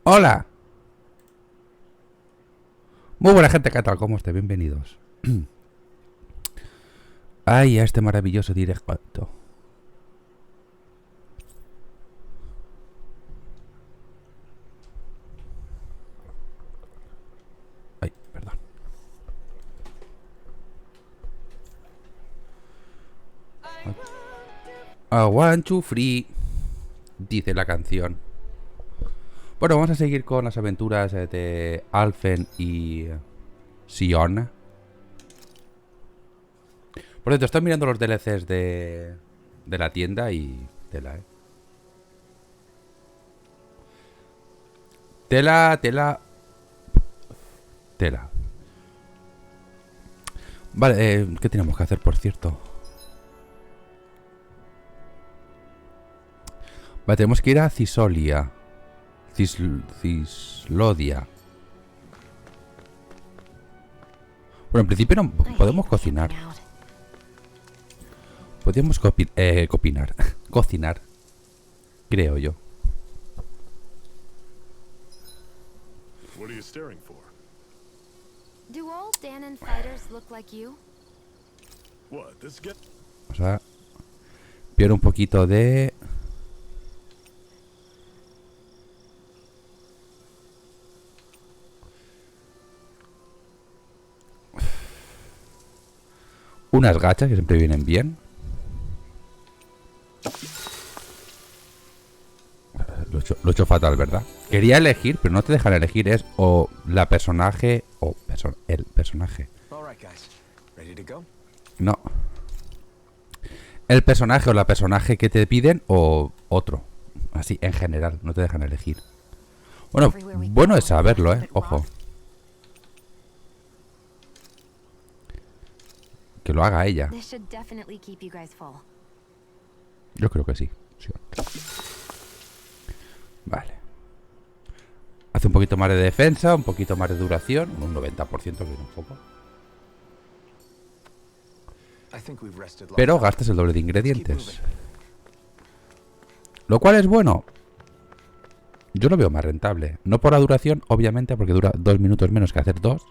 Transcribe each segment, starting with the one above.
Hola. Muy buena gente, ¿qué tal? ¿Cómo estáis? Bienvenidos. Ay, a este maravilloso directo. Ay, perdón. I want you free, dice la canción. Bueno, vamos a seguir con las aventuras de Alphen y Siona. Por cierto, estoy mirando los DLCs de la tienda y tela, Tela. Vale, ¿qué tenemos que hacer, por cierto? Vale, tenemos que ir a Cisolia. Cislodia. Bueno, en principio no podemos cocinar. Podríamos cocinar. Creo yo. What are you staring for? Do all Danon fighters look like you? What, this get? O sea, pierdo un poquito de... unas gachas que siempre vienen bien. Lo he hecho fatal, ¿verdad? Quería elegir, pero no te dejan elegir. Es o la personaje o el personaje. No. El personaje o la personaje que te piden o otro. Así, en general, no te dejan elegir. Bueno es saberlo, ojo. Que lo haga ella. Yo creo que sí. Vale. Hace un poquito más de defensa, un poquito más de duración. Un 90% que es un poco. Pero gastas el doble de ingredientes. Lo cual es bueno. Yo lo veo más rentable. No por la duración, obviamente, porque dura 2 minutos menos que hacer 2.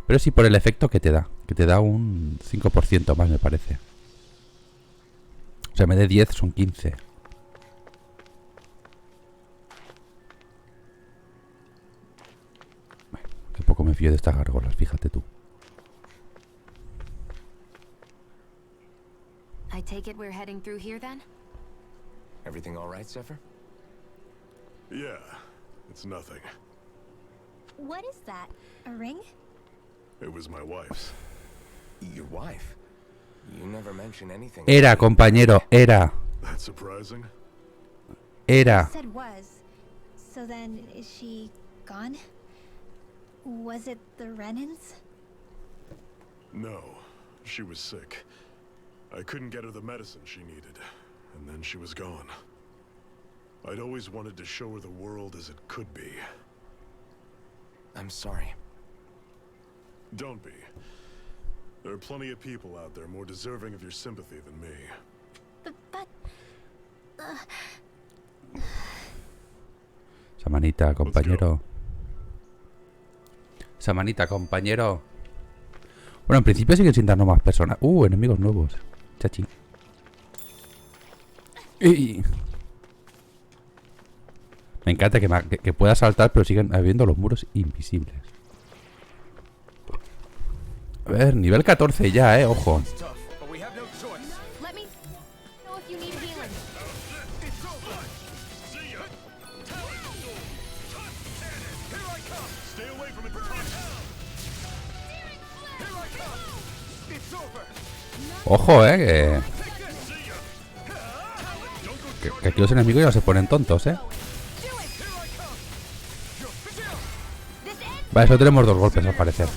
Pero sí por el efecto que te da. Que te da un 5% más, me parece. O sea, en vez de 10 son 15. Bueno, qué poco me fío de estas gárgolas, fíjate tú. I take it we're heading through here then? Everything all right, Zephyr? Yeah, it's nothing. What is that? A ring? It was my wife's. Your wife? You never mention anything. Era, compañero, era. That's surprising. Era. You said was. So then, is she gone? Was it the Renans? No, she was sick. I couldn't get her the medicine she needed, and then she was gone. I'd always wanted to show her the world as it could be. I'm sorry. Don't be. There are plenty of people out there more deserving of your sympathy than me. But Esa manita, compañero. Esa manita, compañero. Bueno, en principio siguen sin darnos más personas. Enemigos nuevos. Chachi. Me encanta que pueda saltar, pero siguen habiendo los muros invisibles. A ver, nivel 14 ya, ojo. Ojo, que aquí los enemigos ya se ponen tontos, Vale, solo tenemos 2 golpes al parecer.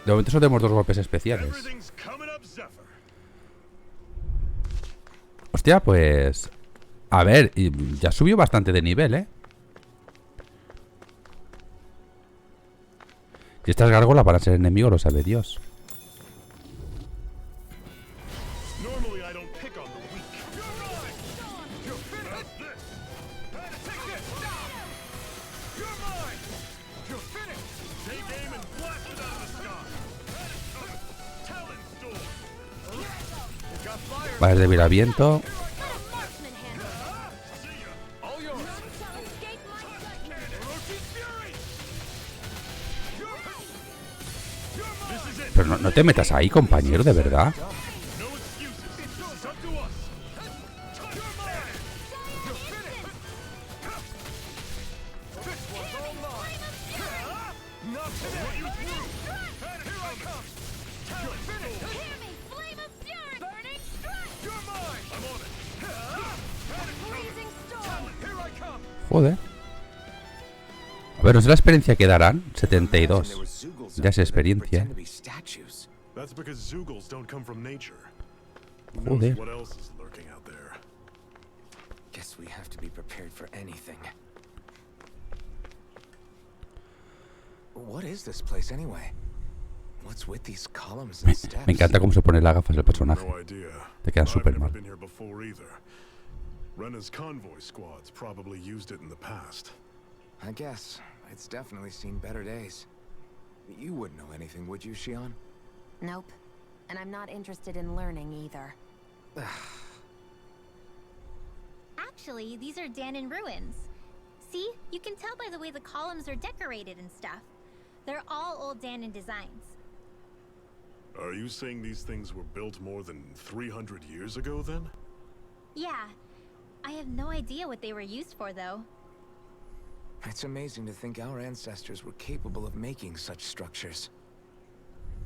De momento solo tenemos 2 golpes especiales. Hostia, pues... A ver, ya subió bastante de nivel, Y estas gárgolas van a ser enemigos, lo sabe Dios. Vayas de a viento. Pero no te metas ahí, compañero, de verdad. Joder. A ver, no sé la experiencia que darán. 72. Ya es experiencia. That's because Zeugles don't come from nature. Who Joder. knows what else is lurking out there? Guess we have to be prepared for anything. What is this place anyway? What's with these columns and steps? Me encanta cómo se pone las gafas el personaje. No idea. Te quedan I've súper never mal. been here before either. Rena's convoy squads probably used it in the past. I guess. It's definitely seen better days. You wouldn't know anything, would you, Shion? Nope. And I'm not interested in learning either. Actually, these are Danon ruins. See? You can tell by the way the columns are decorated and stuff. They're all old Danon designs. Are you saying these things were built more than 300 years ago then? Yeah. I have no idea what they were used for, though. It's amazing to think our ancestors were capable of making such structures.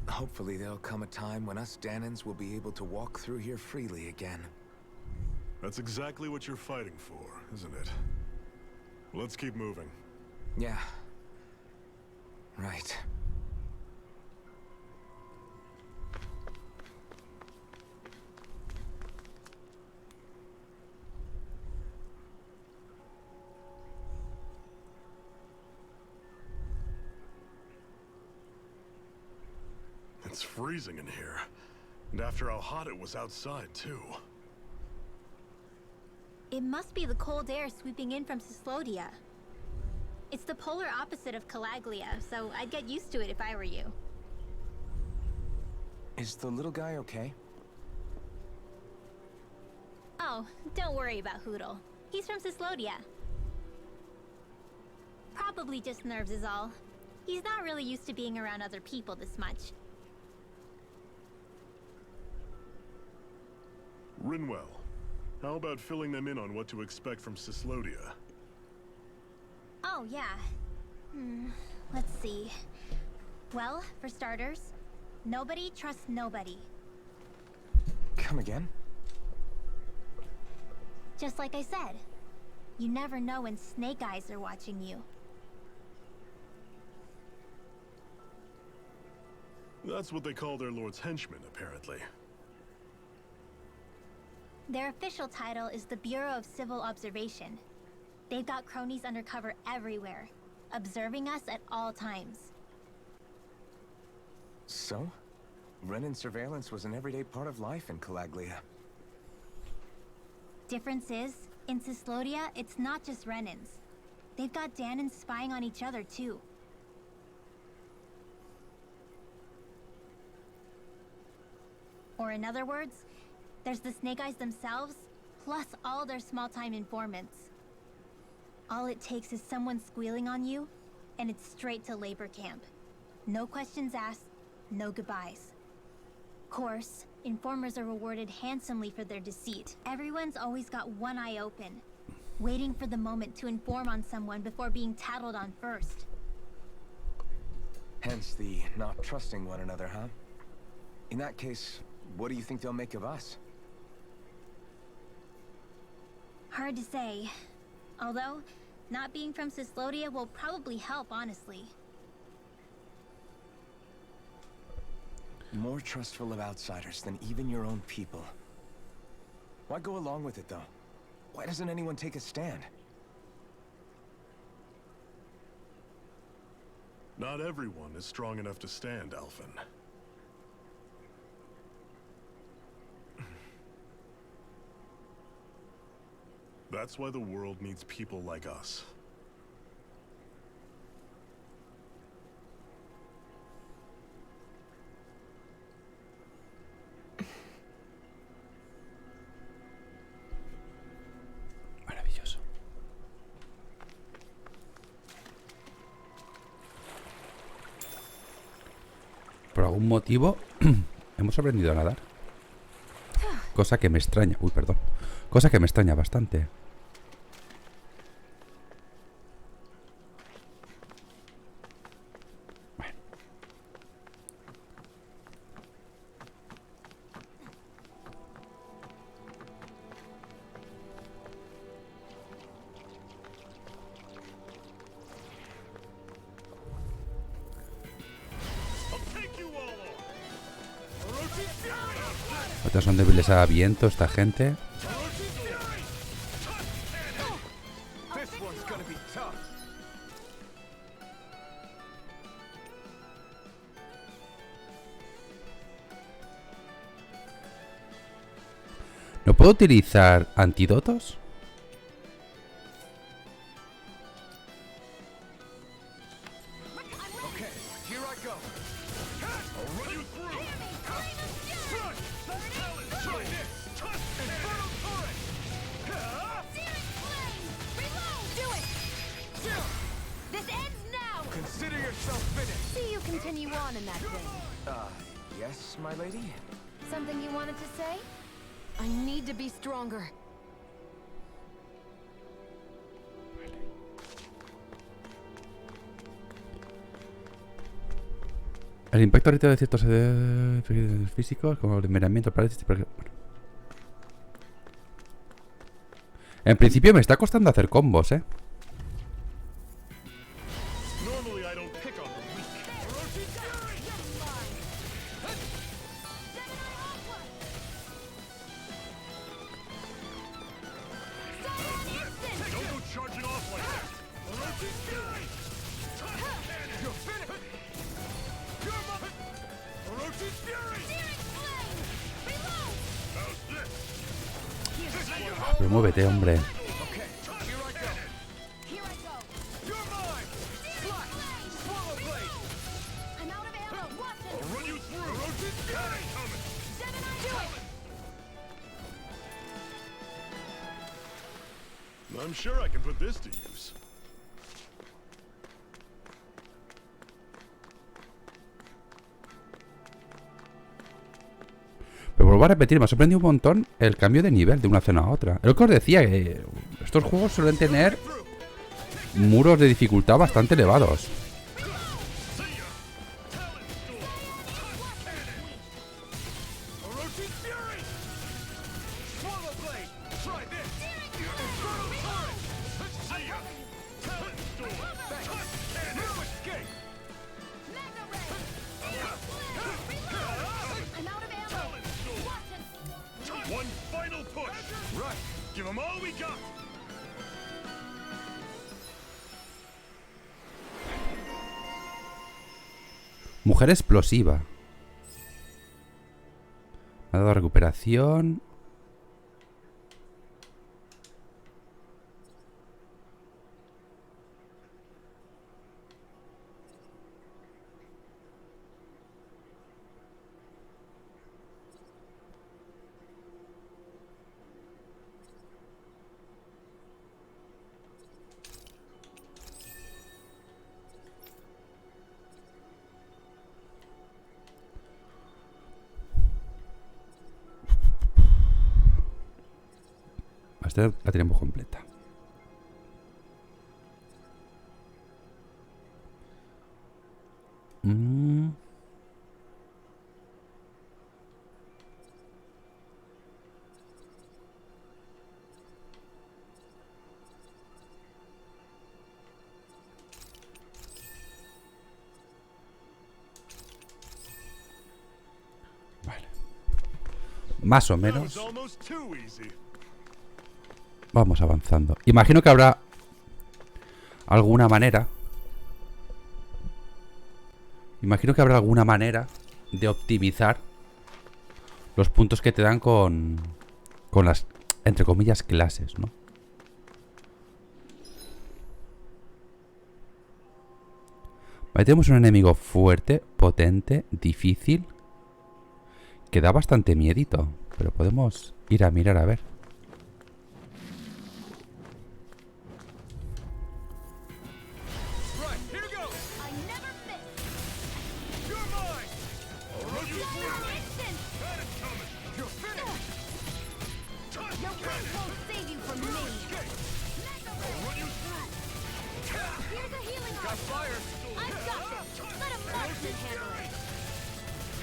Hopefully there'll come a time when us Danons will be able to walk through here freely again. That's exactly what you're fighting for, isn't it? Let's keep moving. Yeah. Right. It's freezing in here. And after how hot it was outside, too. It must be the cold air sweeping in from Cislodia. It's the polar opposite of Calaglia, so I'd get used to it if I were you. Is the little guy okay? Oh, don't worry about Hoodle. He's from Cislodia. Probably just nerves is all. He's not really used to being around other people this much. Rinwell, how about filling them in on what to expect from Cislodia? Oh, yeah. Let's see. Well, for starters, nobody trusts nobody. Come again? Just like I said, you never know when Snake Eyes are watching you. That's what they call their lord's henchmen, apparently. Their official title is the Bureau of Civil Observation. They've got cronies undercover everywhere, observing us at all times. So? Renan surveillance was an everyday part of life in Calaglia. Difference is, in Cislodia, it's not just Renans. They've got Danons spying on each other, too. Or in other words, there's the Snake Eyes themselves, plus all their small-time informants. All it takes is someone squealing on you, and it's straight to labor camp. No questions asked, no goodbyes. Course, informers are rewarded handsomely for their deceit. Everyone's always got one eye open, waiting for the moment to inform on someone before being tattled on first. Hence the not trusting one another, huh? In that case, what do you think they'll make of us? Hard to say. Although, not being from Cislodia will probably help, honestly. More trustful of outsiders than even your own people. Why go along with it, though? Why doesn't anyone take a stand? Not everyone is strong enough to stand, Alphen. That's why the world needs people like us. algún motivo hemos aprendido a nadar. Cosa que me extraña. Uy, perdón. Cosa que me extraña bastante. Otras son débiles a viento, esta gente. ¿No puedo utilizar antídotos? See you continue on in that vein. Yes, my lady? Something you wanted to say? I need to be stronger. El impacto ahorita de ciertos físicos, como el envenenamiento, parálisis. Bueno. En principio me está costando hacer combos, ¿eh? Normally I don't pick on the weak. Don't go charging off like that. You're finished. You're mine. Orochi's fury. How's this? Pero muévete, hombre. Okay, here I go. Here I go. You're mine. Slash. Swallow blade. I'm out of ammo. Watch it. I'll run you through. Orochi's fury coming. Gemini, do it. I'm sure I can put this to use. Pero vuelvo a repetir, me ha sorprendido un montón el cambio de nivel de una zona a otra. Es lo que os decía, que estos juegos suelen tener muros de dificultad bastante elevados. Orochi's fury. Swallow blade. Try this. Infernal torrent. See ya. Talent storm. No escape. Magna ray. I'm out of ammo. Watch it. One final push. Right. Give them all we got. Mujer explosiva. Me ha dado recuperación. Esta la tenemos completa. Vale. Más o That menos. was almost too easy. Vamos avanzando. Imagino que habrá alguna manera. Imagino que habrá alguna manera de optimizar los puntos que te dan con las, entre comillas, clases, ¿no? Vale, tenemos un enemigo fuerte, potente, difícil, que da bastante miedito, pero podemos ir a mirar a ver. Right, here goes. I never miss. You're mine. Got fire. I've got this. Let a marksman handle it.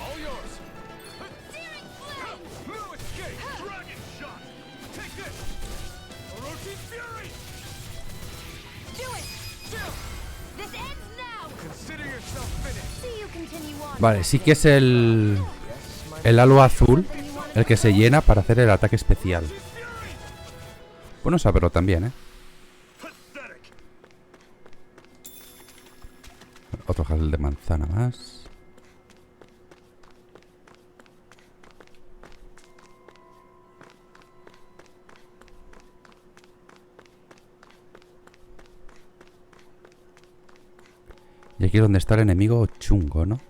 All yours. Searing flame. No escape. Dragon shot. Take this. Orochi fury. Do it. This ends now. Consider yourself finished. See you continue on. Vale, sí que es el halo azul el que se llena para hacer el ataque especial. Bueno saberlo también, ¿eh? Otro gel de manzana más. Y aquí es donde está el enemigo chungo, ¿no?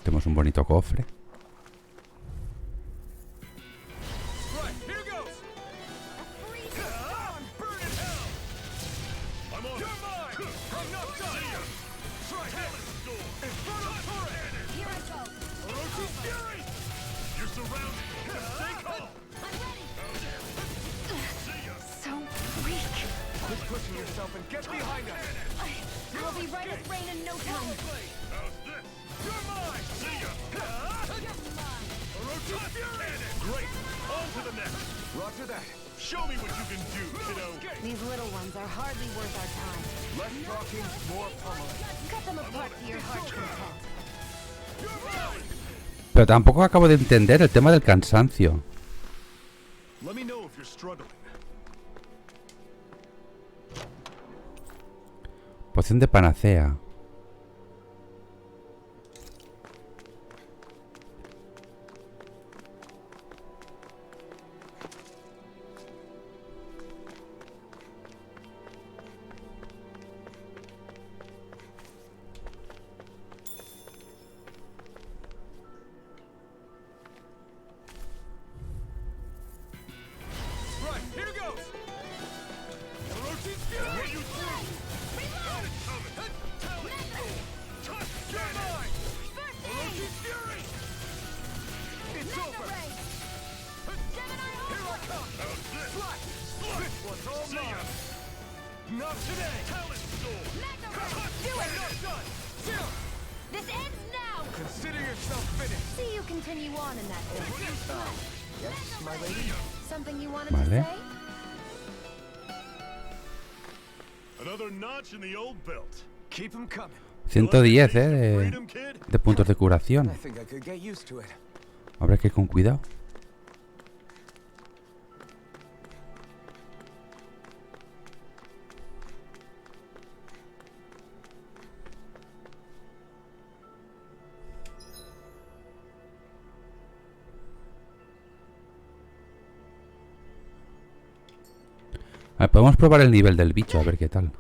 Tenemos un bonito cofre. Pushing yourself and get behind us. We'll be right at rain in no time. You're mine. See ya. Orochi fury. Great. On to the next. Roger that. Show me what you can do, kiddo. These little ones are hardly worth our time. Less talking, more pummeling. Cut them apart to your heart's content. You're mine. Pero tampoco acabo de entender el tema del cansancio. Let me know if you're struggling. Poción de panacea. Right, here goes. Orochi fury. You not today! Talent sword! Do it! This ends now! Consider yourself finished! See you continue on in that thing. Yes, my lady? Something you wanted to Vale. say? Another notch in the old belt. Keep him coming. 110, Freedom, kid? de puntos de curación. I think I could get used to it. Habrá que ir con cuidado. A ver, podemos probar el nivel del bicho, a ver qué tal.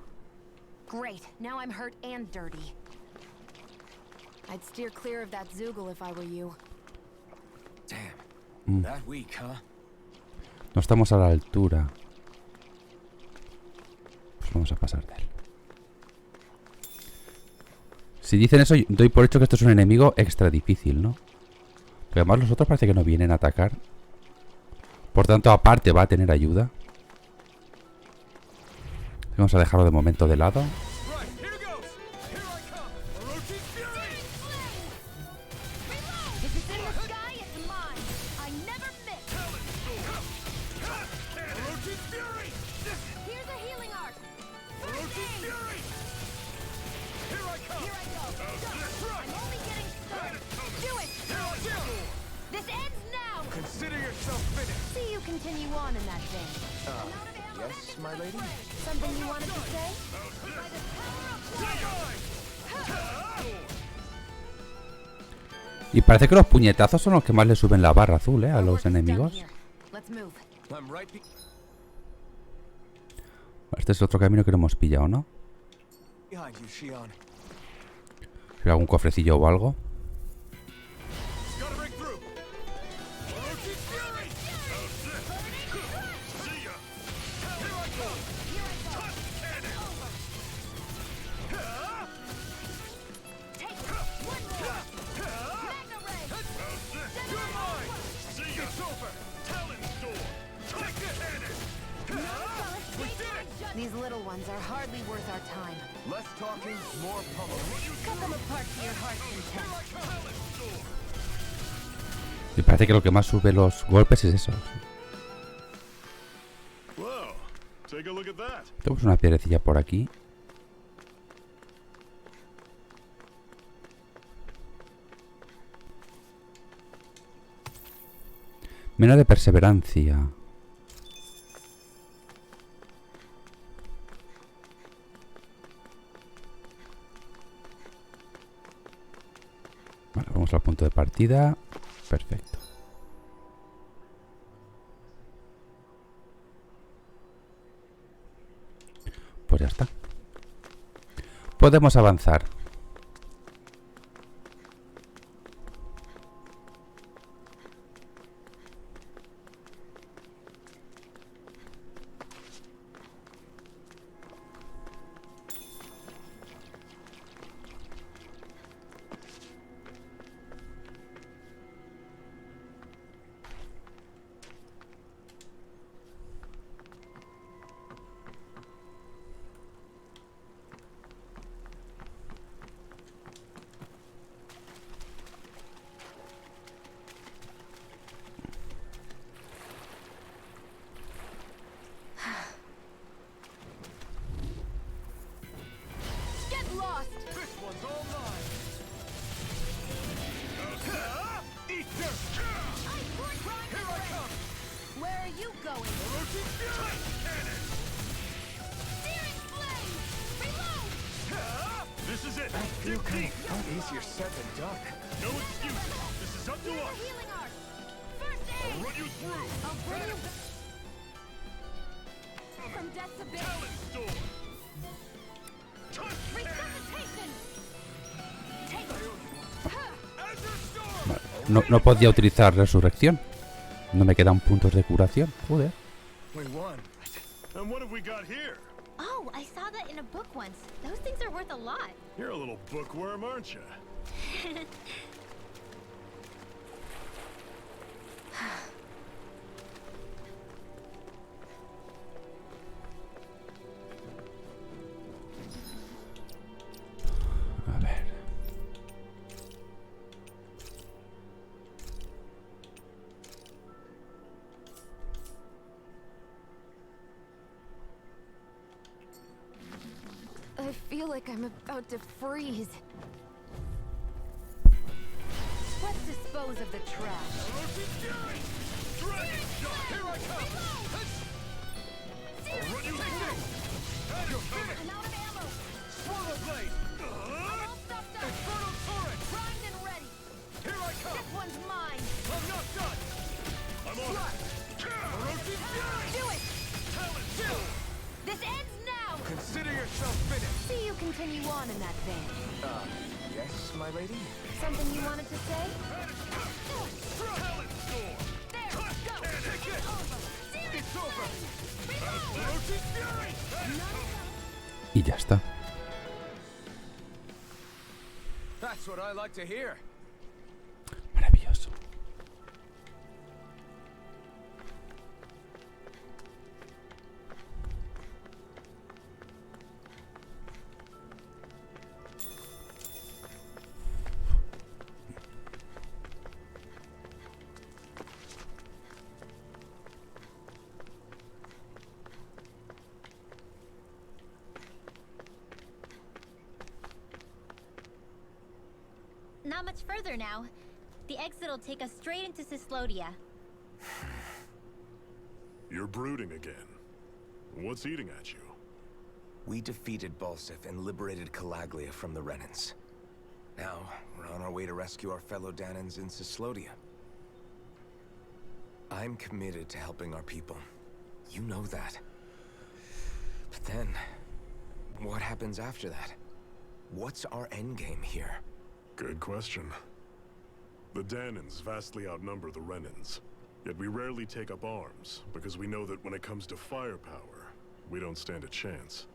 Great. Now I'm hurt and dirty. I'd steer clear of that Zoogle if I were you. Damn. That weak, huh? No estamos a la altura. Pues vamos a pasar de él. Si dicen eso, doy por hecho que esto es un enemigo extra difícil, ¿no? Porque además los otros parece que no vienen a atacar. Por tanto, aparte va a tener ayuda. Vamos a dejarlo de momento de lado. Consider yourself finished. See you continue on in that thing. Yes, my lady? Something you wanted to say? Y parece que los puñetazos son los que más le suben la barra azul, a los enemigos. Let's move. I'm right Este es otro camino que no hemos pillado, ¿no? behind you, Shion. Si hay algún cofrecillo o algo. Gotta break through. Orochi fury! See ya! Here I go! Touch cannon! Take one more. Magna Ray. You're mine! See ya! It's over! Talon sword! Touch cannon! These little ones are hardly worth our time. Less talking, more pummeling. Cut them apart to your heart's content. Me parece que lo que más sube los golpes es eso. Whoa, take a look at that. Tenemos una piedrecilla por aquí. Mena de perseverancia. Vale, vamos al punto de partida. Perfecto. Pues ya está. Podemos avanzar. Easier said than done. No excuses. This is up to us. Healing art. First aid. I'll run you through. I'll bring you from death's abyss. Talon Storm. Touch Resuscitation. Take it. Azure Storm. No podía utilizar resurrección. No me quedan puntos de curación. Joder. We won. And what have we got here? Oh, I saw that in a book once. Those things are worth a lot. You're a little bookworm, aren't you? A ver. I feel like I'm about to freeze. Let's dispose of the trash. Dragon shot. Here I come. I'll run you through. I'm out of ammo. Swallow blade. All stuffed up. Infernal turret. Primed and ready. Here I come. This one's mine. I'm not done. I'm on it. Do it. Talon Storm. This ends now. Consider yourself finished. See you continue on in that vein. Yes, my lady? Something you wanted to say? Talon Storm. There, go. It's over. It's over. Roaching Fury. Y ya está. That's what I like to hear. Maravilloso. Not much further now. The exit will take us straight into Cislodia. You're brooding again. What's eating at you? We defeated Balsif and liberated Calaglia from the Renans. Now, we're on our way to rescue our fellow Danans in Cislodia. I'm committed to helping our people. You know that. But then, what happens after that? What's our endgame here? Good question. The Danans vastly outnumber the Renans. Yet we rarely take up arms, because we know that when it comes to firepower, we don't stand a chance.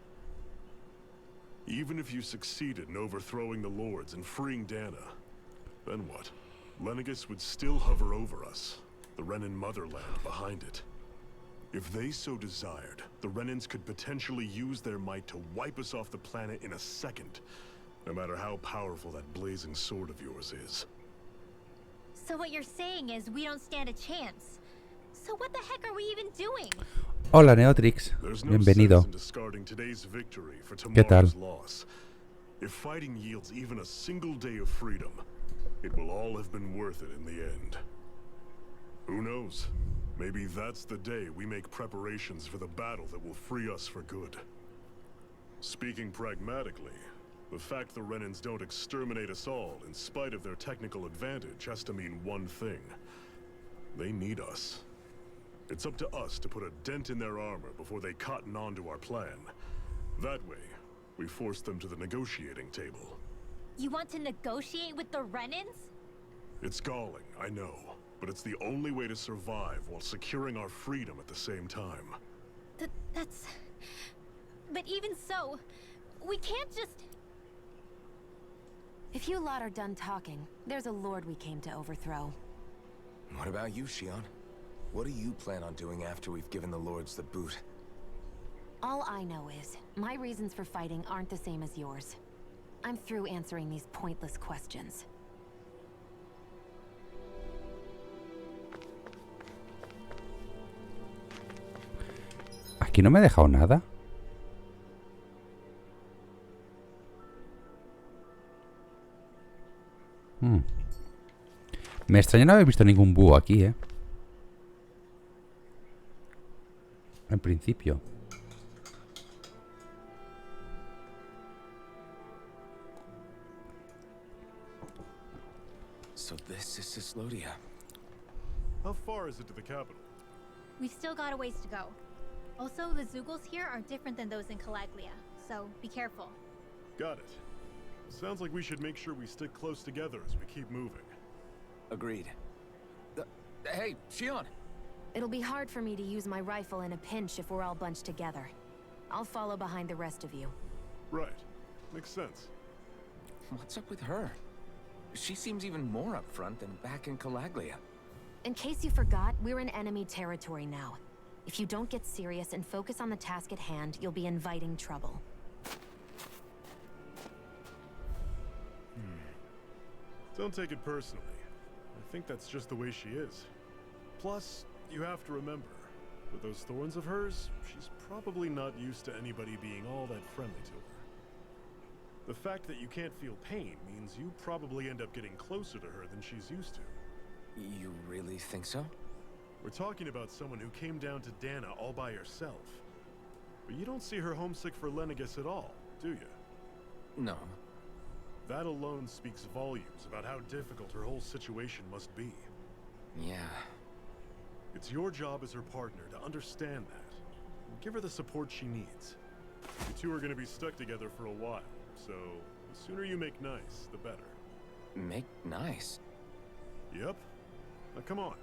Even if you succeeded in overthrowing the Lords and freeing Dana, then what? Lenegis would still hover over us, the Renan motherland behind it. If they so desired, the Renans could potentially use their might to wipe us off the planet in a second, no matter how powerful that blazing sword of yours is. So what you're saying is we don't stand a chance. So what the heck are we even doing? Hola, Neotrix. There's no Bienvenido. sense in discarding today's victory for ¿Qué tal? tomorrow's loss. If fighting yields even a single day of freedom, it will all have been worth it in the end. Who knows? Maybe that's the day we make preparations for the battle that will free us for good. Speaking pragmatically, the fact the Renans don't exterminate us all in spite of their technical advantage has to mean one thing. They need us. It's up to us to put a dent in their armor before they cotton on to our plan. That way, we force them to the negotiating table. You want to negotiate with the Renans? It's galling, I know, but it's the only way to survive while securing our freedom at the same time. That's... But even so, we can't just... If you lot are done talking, there's a lord we came to overthrow. What about you, Shion? What do you plan on doing after we've given the lords the boot? All I know is, my reasons for fighting aren't the same as yours. I'm through answering these pointless questions. Aquí no me he dejado nada. Me extraña no haber visto ningún búho aquí, ¿eh? En principio. So this is Cislodia. How far is it to the capital? We've still got a ways to go. Also, the Zoogles here are different than those in Calaglia, so be careful. Got it. Sounds like we should make sure we stick close together as we keep moving. Agreed. Hey, Shion! It'll be hard for me to use my rifle in a pinch if we're all bunched together. I'll follow behind the rest of you. Right. Makes sense. What's up with her? She seems even more upfront than back in Calaglia. In case you forgot, we're in enemy territory now. If you don't get serious and focus on the task at hand, you'll be inviting trouble. Don't take it personally. I think that's just the way she is. Plus, you have to remember, with those thorns of hers, she's probably not used to anybody being all that friendly to her. The fact that you can't feel pain means you probably end up getting closer to her than she's used to. You really think so? We're talking about someone who came down to Dana all by herself. But you don't see her homesick for Lenegis at all, do you? No. That alone speaks volumes about how difficult her whole situation must be. Yeah. It's your job as her partner to understand that, and give her the support she needs. You two are going to be stuck together for a while, so the sooner you make nice, the better. Make nice? Yep. Now come on.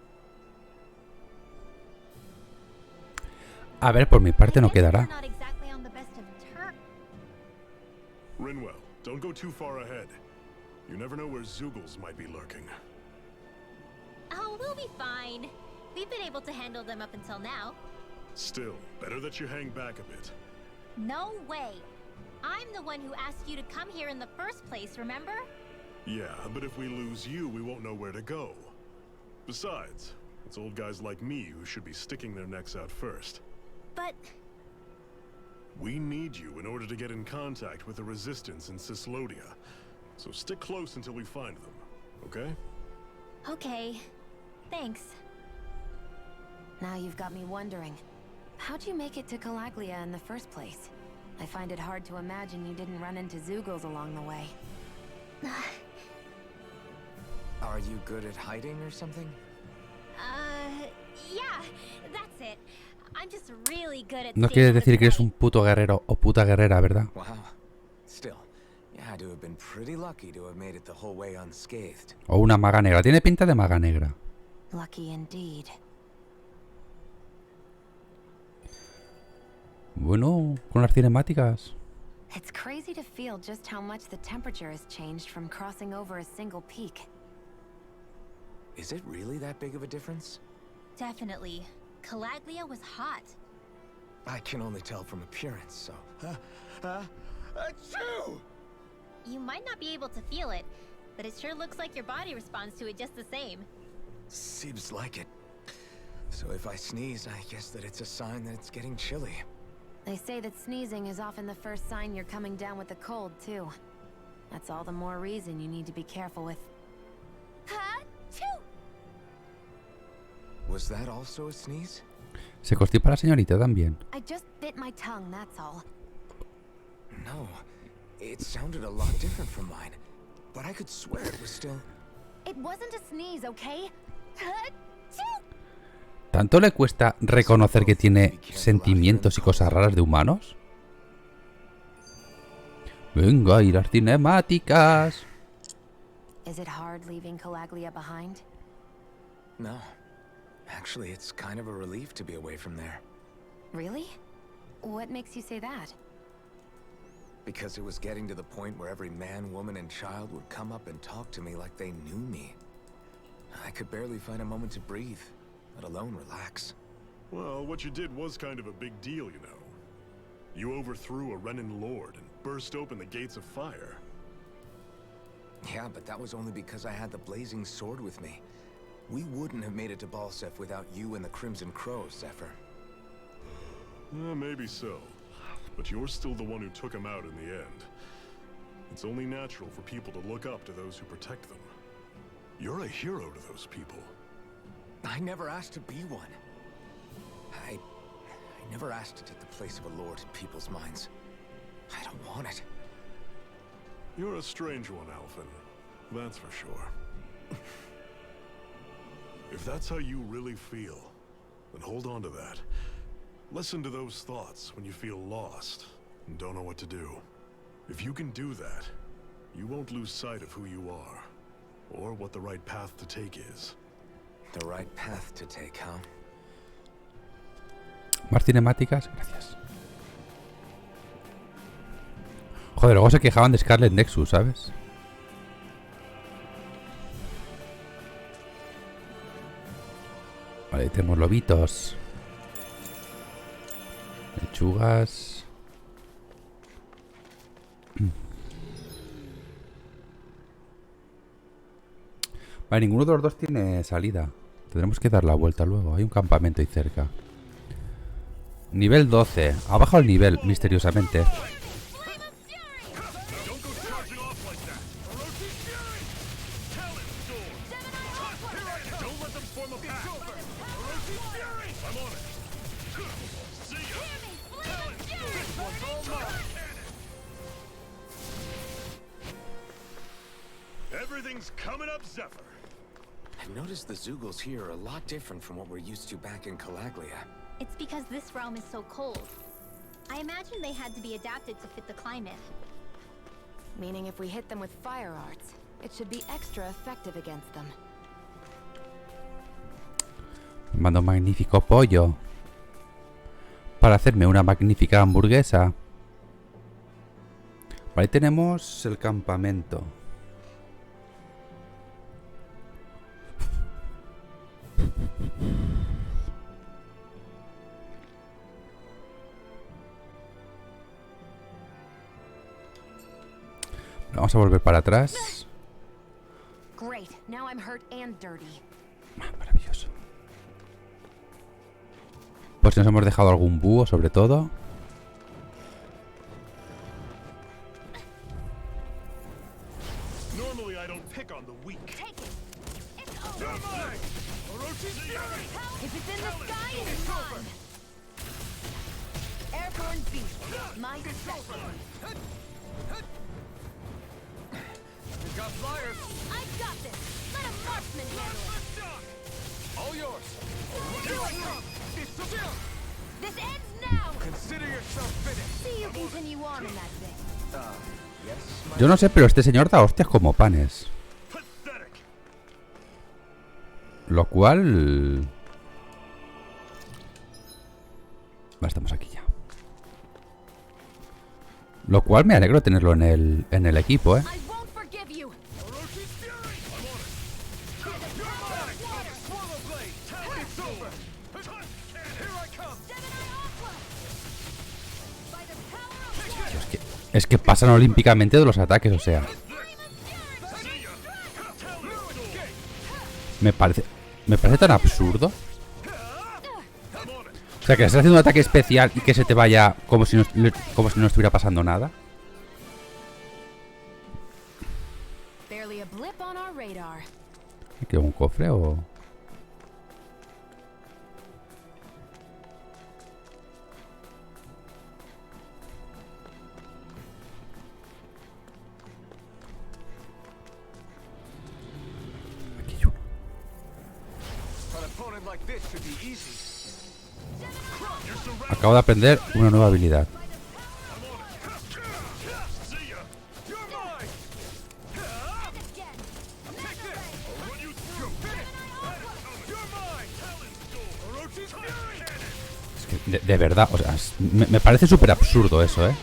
A ver, por mi parte no I guess quedará. we're not exactly on the best of terms. Rinwell, don't go too far ahead. You never know where Zoogles might be lurking. Oh, we'll be fine. We've been able to handle them up until now. Still, better that you hang back a bit. No way. I'm the one who asked you to come here in the first place, remember? Yeah, but if we lose you, we won't know where to go. Besides, it's old guys like me who should be sticking their necks out first. But... We need you in order to get in contact with the Resistance in Cislodia. So stick close until we find them, okay? Okay. Thanks. Now you've got me wondering. How'd you make it to Calaglia in the first place? I find it hard to imagine you didn't run into Zoogles along the way. Are you good at hiding or something? Yeah, that's it. I'm just really good at No staying quieres out of decir que eres sight. un puto guerrero o puta guerrera, ¿verdad? Wow. Still, you had to have been pretty lucky to have made it the whole way unscathed. O una maga negra. Tiene pinta de maga negra. Lucky indeed. Bueno, con las cinemáticas. It's crazy to feel just how much the temperature has changed from crossing over a single peak. Is it really that big of a difference? Definitely. Calaglia was hot. I can only tell from appearance, so... Achoo! You might not be able to feel it, but it sure looks like your body responds to it just the same. Seems like it. So if I sneeze, I guess that it's a sign that it's getting chilly. They say that sneezing is often the first sign you're coming down with a cold, too. That's all the more reason you need to be careful with... Was that also a sneeze? Se constipa la señorita también. I just bit my tongue, that's all. No. It sounded a lot different from mine. But I could swear it was still... It wasn't a sneeze, okay? ¿Tanto le cuesta reconocer que tiene sentimientos y cosas raras de humanos? Venga, y las cinemáticas. Is it hard leaving Calaglia behind? No. Actually, it's kind of a relief to be away from there. Really? What makes you say that? Because it was getting to the point where every man, woman, and child would come up and talk to me like they knew me. I could barely find a moment to breathe, let alone relax. Well, what you did was kind of a big deal, you know. You overthrew a Renan lord and burst open the gates of fire. Yeah, but that was only because I had the blazing sword with me. We wouldn't have made it to Balsef without you and the Crimson Crows, Zephyr. Maybe so. But you're still the one who took him out in the end. It's only natural for people to look up to those who protect them. You're a hero to those people. I never asked to be one. I never asked to take the place of a lord in people's minds. I don't want it. You're a strange one, Alphen. That's for sure. If that's how you really feel, then hold on to that. Listen to those thoughts when you feel lost and don't know what to do. If you can do that, you won't lose sight of who you are, or what the right path to take is. The right path to take, huh? Más cinemáticas, gracias. Joder, luego se quejaban de Scarlet Nexus, ¿sabes? Vale, tenemos lobitos. Lechugas. Vale, ninguno de los dos tiene salida. Tendremos que dar la vuelta luego. Hay un campamento ahí cerca. Nivel 12. Ha bajado el nivel, misteriosamente. Everything's coming up, Zephyr. I've noticed the Zeugles here are a lot different from what we're used to back in Calaglia. It's because this realm is so cold. I imagine they had to be adapted to fit the climate. Meaning if we hit them with fire arts, it should be extra effective against them. Mando magnífico pollo. Para hacerme una magnífica hamburguesa. Ahí tenemos el campamento. Vamos a volver para atrás. Great. Now I'm hurt and dirty. Maravilloso. Pues si nos hemos dejado algún búho, sobre todo. Normally I don't pick on the weak. Take it. It's over. If it's in the sky, it's gone. Airborne beast. My specialty. We've got flyers. I got this. Let a marksman handle it. All yours. This ends now. Consider yourself finished. See you continue on in that thing. Yes, my... Yo no sé, pero este señor da hostias como panes. Pathetic. Lo cual... Estamos aquí ya. Lo cual me alegro tenerlo en el equipo, ¿eh? I won't forgive you. Es que pasan olímpicamente de los ataques, o sea. Me parece tan absurdo. O sea, que estás haciendo un ataque especial y que se te vaya como si no estuviera pasando nada. Barely a blip on our radar. ¿Qué, un cofre o...? Aquí hay uno. Acabo de aprender una nueva habilidad. Es que de verdad, o sea, me parece súper absurdo eso, ¿eh?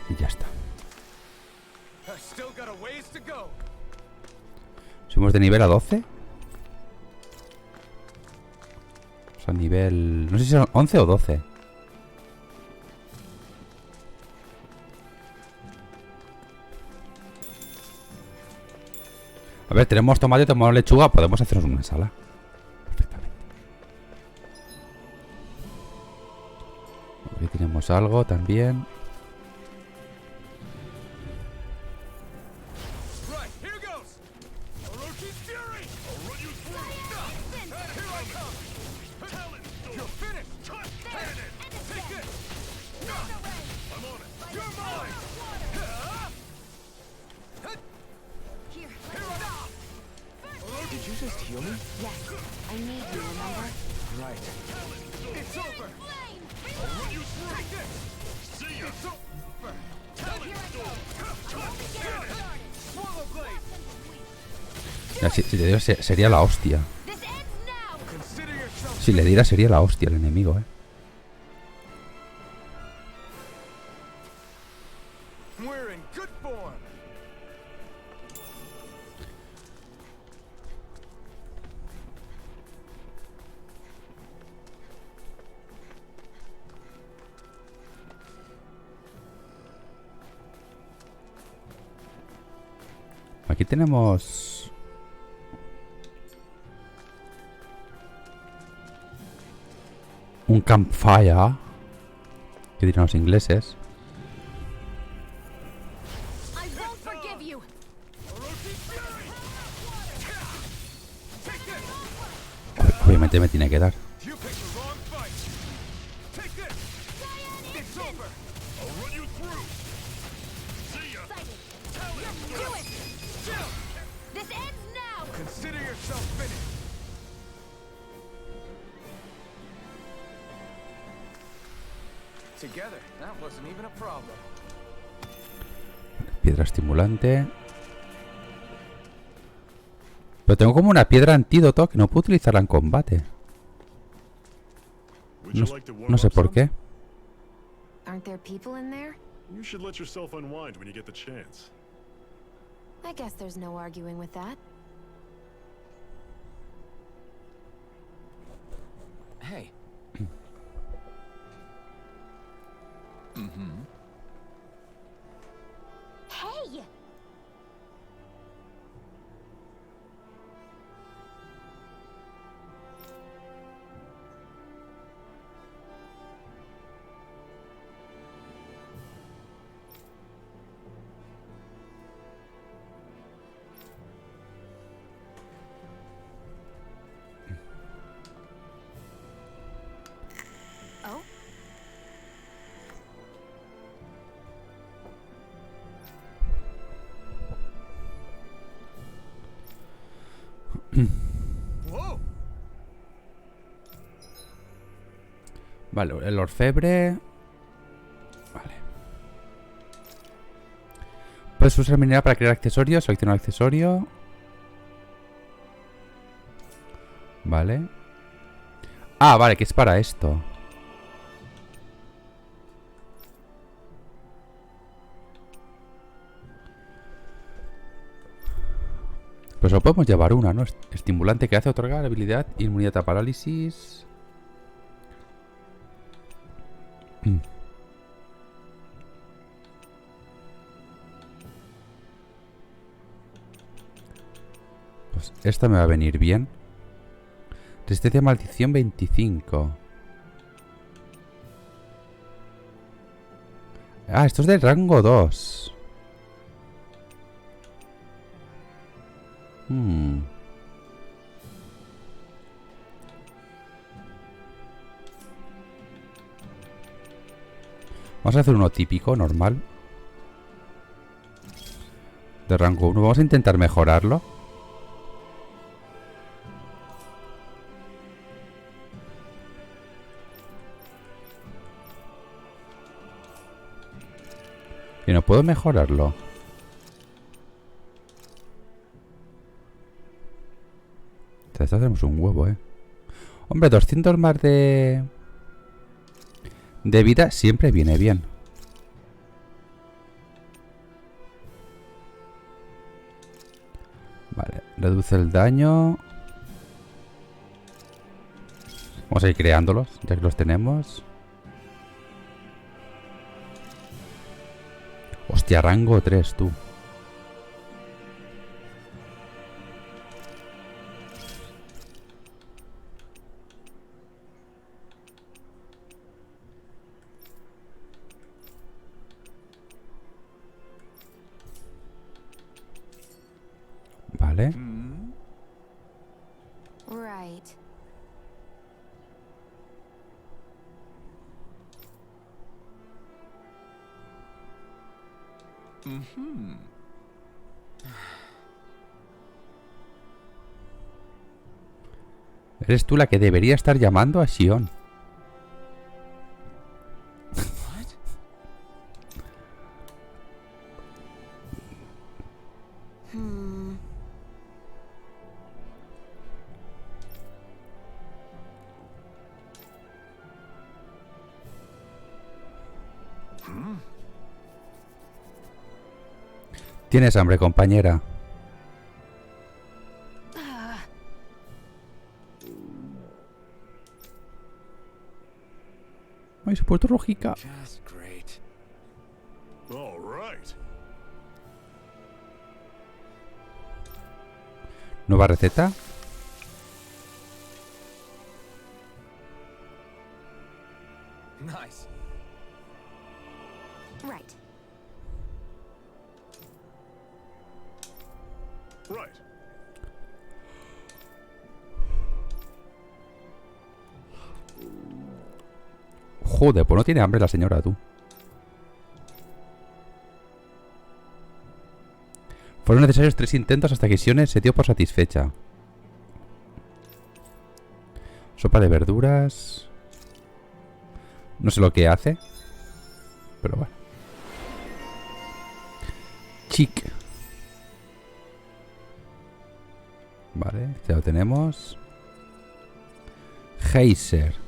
Y ya está. Subimos de nivel a 12. O sea, nivel... No sé si son 11 o 12. A ver, tenemos tomate, tenemos lechuga. Podemos hacernos una ensalada. Perfectamente. Aquí tenemos algo también. Si te diera sería la hostia. Si le diera sería la hostia el enemigo, ¿eh? Aquí tenemos... un campfire. ¿Qué dirán los ingleses? Obviamente me tiene que dar. Piedra estimulante. Pero tengo como una piedra antídoto que no puedo utilizarla en combate. No sé por qué. Aren't there people in there? You should let yourself unwind when you get the chance. I guess there's no arguing with that. Hey. Hey! Oh? Vale, el orfebre. Puedes usar mineral para crear accesorios. Selecciona el accesorio. Vale. Ah, vale, que es para esto. Pues lo podemos llevar una, ¿no? Estimulante que hace otorgar habilidad, inmunidad a parálisis. Pues esta me va a venir bien. Resistencia a maldición 25. Ah, esto es del rango 2. Vamos a hacer uno típico, normal. De rango 1. Vamos a intentar mejorarlo. Y no puedo mejorarlo. Esto hacemos un huevo, Hombre, 200 más de vida siempre viene bien. Vale, reduce el daño. Vamos a ir creándolos, ya que los tenemos. Hostia, rango 3, tú. Vale. Right. Eres tú la que debería estar llamando a Xion. ¿Tienes hambre, compañera? Ay, se ha puesto rojica. All right. ¿Nueva receta? Nice. Right. Right. Joder, pues no tiene hambre la señora, tú. Fueron necesarios 3 intentos hasta que Sione se dio por satisfecha. Sopa de verduras. No sé lo que hace, pero bueno. Chic. Vale, ya lo tenemos. Geyser.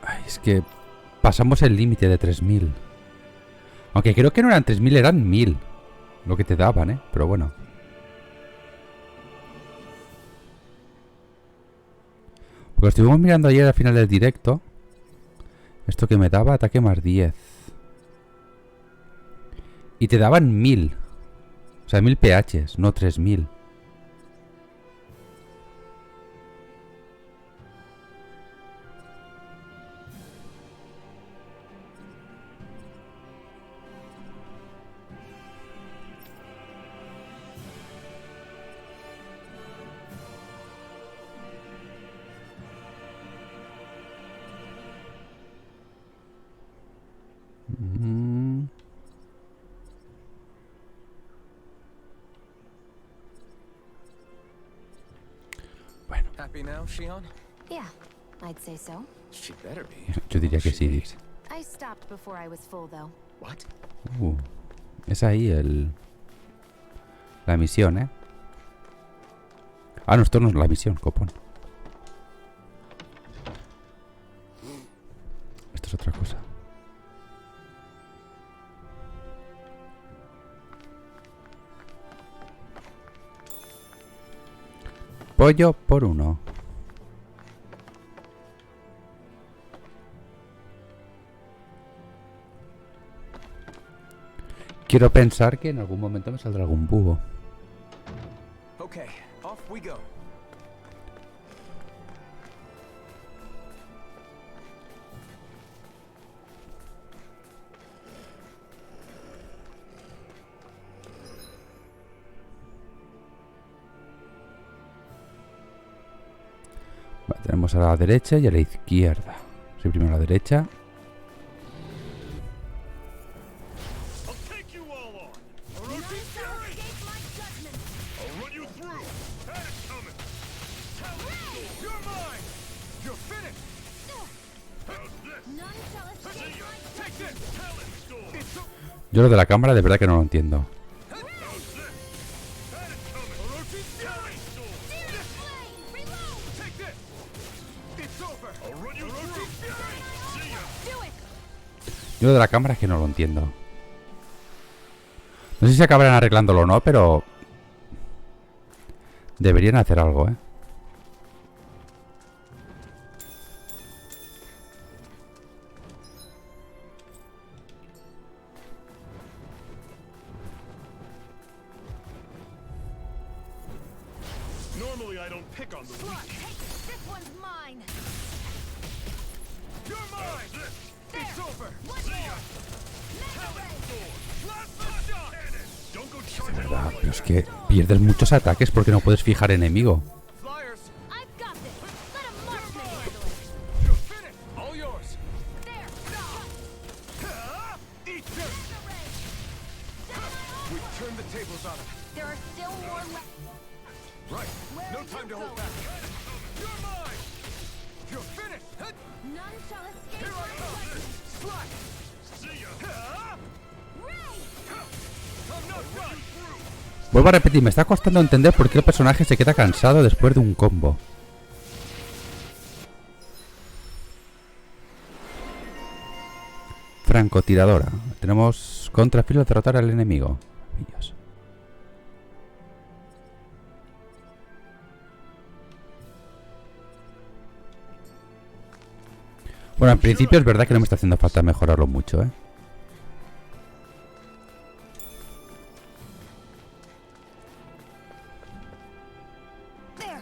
Ay, es que pasamos el límite de 3000. Aunque creo que no eran 3000, eran 1000 lo que te daban, pero bueno. Porque lo estuvimos mirando ayer al final del directo. Esto que me daba ataque más 10. Y te daban 1000. O sea, 1000 PHs, no 3000. happy now, Shion? Yeah, I'd say so. She better be. Yo diría que sí, dice. I stopped before I was full, though. What? Es ahí la misión, ¿eh? Ah, no, esto no es la misión, copón. Esto es otra cosa. Pollo por 1. Quiero pensar que en algún momento me saldrá algún búho. Okay, off we go. Vale, tenemos a la derecha y a la izquierda. Sí, primero a la derecha. Yo lo de la cámara de verdad que no lo entiendo. Yo lo de la cámara es que no lo entiendo. No sé si acabarán arreglándolo o no, pero deberían hacer algo, ¿eh? Normally I don't pick on the weak. This one's mine. You're mine! It's over! Don't go charging. Ah, pero es que pierdes muchos ataques porque no puedes fijar enemigo. Flyers, I've got this. Let him mark me. you're finished. All yours. There. Eat this. We've turned the tables on him. There are still more left. Right. Where No are time you to hold going? back. You're mine. You're finished. None shall escape Here I my come. judgment. Slash. See ya. Ray! I'm not done. Vuelvo a repetir, me está costando entender por qué el personaje se queda cansado después de un combo. Francotiradora. Tenemos contrafilo, derrotar al enemigo. Maravilloso. Bueno, en principio es verdad que no me está haciendo falta mejorarlo mucho, ¿eh? There!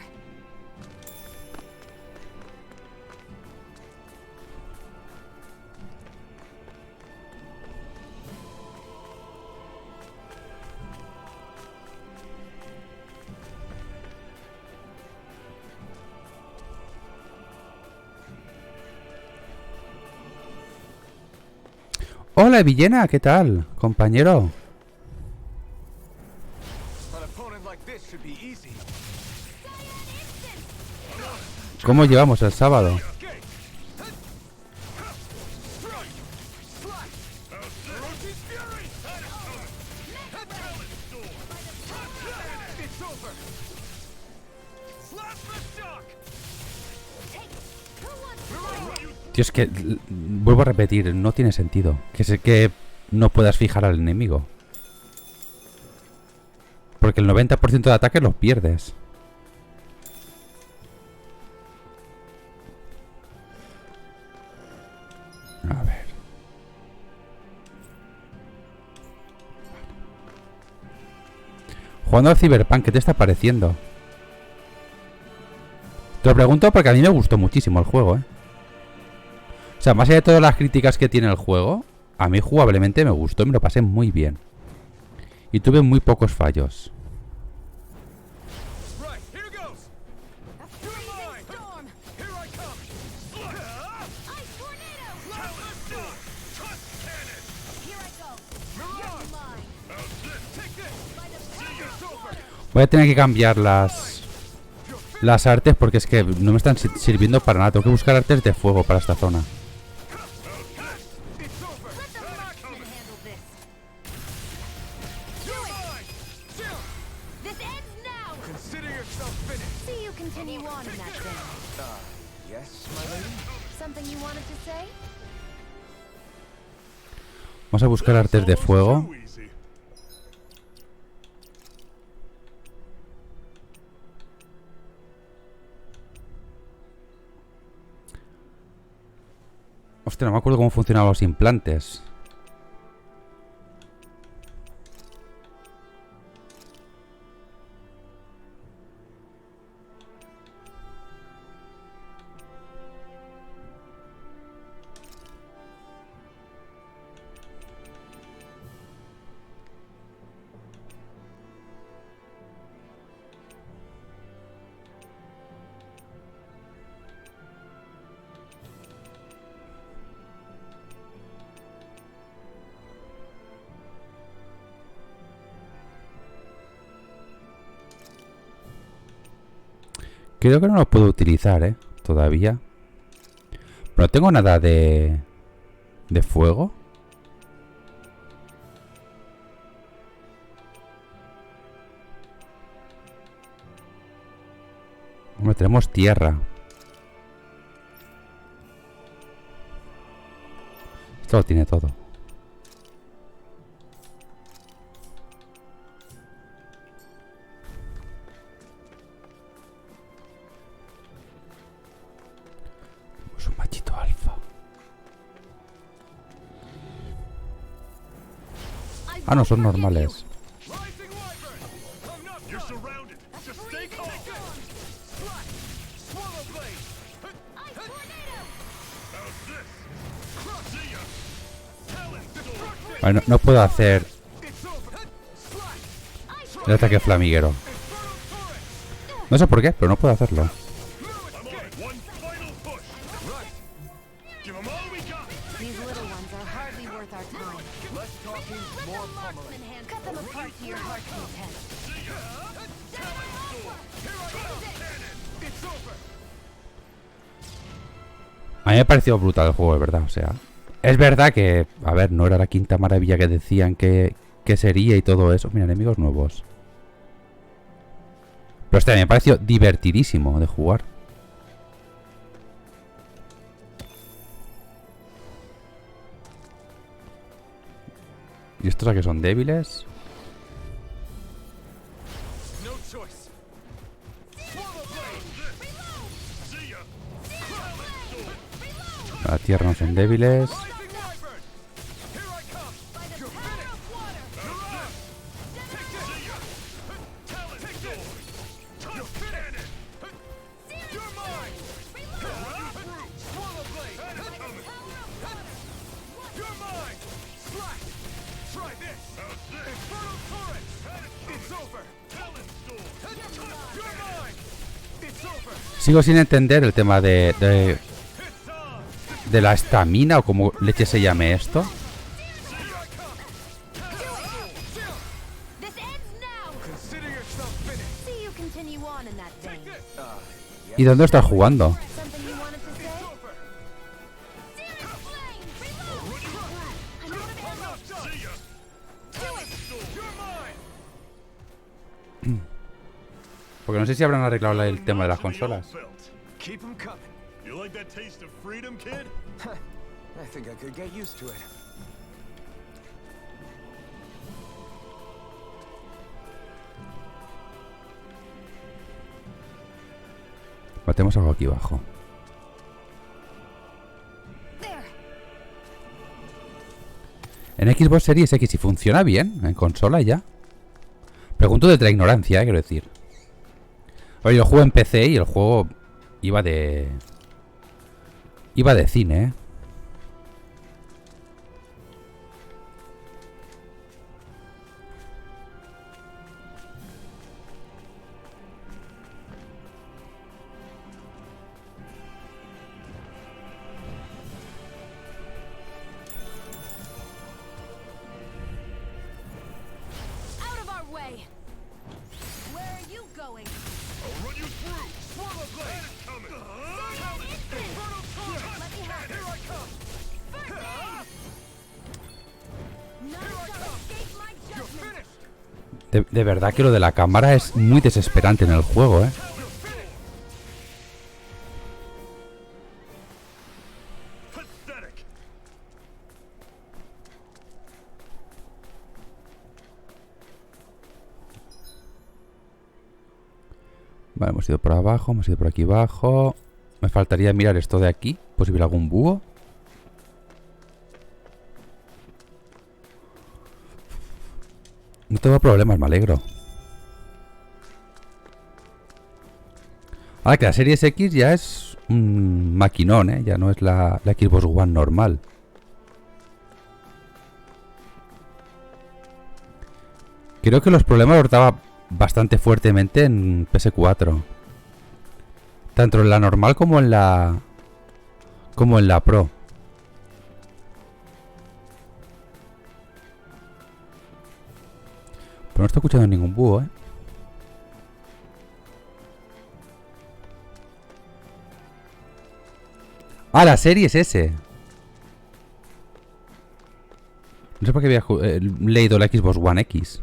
Hola, Villena, ¿qué tal, compañero? An opponent like this should be easy. ¿Cómo llevamos el sábado? Escape. Strike. Slash. Orochi's fury. It's over. Slash the shock. Tío, es que vuelvo a repetir, no tiene sentido que sé que no puedas fijar al enemigo. Porque el 90% de ataques los pierdes. A ver. Jugando al Cyberpunk, ¿qué te está pareciendo? Te lo pregunto porque a mí me gustó muchísimo el juego, ¿eh? O sea, más allá de todas las críticas que tiene el juego, a mí jugablemente me gustó y me lo pasé muy bien. Y tuve muy pocos fallos. Right, here goes. You're mine. Storm! Here I come. Ice tornado! Slash the shock. Trust cannon. Here I go! Mirage. Mine! Take this. By the It's over. Voy a tener que cambiar las... You're las artes porque es que no me están sirviendo para nada. Tengo que buscar artes de fuego para esta zona. Vamos a buscar artes de fuego. Hostia, no me acuerdo cómo funcionaban los implantes. Creo que no lo puedo utilizar, todavía. Pero no tengo nada de fuego. Hombre, tenemos tierra. Esto lo tiene todo. Es un machito alfa. Ah, no, son normales. Vale, no puedo hacer el ataque flamiguero. No sé por qué, pero no puedo hacerlo. A mí me ha parecido brutal el juego, de verdad, o sea... Es verdad que, a ver, no era la quinta maravilla que decían que sería y todo eso. Mira, enemigos nuevos. Pero este me ha parecido divertidísimo de jugar. ¿Y estos a que son débiles? La tierra no son débiles. Sigo sin entender el tema de la estamina o como leche se llame esto. ¿Y dónde estás jugando? Porque no sé si habrán arreglado el tema de las consolas. Matemos algo aquí abajo. En Xbox Series X, si funciona bien, en consola ya. Pregunto desde la ignorancia, quiero decir. Oye, yo juego en PC y el juego iba de cine, De verdad que lo de la cámara es muy desesperante en el juego, ¿eh? Pathetic. Vale, hemos ido por abajo, hemos ido por aquí abajo. Me faltaría mirar esto de aquí, por si hubiera algún búho. No tengo problemas, me alegro. Ahora que la Series X ya es un maquinón, ¿eh? Ya no es la Xbox One normal. Creo que los problemas los notaba bastante fuertemente en PS4. Tanto en la normal como en la Pro. Pero no estoy escuchando ningún búho, ¿eh? Ah, la serie es ese. No sé por qué había leído la Xbox One X.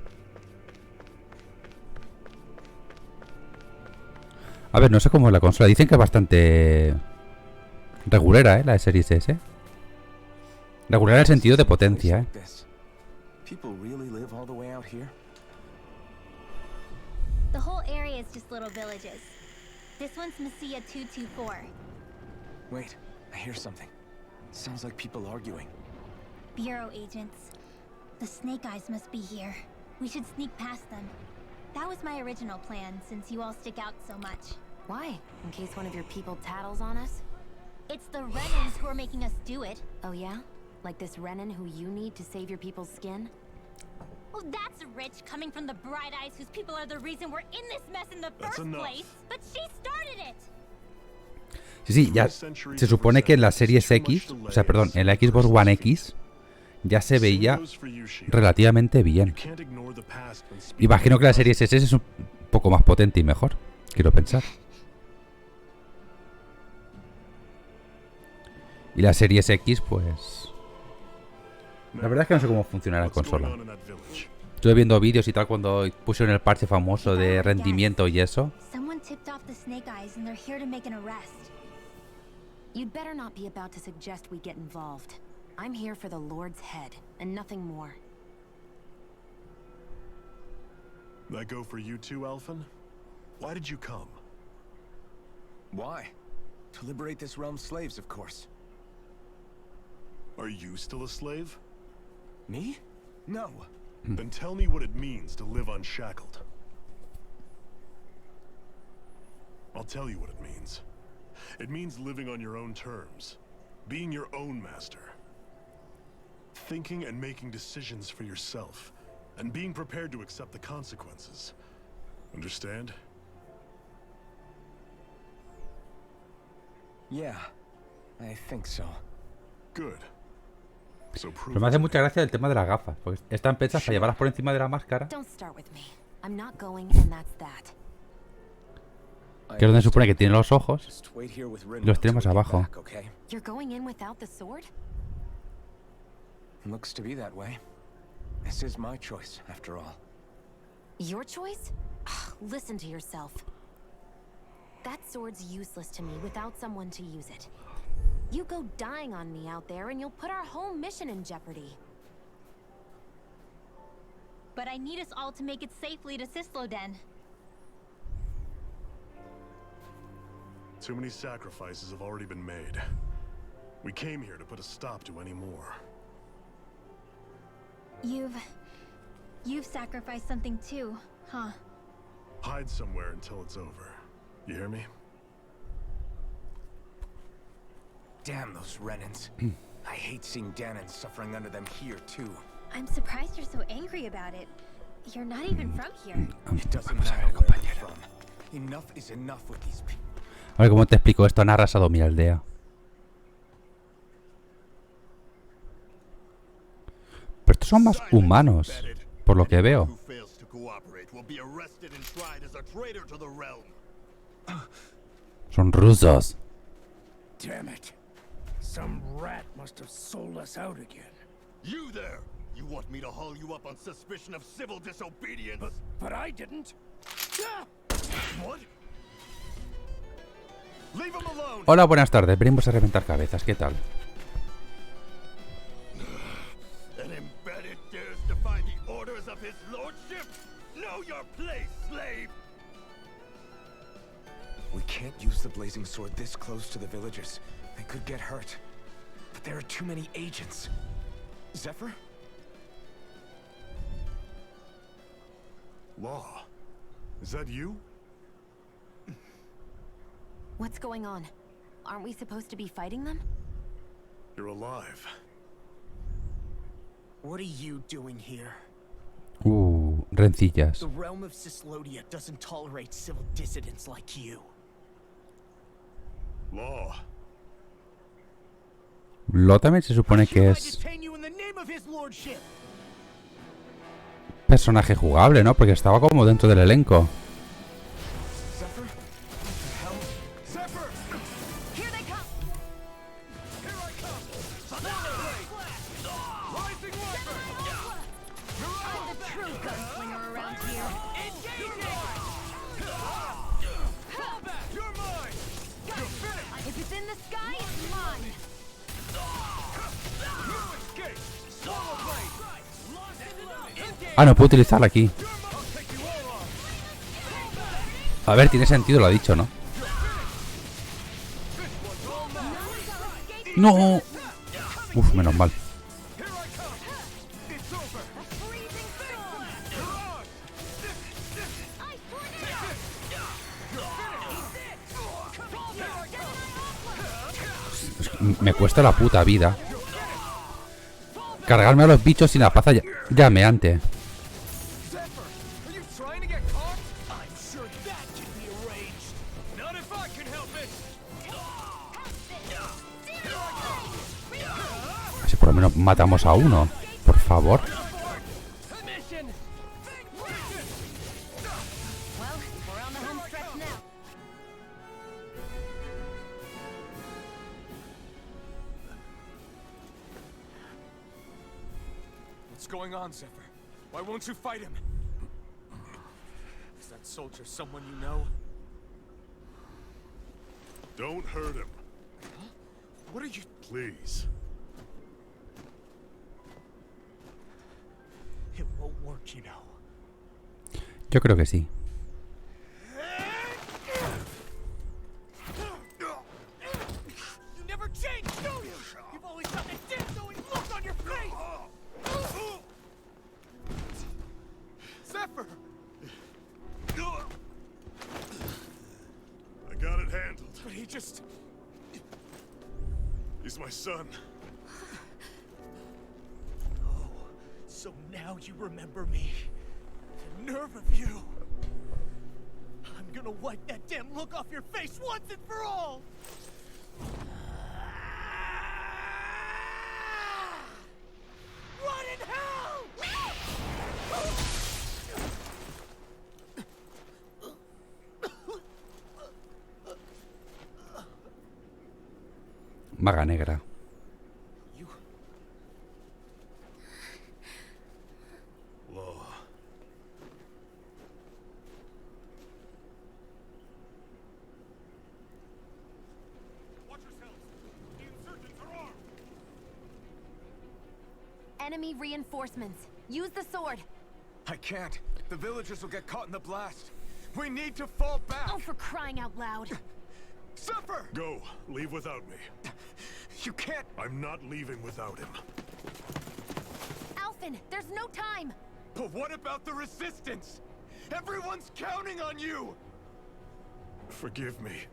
A ver, no sé cómo es la consola. Dicen que es bastante regulera, ¿eh? La de Series S. Regulera en el sentido de potencia, ¿eh? The whole area is just little villages. This one's Messia 224. Wait, I hear something. Sounds like people arguing. Bureau agents. The Snake Eyes must be here. We should sneak past them. That was my original plan, since you all stick out so much. Why? In case one of your people tattles on us? It's the Renans who are making us do it. Oh yeah? Like this Renan who you need to save your people's skin? Oh, that's rich, coming from the Bright Eyes whose people are the reason we're in this mess in the That's first enough. place. But she started it! Sí, ya se supone que en la Series X, o sea, perdón, en la Xbox One X ya se veía relativamente bien. Imagino que la Series S es un poco más potente y mejor, quiero pensar. Y la Series X, pues... La verdad es que no sé cómo funciona la consola. Estuve viendo vídeos y tal cuando pusieron el parche famoso de rendimiento y eso. Someone tipped off the Snake Eyes and they're here to make an arrest. You'd better not be about to suggest we get involved. I'm here for the Lord's head, and nothing more. That go for you too, Alphen? Why did you come? Why? To liberate this realm's slaves, of course. Are you still a slave? Me? No. Then tell me what it means to live unshackled. I'll tell you what it means. It means living on your own terms, being your own master, thinking and making decisions for yourself, and being prepared to accept the consequences. Understand? Yeah, I think so. Good. So prove Pero me it hace to mucha me. gracia el tema de las gafas, porque están hechas para llevarlas por encima de la máscara, Don't start with me. I'm not going, and that's that. que es donde se supone que tiene los ojos. Just wait here with Los tenemos till we get abajo. back, okay? You're going in without the sword? Looks to be that way. This is my choice, after all. Your choice? Listen to yourself. That sword's useless to me without someone to use it. You go dying on me out there and you'll put our whole mission in jeopardy. But I need us all to make it safely to Sisloden. Too many sacrifices have already been made. We came here to put a stop to any more. You've sacrificed something too, huh? Hide somewhere until it's over. You hear me? Damn those Renans. I hate seeing Danon suffering under them here, too. I'm surprised you're so angry about it. You're not even from here. It doesn't matter where I'm from. Enough is enough with these people. A ver cómo te explico esto. Han arrasado mi aldea. Pero estos son más humanos, por lo que veo. Son rusos. Damn it. Some rat must have sold us out again. You there! You want me to haul you up on suspicion of civil disobedience? But I didn't. What? Leave him alone. Hola, buenas tardes. Venimos a reventar cabezas. ¿Qué tal? An embedded dares defy the orders of his lordship? Know your place, slave! We can't use the blazing sword this close to the villagers. They could get hurt. But there are too many agents. Zephyr? Law. Is that you? What's going on? Aren't we supposed to be fighting them? You're alive. What are you doing here? Rencillas. The realm of Cislodia doesn't tolerate civil dissidents like you. Law. Lo también se supone que es detain you in the name of his lordship. personaje jugable, ¿no? Porque estaba como dentro del elenco. Zephyr? What the hell? Zephyr! Here they come! Here I come! Rising weapon! I'm the true gunslinger around here. You're mine! You're finished! If it's in the sky, it's mine! You escape! Swallow blade! Ah, no puedo utilizarla aquí. I'll take you all off! A ver, tiene sentido, lo ha dicho, ¿no? ¡No! Uf, menos mal. Here I come! It's over! Freezing storm! Mirage! Ice tornado! Me cuesta la puta vida cargarme a los bichos sin la plaza llameante. Zephyr! Are you trying to get caught? I'm sure that can be arranged! Not if I can help it! Así por lo menos matamos a uno. Por favor. Mission! Well, we're on the home stretch now. What's going on, Zephyr? Why won't you fight him? Is that soldier someone you know? Don't hurt him. What are you... Please. It won't work, you know. Yo creo que sí. You never change, do you? You've always got that damn-knowing look on your face! Zephyr! I got it handled. But he just... He's my son. Oh, so now you remember me. The nerve of you! I'm gonna wipe that damn look off your face once and for all! Run in hell! Maga negra. You... Law. Watch yourselves! The insurgents are armed! Enemy reinforcements. Use the sword. I can't. The villagers will get caught in the blast. We need to fall back. Oh, for crying out loud. Zephyr! Go. Leave without me. You can't. I'm not leaving without him. Alphen, there's no time. But what about the resistance? Everyone's counting on you! Forgive me.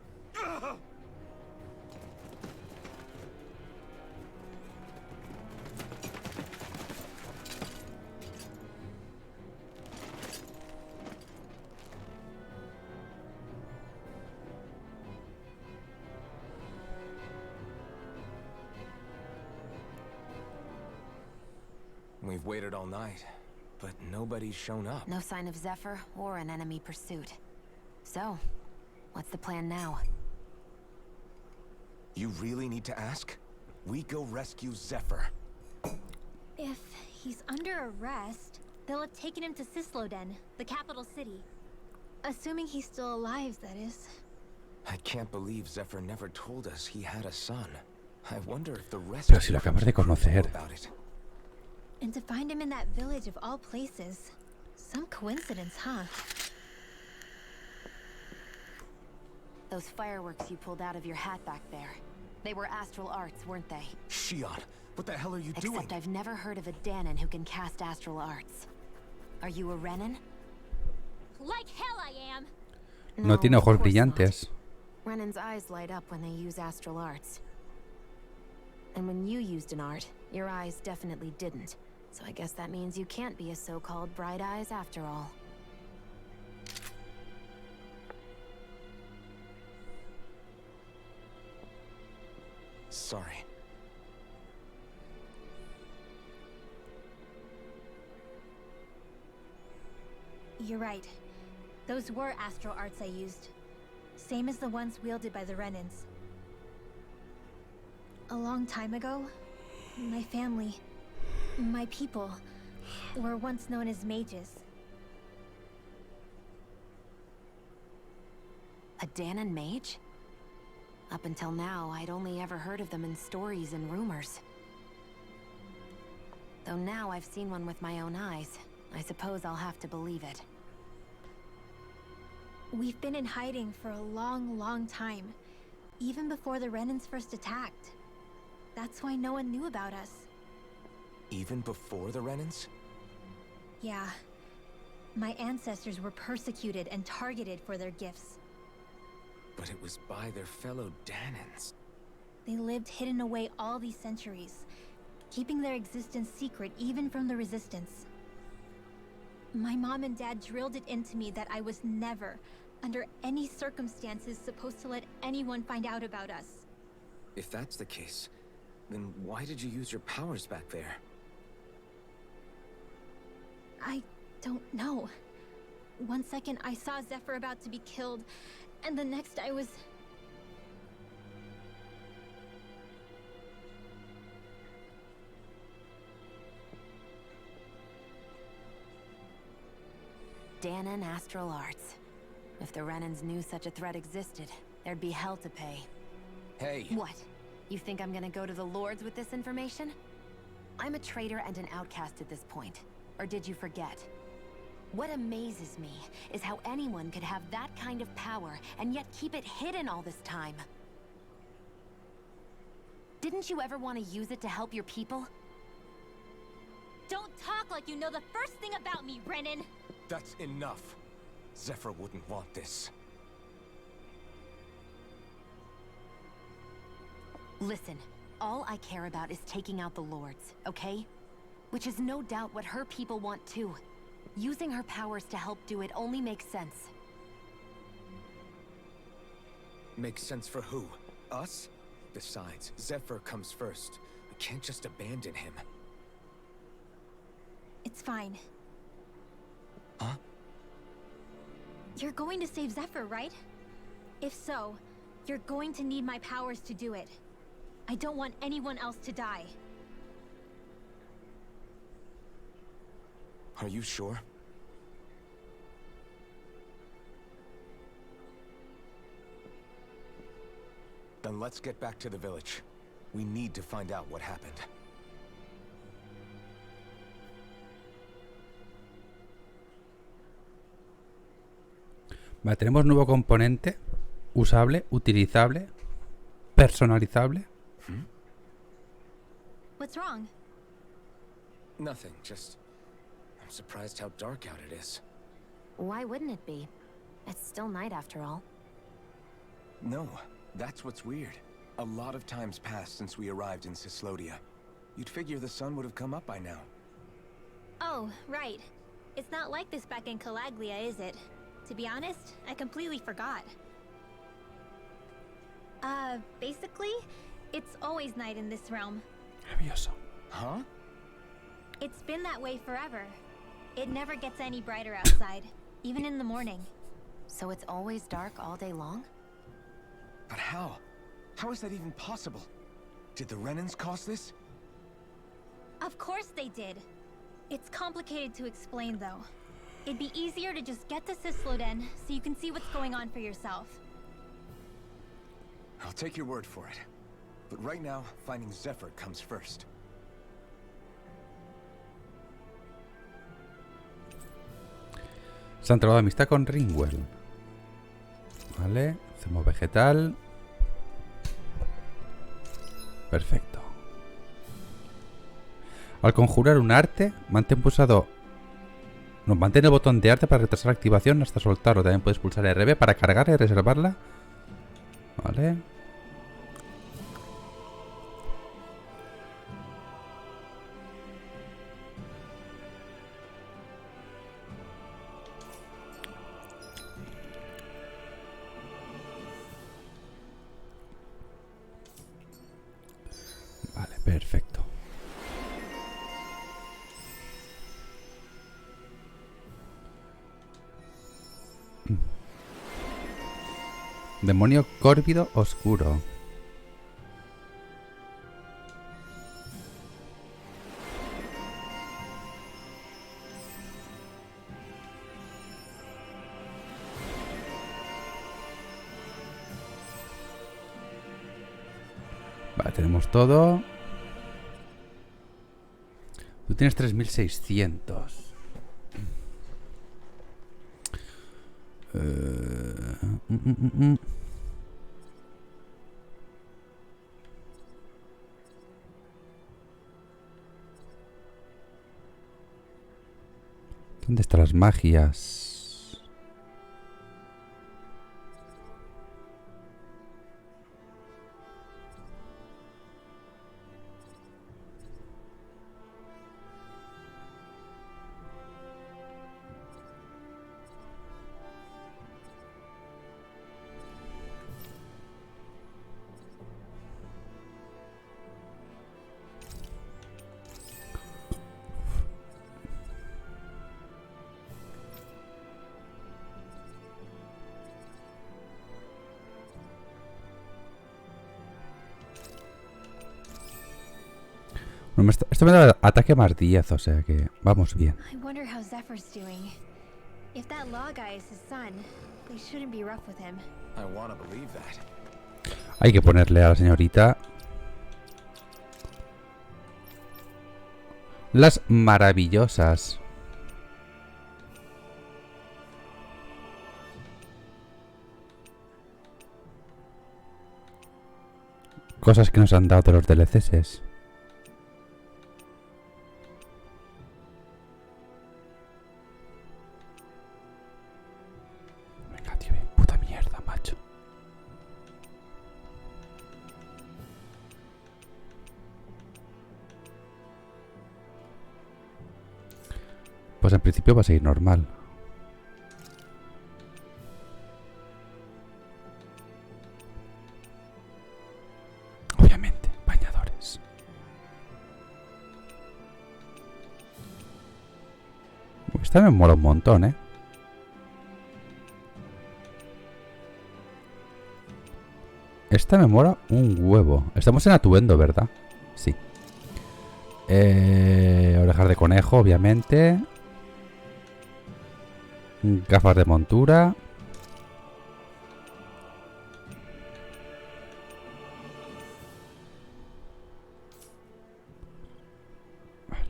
We've waited all night, but nobody's shown up. No sign of Zephyr or an enemy pursuit. So, what's the plan now? You really need to ask? We go rescue Zephyr. If He's under arrest. They'll have taken him to Cisloden, the capital city. Assuming he's still alive, that is. I can't believe Zephyr never told us he had a son. I wonder if the rest Pero of si lo the acabas de crew know conocer. about it. And to find him in that village of all places. Some coincidence, huh? Those fireworks you pulled out of your hat back there. They were astral arts, weren't they? Shion, what the hell are you doing? Except I've never heard of a Danon who can cast astral arts. Are you a Renan? Like hell I am! No tiene of ojos course brillantes. not. Renan's eyes light up when they use astral arts. And when you used an art, your eyes definitely didn't. So I guess that means you can't be a so-called bright eyes after all. Sorry. You're right. Those were astral arts I used. Same as the ones wielded by the Renans. A long time ago, my family, my people, were once known as mages. A Danon mage? Up until now, I'd only ever heard of them in stories and rumors. Though now I've seen one with my own eyes, I suppose I'll have to believe it. We've been in hiding for a long, long time. Even before the Renans first attacked. That's why no one knew about us. Even before the Renans? Yeah. My ancestors were persecuted and targeted for their gifts. But it was by their fellow Danons. They lived hidden away all these centuries, keeping their existence secret even from the Resistance. My mom and dad drilled it into me that I was never, under any circumstances, supposed to let anyone find out about us. If that's the case, then why did you use your powers back there? I don't know. One second I saw Zephyr about to be killed, and the next I was... Danon astral arts. If the Renans knew such a threat existed, there'd be hell to pay. Hey! What? You think I'm gonna go to the Lords with this information? I'm a traitor and an outcast at this point. Or did you forget? What amazes me is how anyone could have that kind of power and yet keep it hidden all this time. Didn't you ever want to use it to help your people? Don't talk like you know the first thing about me, Renan! That's enough. Zephyr wouldn't want this. Listen, all I care about is taking out the Lords, okay? Which is no doubt what her people want too. Using her powers to help do it only makes sense. Makes sense for who? Us? Besides, Zephyr comes first. We can't just abandon him. It's fine. Huh? You're going to save Zephyr, right? If so, you're going to need my powers to do it. I don't want anyone else to die. Are you sure? Then let's get back to the village. We need to find out what happened. Vale, tenemos nuevo componente. Usable, utilizable, personalizable. What's wrong? Nothing, just... I'm surprised how dark out it is. Why wouldn't it be? It's still night after all. No, that's what's weird. A lot of time's passed since we arrived in Cislodia. You'd figure the sun would have come up by now. Oh, right. It's not like this back in Calaglia, is it? To be honest, I completely forgot. Basically, it's always night in this realm. Maravilloso. Huh? It's been that way forever. It never gets any brighter outside, even in the morning. So it's always dark all day long? But how? How is that even possible? Did the Renans cause this? Of course they did. It's complicated to explain, though. It'd be easier to just get to Sisloden so you can see what's going on for yourself. I'll take your word for it. But right now, finding Zephyr comes first. Se han trabado amistad con Ringwell. Vale, hacemos vegetal. Perfecto. Al conjurar un arte, mantén pulsado. No, mantén el botón de arte para retrasar la activación hasta soltarlo. También puedes pulsar RB para cargarla y reservarla. Vale. Vale, perfecto. Demonio córvido oscuro. Vale, tenemos todo. Tú tienes 3600. ¿Dónde están las magias? Esto me da ataque más 10, o sea que vamos bien. I wonder how Zephyr's doing. If that law guy is his son, they shouldn't be rough with him. I want to believe that. Hay que ponerle a la señorita las maravillosas. Cosas que nos han dado de los DLCs. Venga, tío, puta mierda, macho. Pues en principio va a seguir normal. Obviamente, bañadores. Esta me mola un montón, ¿eh? Esta me mola un huevo. Estamos en atuendo, ¿verdad? Sí. Orejas de conejo, obviamente. Gafas de montura. Vale.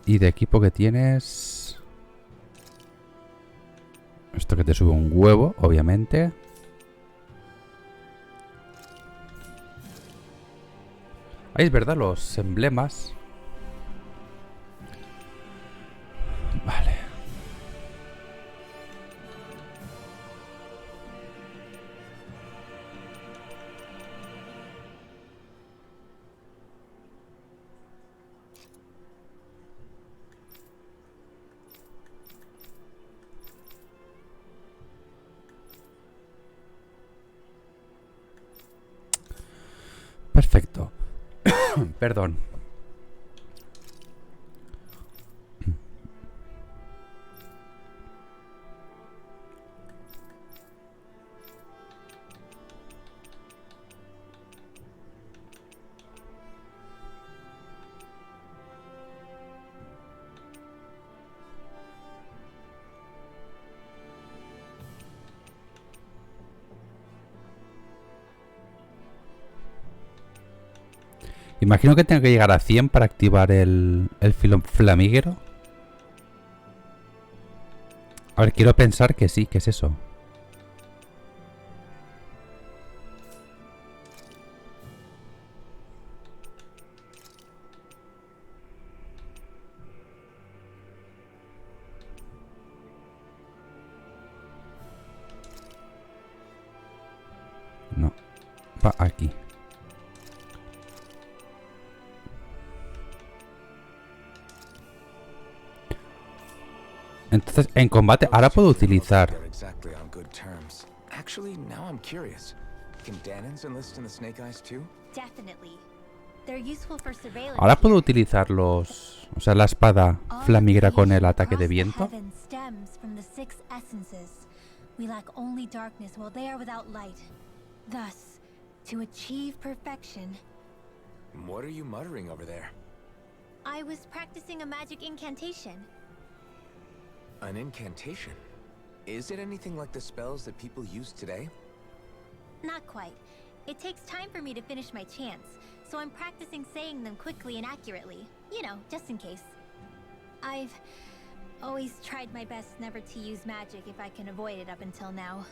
Y de equipo que tienes... Esto que te sube un huevo, obviamente. Ahí es verdad, los emblemas. Vale. Perfecto. Perdón. Imagino que tengo que llegar a 100 para activar el filo flamígero. A ver, quiero pensar que sí, que es eso. No, va aquí. Entonces, en combate, ahora puedo utilizar. Actually, now I'm curious. Can Danans enlist in the Snake Eyes too? Definitely. They're useful for surveillance. Ahora puedo utilizar los... O sea, la espada flamígera con el ataque de viento. Stems from the 6 essences. We lack only darkness while they are without light. Thus, to achieve perfection. What are you muttering over there? I was practicing a magic incantation. An incantation? Is it anything like the spells that people use today? Not quite. It takes time for me to finish my chants, so I'm practicing saying them quickly and accurately. You know, just in case. I've always tried my best never to use magic if I can avoid it up until now.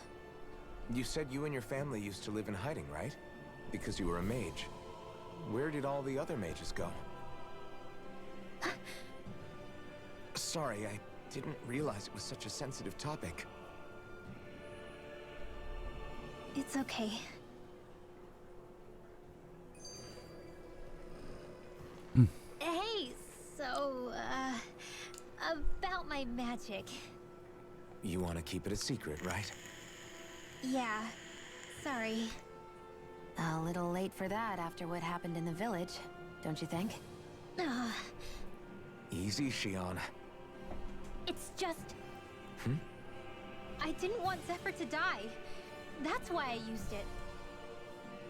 You said you and your family used to live in hiding, right? Because you were a mage. Where did all the other mages go? Sorry, I didn't realize it was such a sensitive topic. It's okay. Hey, so, about my magic. You want to keep it a secret, right? Yeah, sorry. A little late for that after what happened in the village, don't you think? Easy, Shion. It's just... I didn't want Zephyr to die. That's why I used it.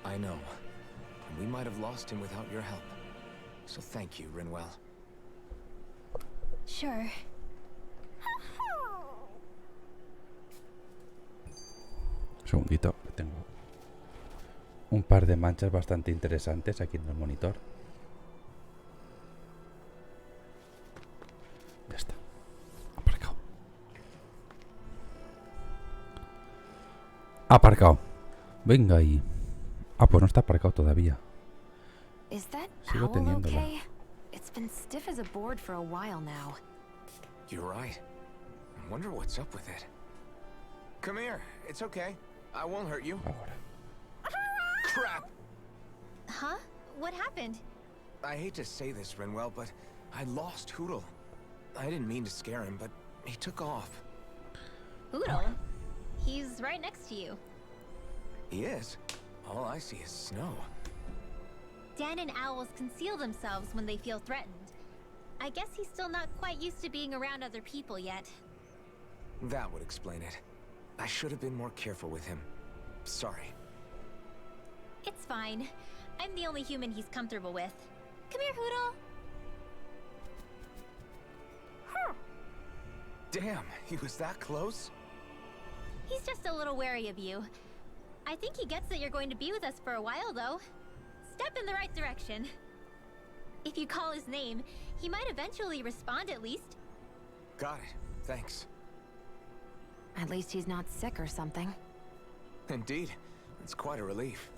I know. And we might have lost him without your help. So thank you, Rinwell. Sure. Un segundito, tengo un par de manchas bastante interesantes aquí en el monitor. Ya está. Aparcado. Aparcado. Venga ahí. Ah, pues no está aparcado todavía. Is that Sigo owl teniéndola. okay? It's been stiff as a board for a while now. You're right. I wonder what's up with it. Come here. It's okay. I won't hurt you. Ahora. Crap! Huh? What happened? I hate to say this, Rinwell, but I lost Hootle. I didn't mean to scare him, but he took off. Hootle? He's right next to you. He is. All I see is snow. Dan owls conceal themselves when they feel threatened. I guess he's still not quite used to being around other people yet. That would explain it. I should have been more careful with him. Sorry. It's fine. I'm the only human he's comfortable with. Come here, Hootle. Damn, he was that close? He's just a little wary of you. I think he gets that you're going to be with us for a while, though. Step in the right direction. If you call his name, he might eventually respond at least. Got it. Thanks. At least he's not sick or something. Indeed. It's quite a relief.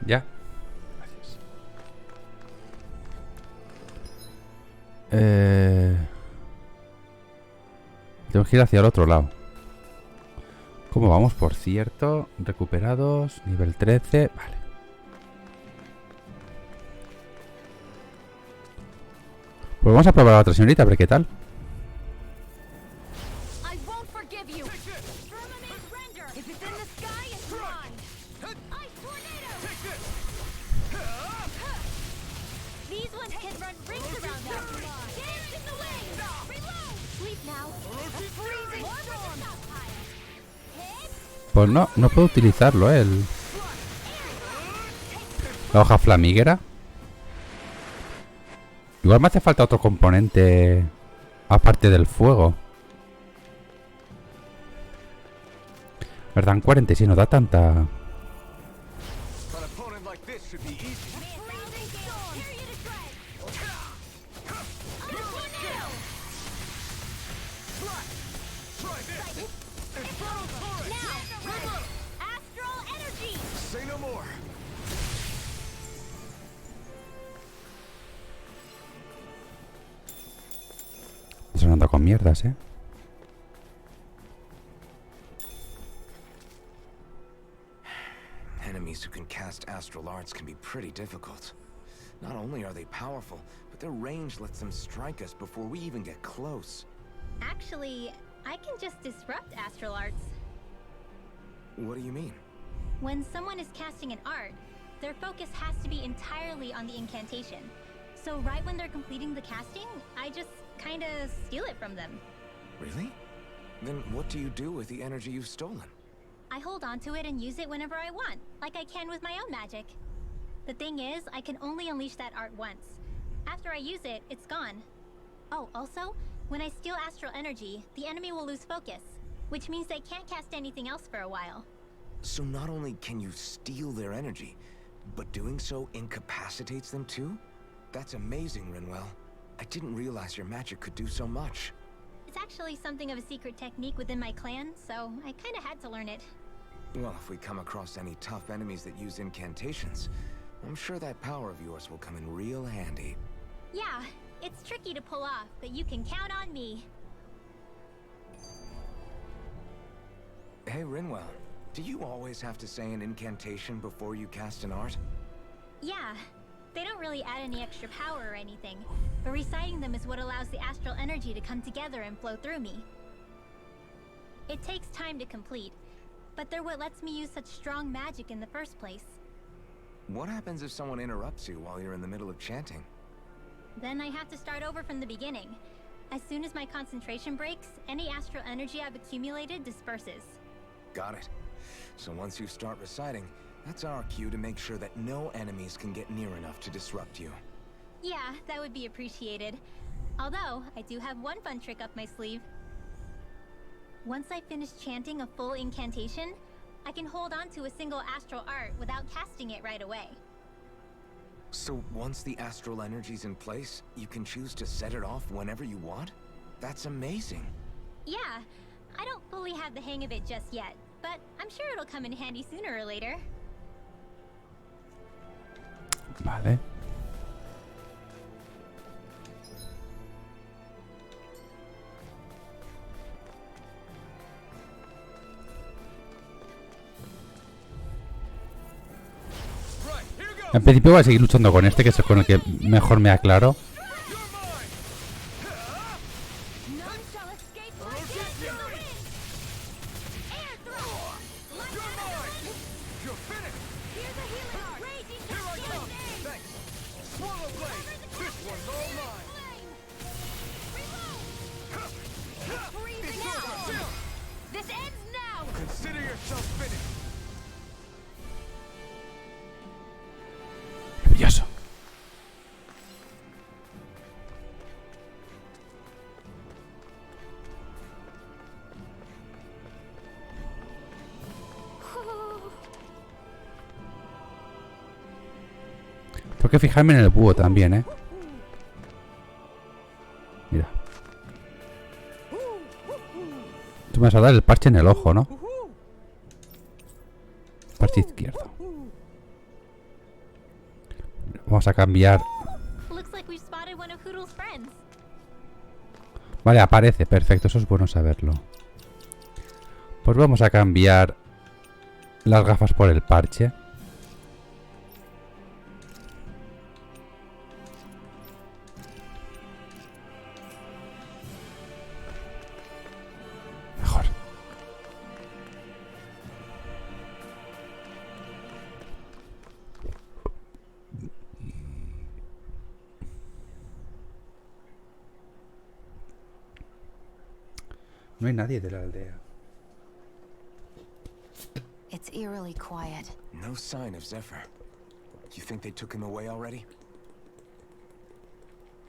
Ya. Gracias. Tengo que ir hacia el otro lado. ¿Cómo vamos, por cierto? Recuperados, nivel 13. Vale. Pues vamos a probar a la otra señorita, a ver qué tal. I won't forgive you. Firmament render. If it's in the sky, it's mine. Ice tornado. These ones can run rings around us. Dance in the wind. Reload. Sleep now. A freezing storm. Pues no puedo utilizarlo, la hoja flamígera. Igual me hace falta otro componente aparte del fuego. ¿Verdad? 46 no da tanta... An opponent like this should be easy. Say no more. Eso no anda con mierdas, ¿eh? Enemies who can cast astral arts can be pretty difficult. Not only are they powerful, but their range lets them strike us before we even get close. Actually, I can just disrupt astral arts. What do you mean? When someone is casting an art, their focus has to be entirely on the incantation. So right when they're completing the casting, I just kinda steal it from them. Really? Then what do you do with the energy you've stolen? I hold on to it and use it whenever I want, like I can with my own magic. The thing is, I can only unleash that art once. After I use it, it's gone. Oh, also, when I steal astral energy, the enemy will lose focus, which means they can't cast anything else for a while. So not only can you steal their energy, but doing so incapacitates them too? That's amazing, Rinwell. I didn't realize your magic could do so much. It's actually something of a secret technique within my clan, so I kinda had to learn it. Well, if we come across any tough enemies that use incantations, I'm sure that power of yours will come in real handy. Yeah, it's tricky to pull off, but you can count on me. Hey, Rinwell, do you always have to say an incantation before you cast an art? Yeah, they don't really add any extra power or anything, but reciting them is what allows the astral energy to come together and flow through me. It takes time to complete, but they're what lets me use such strong magic in the first place. What happens if someone interrupts you while you're in the middle of chanting? Then I have to start over from the beginning. As soon as my concentration breaks, any astral energy I've accumulated disperses. Got it. So once you start reciting, that's our cue to make sure that no enemies can get near enough to disrupt you. Yeah, that would be appreciated. Although, I do have one fun trick up my sleeve. Once I finish chanting a full incantation, I can hold on to a single astral art without casting it right away. So once the astral energy's in place, you can choose to set it off whenever you want? That's amazing. Yeah, I don't fully have the hang of it just yet, but I'm sure it'll come in handy sooner or later. Vale. En principio voy a seguir luchando con este, que es con el que mejor me aclaro. Maravilloso. Tengo que fijarme en el búho también, ¿eh? Mira. Tú me vas a dar el parche en el ojo, ¿no? Parche izquierdo. Vamos a cambiar. Vale, aparece. Perfecto, eso es bueno saberlo. Pues vamos a cambiar las gafas por el parche. Mejor. No hay nadie de la aldea. It's eerily quiet. No sign of Zephyr. You think they took him away already?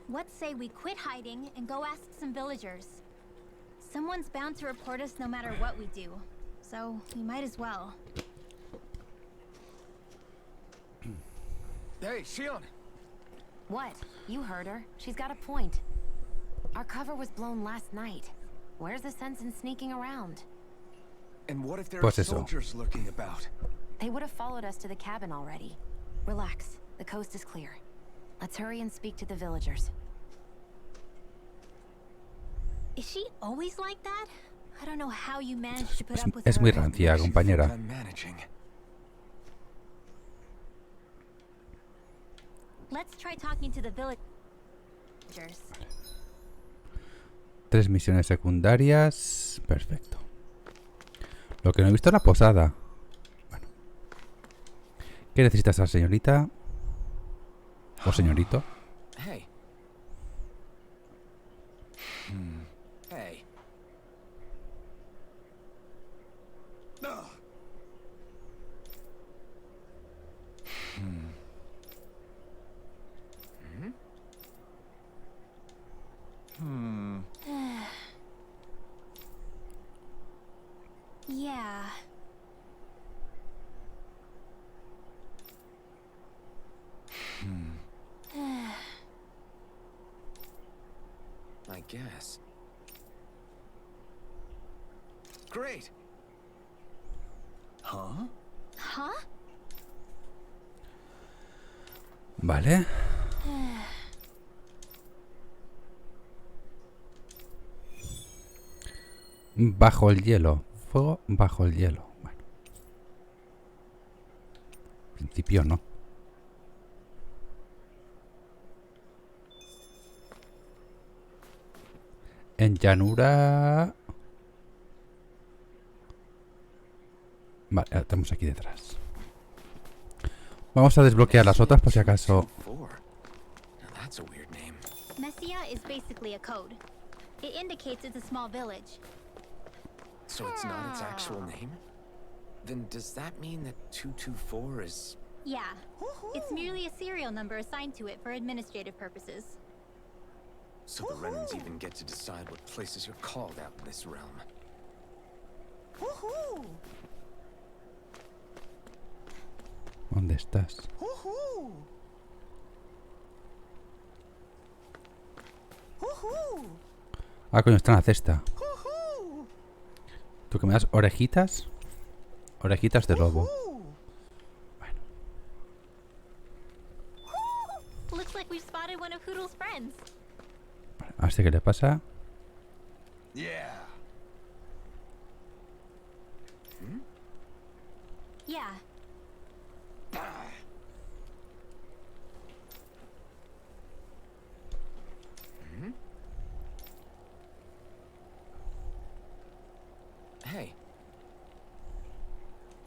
What say we quit hiding and go ask some villagers? Someone's bound to report us no matter what we do. so we might as well. Hey, Shion! What? You heard her. She's got a point. Our cover was blown last night. Where's the sense in sneaking around? And what if there are Pues eso. soldiers lurking about? They would have followed us to the cabin already. Relax. The coast is clear. Let's hurry and speak to the villagers. Is she always like that? I don't know how you managed to put up with Es her. muy rancia, compañera. I'm managing. Let's try talking to the villagers. 3 misiones secundarias. Perfecto. Lo que no he visto es la posada. Bueno. ¿Qué necesita esa señorita? ¿O señorito? Hey. Hey. Yeah. I guess. Great. Huh? Huh? Vale. Bajo el hielo. Fuego bajo el hielo. Bueno. En principio no. En llanura... Vale, la tenemos aquí detrás. Vamos a desbloquear las otras por si acaso. 224. Now that's a weird name. Messia is basically a code. It indicates it's a small village. So it's not its actual name? Then does that mean that 224 is... Yeah. It's merely a serial number assigned to it for administrative purposes. So the Renans even get to decide what places you're called out in this realm. ¿Dónde estás? Ah, coño, está en la cesta. ¿Tú que me das orejitas? Orejitas de lobo. Bueno. Looks like we've spotted one of Hoodle's friends. A ver qué le pasa. Yeah. Yeah. Hey.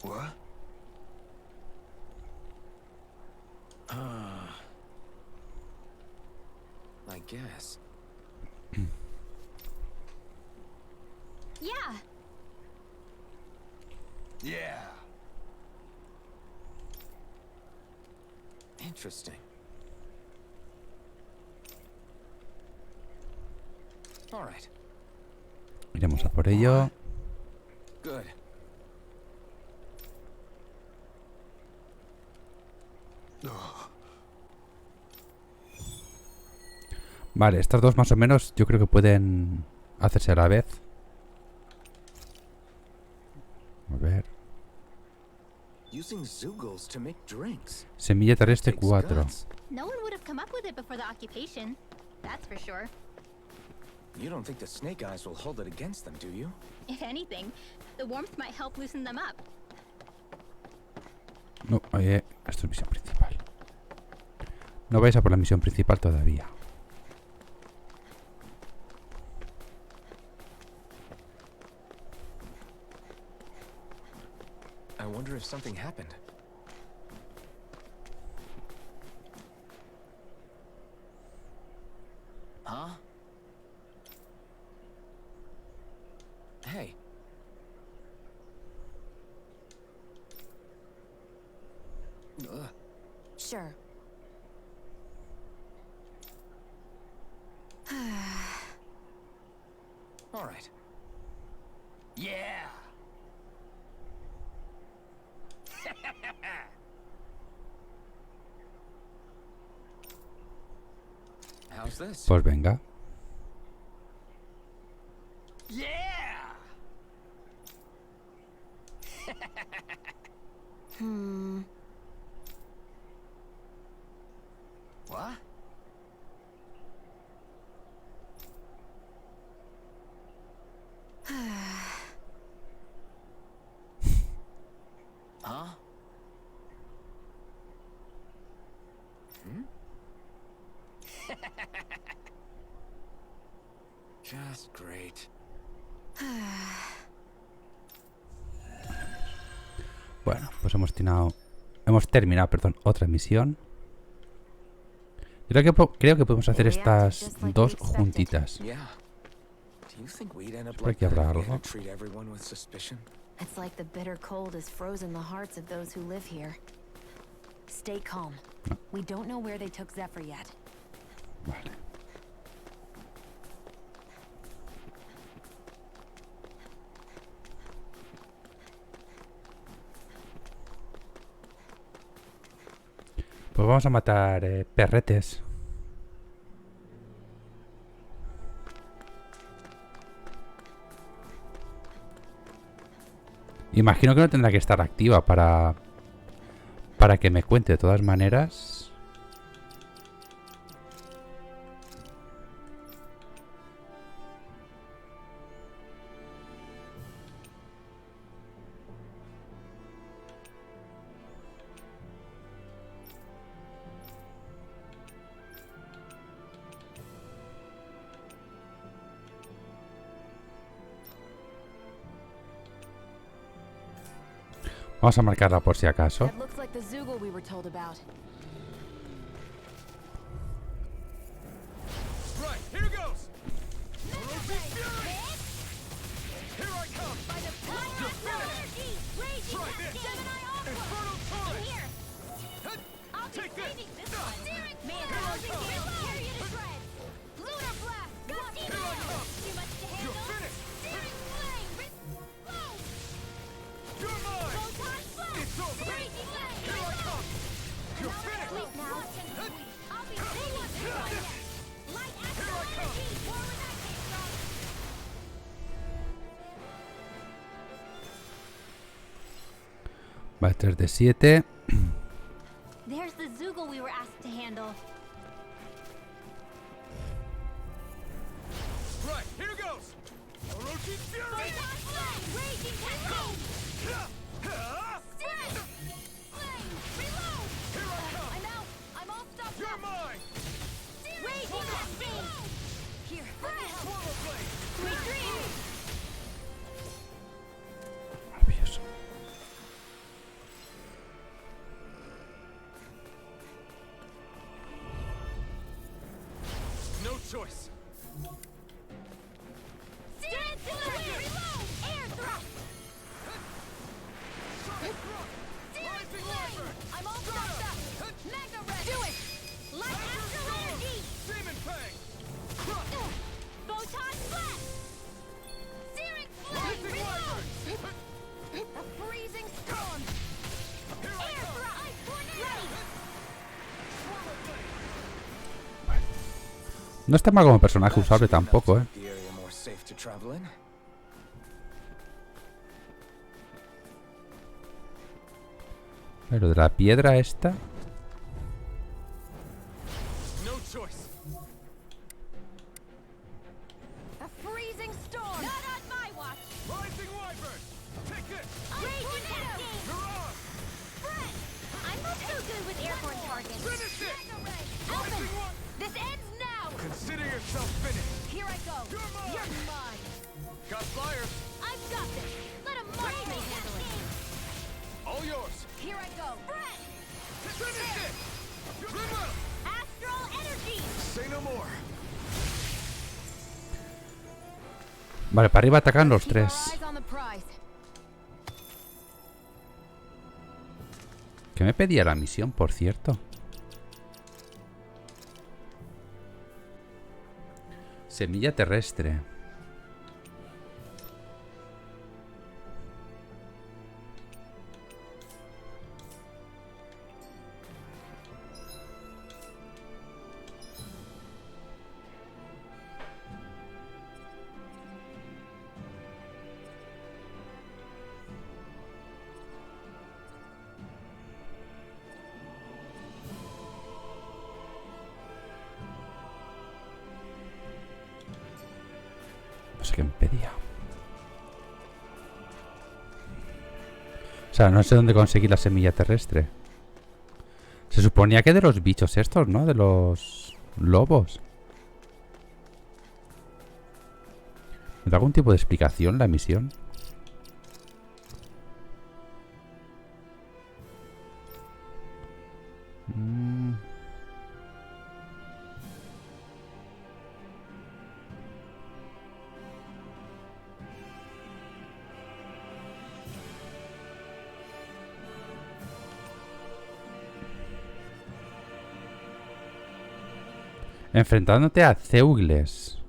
What? I guess. Yeah. Yeah. Interesting. All right. Iremos a por ello. Good. Vale, estas dos más o menos yo creo que pueden hacerse a la vez. A ver. Using Zoogles to make drinks. Semilla terrestre Takes 4. guts. No one would have come up with it before the occupation. That's for sure. You don't think the Snake Eyes will hold it against them, do you? If anything, the warmth might help loosen them up. No, oye, esto es misión principal. No vais a por la misión principal todavía. I wonder if something happened. Huh? Hey. Ugh. Sure. All right. Yeah. Who's this? Pues venga. Yeah! What? Huh? Just great. Bueno, pues hemos terminado, perdón, otra misión. Creo que podemos hacer estas dos juntitas. Yeah. Do you think we'd end up Por like aquí that habrá if we algo. had to treat everyone with suspicion? It's like the bitter cold has frozen the hearts of those who live here. Stay calm. We don't know where they took Zephyr yet. Vale. Pues vamos a matar perretes. Imagino que no tendrá que estar activa para que me cuente de todas maneras. Vamos a marcarla por si acaso. That looks like the Zoogle we were told about. Right, here goes! Orochi's Fury! Here I come! You're finished! Try this! Infernal Torrent! Take this! You're finished! You're mine! It's over! Here I come! You're finished! Vale, 3 de 7. There's the Zoogle we were asked to handle. Right, here goes! Orochi's Fury! Here I come! I'm out. I'm all stopped You're up. mine! Here. Swallow Blade! Maravilloso. No choice! Rising Wyvern! I'm all stopped up. Mega Red. Do it. Light astral energy. Demon Fang! Photon blast. Searing Rising flame. Wyvern! A freezing storm. Here I Air come! thrust. Ice tornado. Swallow Blade! No está mal como personaje usable tampoco, The area more safe to travel in. Pero de la piedra esta. No choice! A freezing storm. Not on my watch. Rising Wyvern! Take this! Raging tornado. You're on! Fred. I'm not so good with airborne targets. Finish it! Mega Ray. Rising Alvin. Wyvern! This ends now. Consider yourself finished! Here I go. You're mine. You're mine. Got flyers! I've got this. Let a marksman handle it. All yours! Here I go. Fred. Finish it! Goodwill! Astral energy. Say no more! Vale, para arriba atacan los Keep our tres. eyes on the prize. ¿Qué me pedía la misión, por cierto? Semilla terrestre. sé qué me pedía. O sea, no sé dónde conseguir la semilla terrestre. Se suponía que de los bichos estos, ¿no? De los lobos. ¿Me da algún tipo de explicación la misión? Enfrentándote a Zeugles.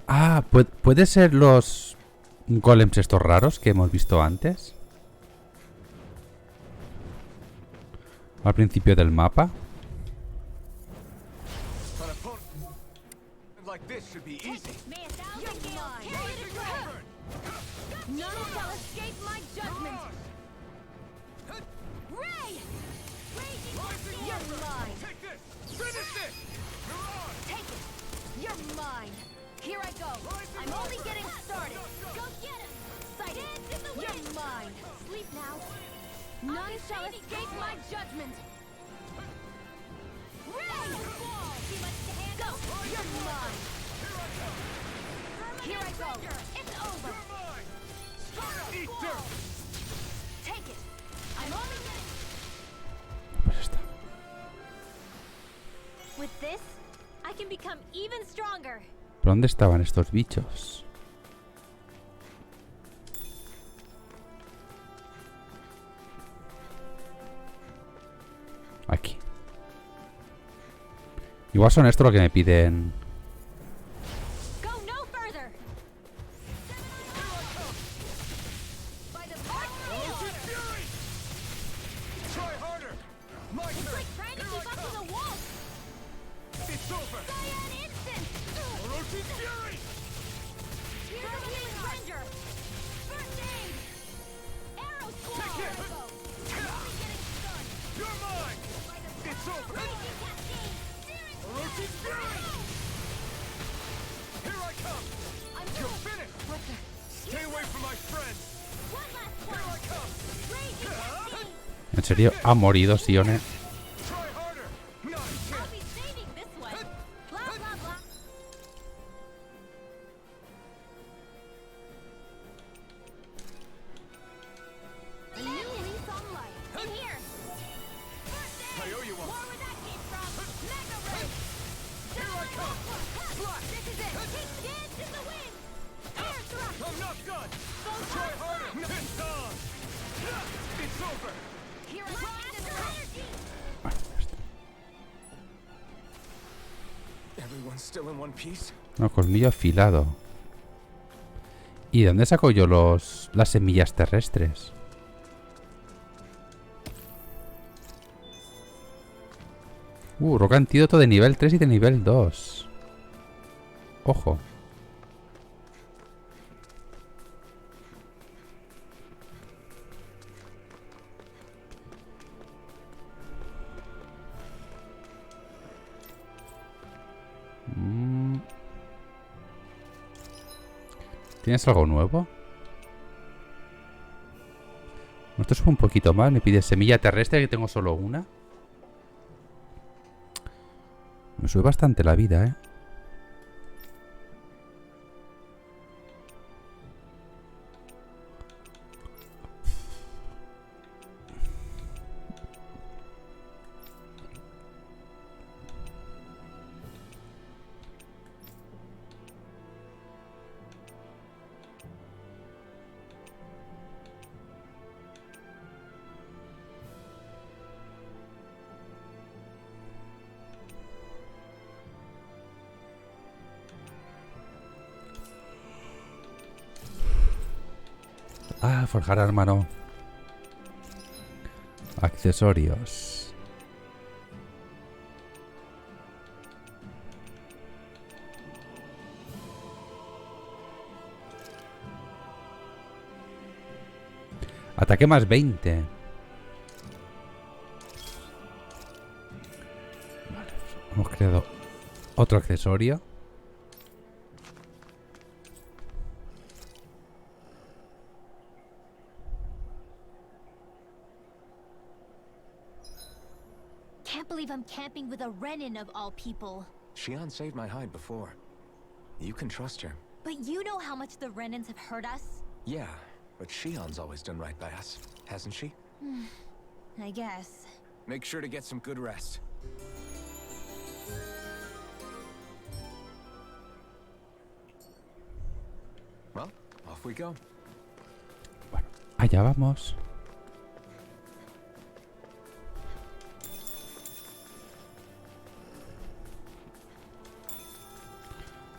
Ah, ¿puede ser los golems estos raros que hemos visto antes? Al principio del mapa. An opponent like this should be easy. May a thousand gales carry the sword. None shall escape my judgment. Ray! You're mine. Take this! Finish this! You're on! Take it. You're mine. Here I go. I'm only getting started. Go get him. Sight it. You're mine. Sleep now. None shall escape my judgment. Ray! Go. You're mine. Here I go. It's over. Eat dirt! Take it. I'm only getting... Pues está. With this, I can become even stronger. ¿Pero dónde estaban estos bichos? Aquí. Igual son esto lo que me piden. Go no further. By the blood Fury! Try harder! My turn! like trying to keep up to the wall. It's over! Cyan instant. Orochi Fury! Here's a healing ranger. First aid. Arrow squall. Take it. Here I go. Only getting started. You're mine! By the It's over! Raging cascade. Searing Orochi Fury! Here I come! I'm You're good. finished! What the? Stay away from my friends! One last Here I one. come! Raging cascade. ¿En serio? ¿Ha morido Sione? Try harder! Not a I'll chance! be saving this one. Blah blah blah. A new lease on life. In here. First aid. I owe you one. More where that came from. Mega ring. Here I come! Fly! This is it. Take dance in the wind. Air thrust. I'm not done! Try harder! It's on! It's over! Here I go. Energy. Everyone's still in one piece? No, colmillo afilado. ¿Y de dónde saco yo las semillas terrestres? Roca antídoto de nivel 3 y de nivel 2. Ojo. ¿Tienes algo nuevo? Esto es un poquito más. Me pide semilla terrestre, que tengo solo una. Me sube bastante la vida, ¿eh? Ah, forjar arma no. Accesorios. Ataque más 20. Hemos creado otro accesorio. Can't believe I'm camping with a Renin of all people. Shion saved my hide before. You can trust her. But you know how much the Renins have hurt us? Yeah, but Shion's always done right by us, hasn't she? I guess. Make sure to get some good rest. Well, off we go. Bueno, allá vamos.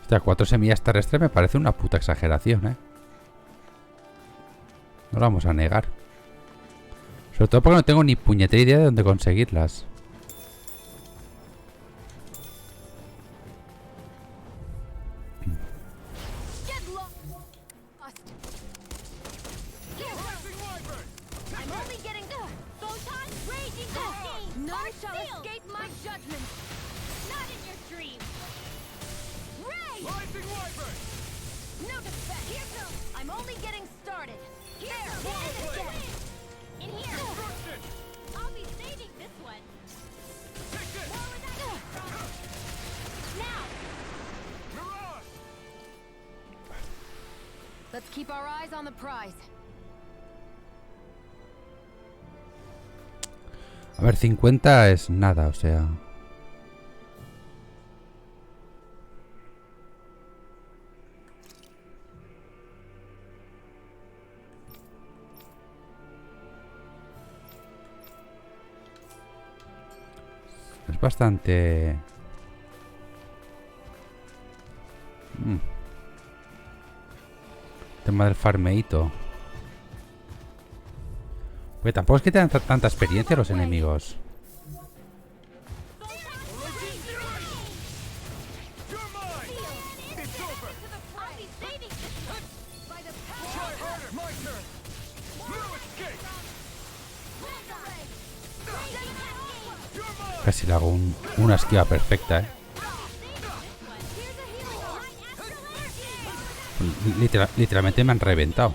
Hostia, 4 semillas terrestres me parece una puta exageración, ¿eh? No lo vamos a negar. Sobre todo porque no tengo ni puñetera idea de dónde conseguirlas. Let's keep our eyes on the prize. A ver, 50 es nada, o sea... Es bastante... Tema del farmeito. Porque tampoco es que tengan tanta experiencia los enemigos. Casi le hago una esquiva perfecta, ¿eh? Literalmente me han reventado.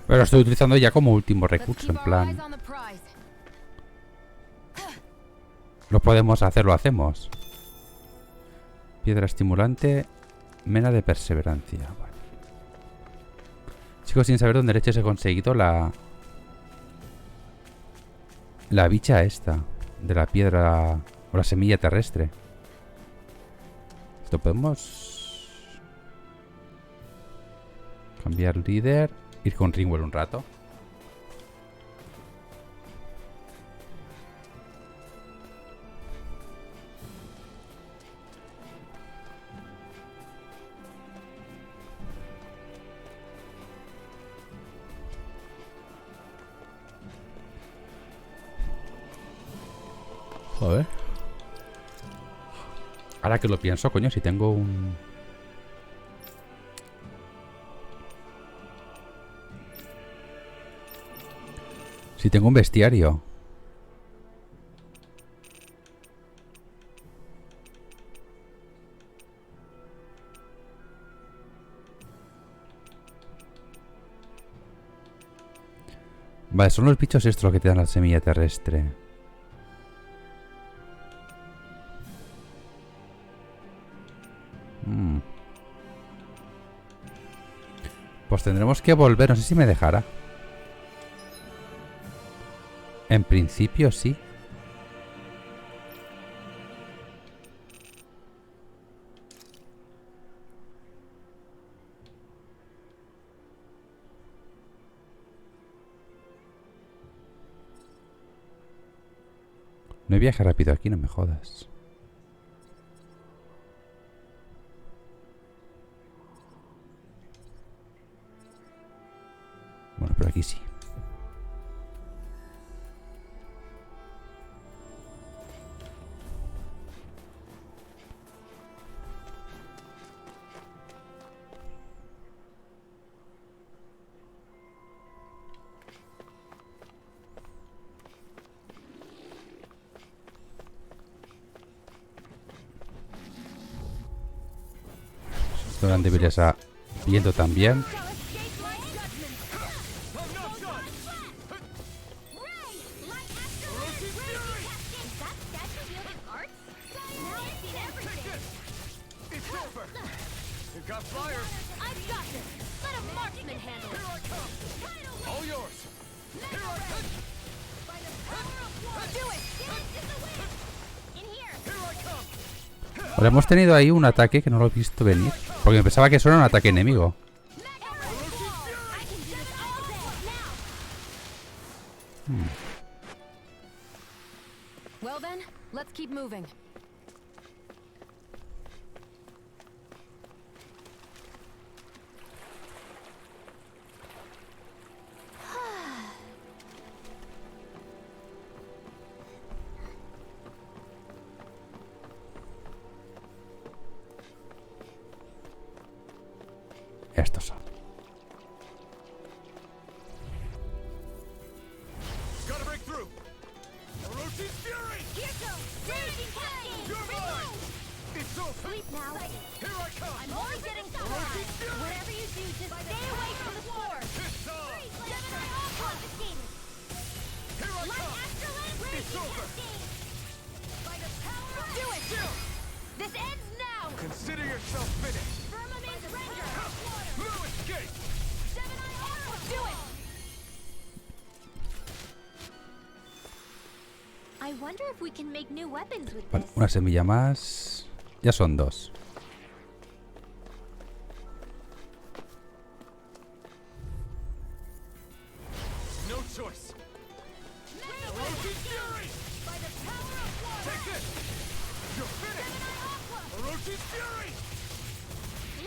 Pero lo estoy utilizando ya como último recurso, en plan... Lo podemos hacer, lo hacemos. Piedra estimulante, mena de perseverancia. Vale. Sigo sin saber dónde leches he conseguido la bicha esta de la piedra o la semilla terrestre. Esto podemos cambiar líder. Ir con Ringwell un rato. Joder. Ahora que lo pienso, coño, si tengo un... Si tengo un bestiario. Vale, son los bichos estos los que te dan la semilla terrestre. Pues tendremos que volver, no sé si me dejará. En principio sí. No hay viaje rápido aquí, no me jodas. Bueno, pero aquí sí. Eran débiles a viento también. Ahora hemos tenido ahí un ataque que no lo he visto venir. Porque pensaba que eso era un ataque enemigo. Well then, let's keep moving. Estos son. Gotta break through. Orochi's fury. Here goes! Raging cascade! You're mine. It's over. Sleep now. Here I come. I'm only getting started. Orochi's fury. Whatever you do, just stay away from the spores. It's on. Gemini all confiscated. Here I Light come. Astrolite It's raging over. cascade. By the power of do it! This ends now! Consider yourself finished. Firmament render! No escape. Gemini all do it! I wonder if we can make new weapons with Vale, this. una semilla más. Ya son dos. No choice. Orochi's fury. By the power of water! Take this. You're finished. Orochi's fury.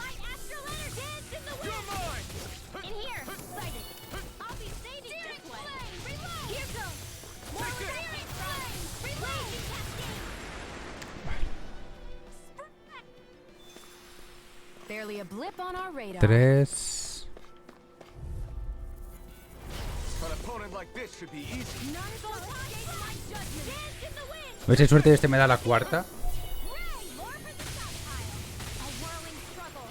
Light astral energy dance in the You're wind! mine. In here, sighted. I'll be saving this one. Reload! Here goes! More Take this. spirit flame! Raging cascade! Barely a blip on our radar. 3. An opponent like this should be easy. None shall escape my judgment! Dance in the wind! A ver si hay suerte, este me da la cuarta. Ray, more for the stockpile! A whirling struggle!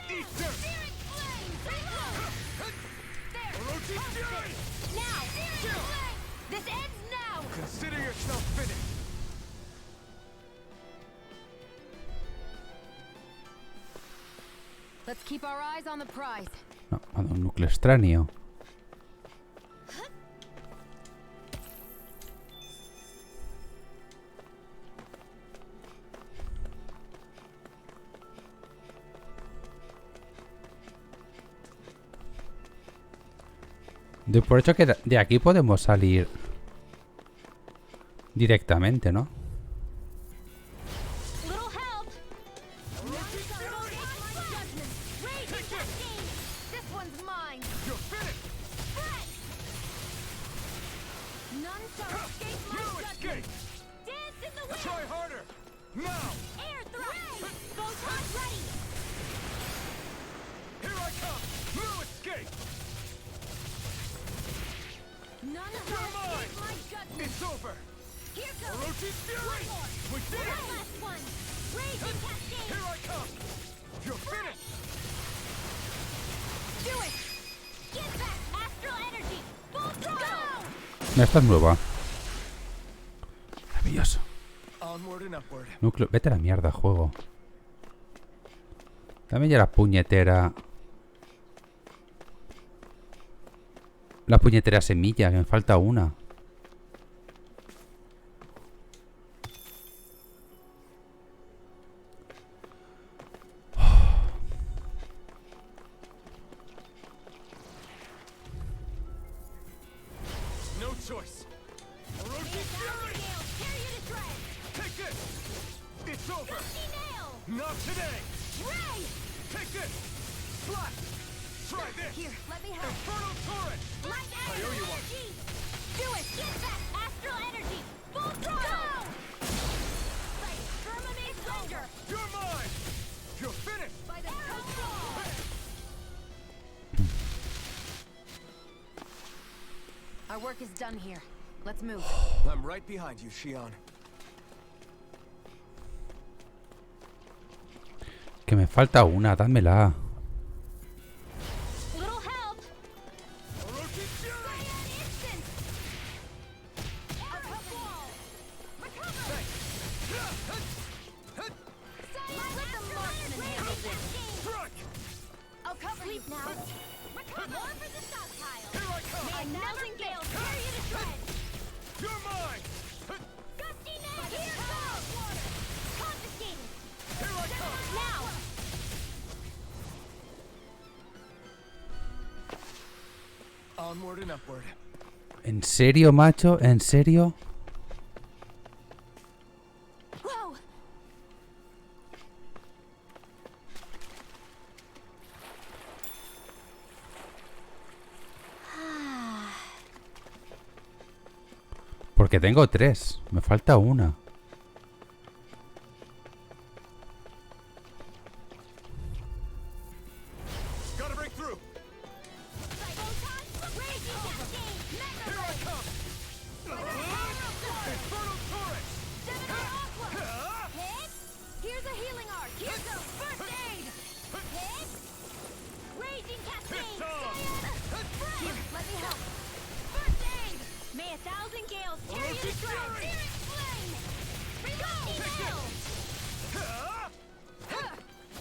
Eat dirt. Spirit flame! Reload! There! Orochi's fury. Now! Spirit flame! This ends now! Consider yourself finished. Let's keep our eyes on the prize. No, un núcleo extraño. De por hecho que de aquí podemos salir directamente, ¿no? Little help! None shall escape my judgment! Raging cascade! This one's mine! You're finished. Spread! None shall escape my No judgment! escape. Dance in the wind! Try harder. Now. Air thrust! Photon ready! Here I come. No escape. None shall mine. escape my judgment! It's over. Here goes! Orochi's fury. One more! We did One it. last one! Raging cascade! Here I come. You're finished. Do it! Get back! Astral energy! Full throttle! Esta es nueva. Maravilloso. Onward and upward. Núcleo. Vete a la mierda, juego. Dame ya la puñetera. La puñetera semilla, que me falta una. No choice. Orochi's Take this! It's over! Not today! Ray! Take this! Slash! Try this! Here, let me help. Infernal Torrent! I owe you one. Do it! Get that astral energy! Full throttle! Firmament Ranger! You're mine! You're finished! By the control! Our work is done here. Let's move. I'm right behind you, Shion. Que me falta una, dámela. Little help! Orochi Fury! Instant! Recover! Let the marksman handle this. Strike! I'll cover you now. Recover! More for the stockpile. Here I come! May a thousand gales tear you to shreds. You're mine! Gusty now! Here goes! Water! Confiscated! Here I come! Now! Onward and upward. ¿En serio, macho? ¿En serio? Whoa! Porque tengo 3. Me falta una. Gotta break through! Here I come! Infernal Torrent! Here's a healing arc. Here goes first aid. Hit. Raging cascade. It's on! Here, let me help. First aid. May a thousand gales tear you to shreds. Spirit flame. Reload. Nail.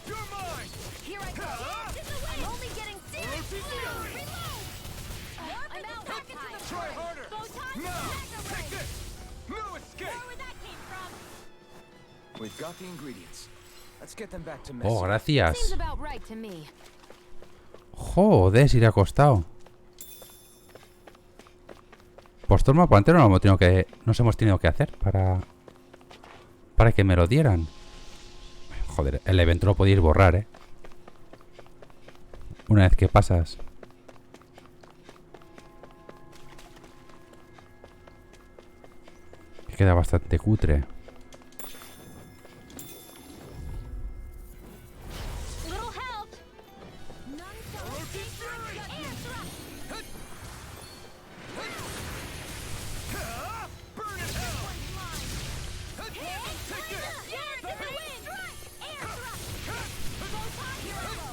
You're mine! Here I go. I'm only getting serious. Fury. Reload. I'm out. Back into the Try fray. harder! Photon. Now! Mega ray. Take this! No escape! Where that came from? We've got the ingredients. Let's get them back to Messi. Oh, gracias. Seems about right to me. Joder, si le ha costado. Pues todo el mapa entero nos hemos tenido que hacer para que me lo dieran. Joder, el evento lo podéis borrar, ¿eh? Una vez que pasas. Que queda bastante cutre. Little help. None shall escape. Air thrust. Burn in hell! One's mine. Take this! Dance in the wind. Air thrust. Photon hero.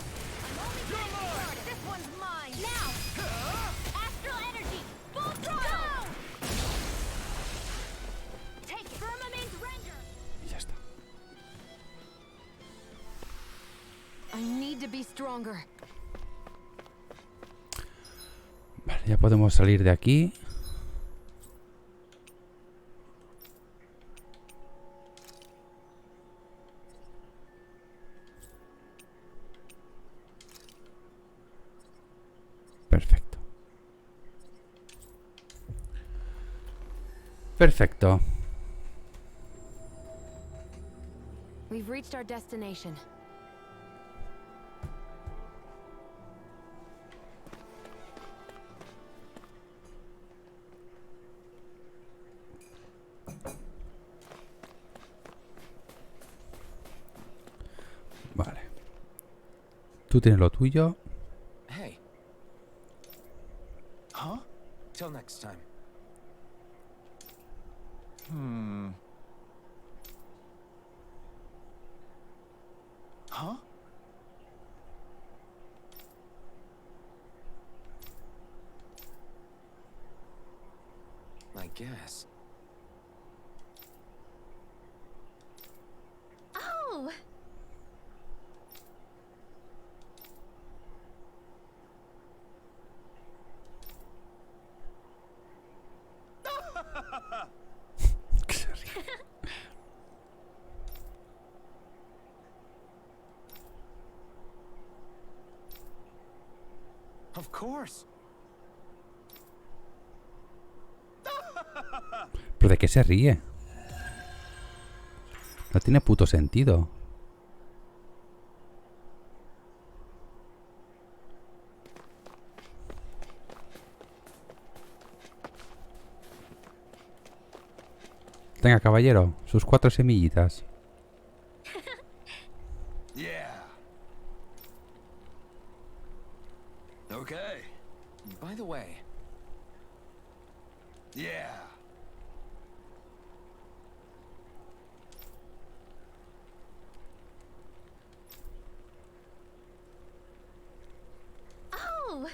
I'm only getting started. This one's mine. Now. Astral energy. Full throttle. Take it. Firmament render. Y ya está. I need to be stronger. Vale, ya podemos salir de aquí. Perfecto. Perfecto. We've reached our destination. Vale. Tú tienes lo tuyo. Hey. Huh? Till next time. Huh? I guess. Oh! Of course. ¿Pero de qué se ríe? No tiene puto sentido. Tenga, caballero, sus 4 semillitas. Yeah. Okay. By the way, Yeah. Oh!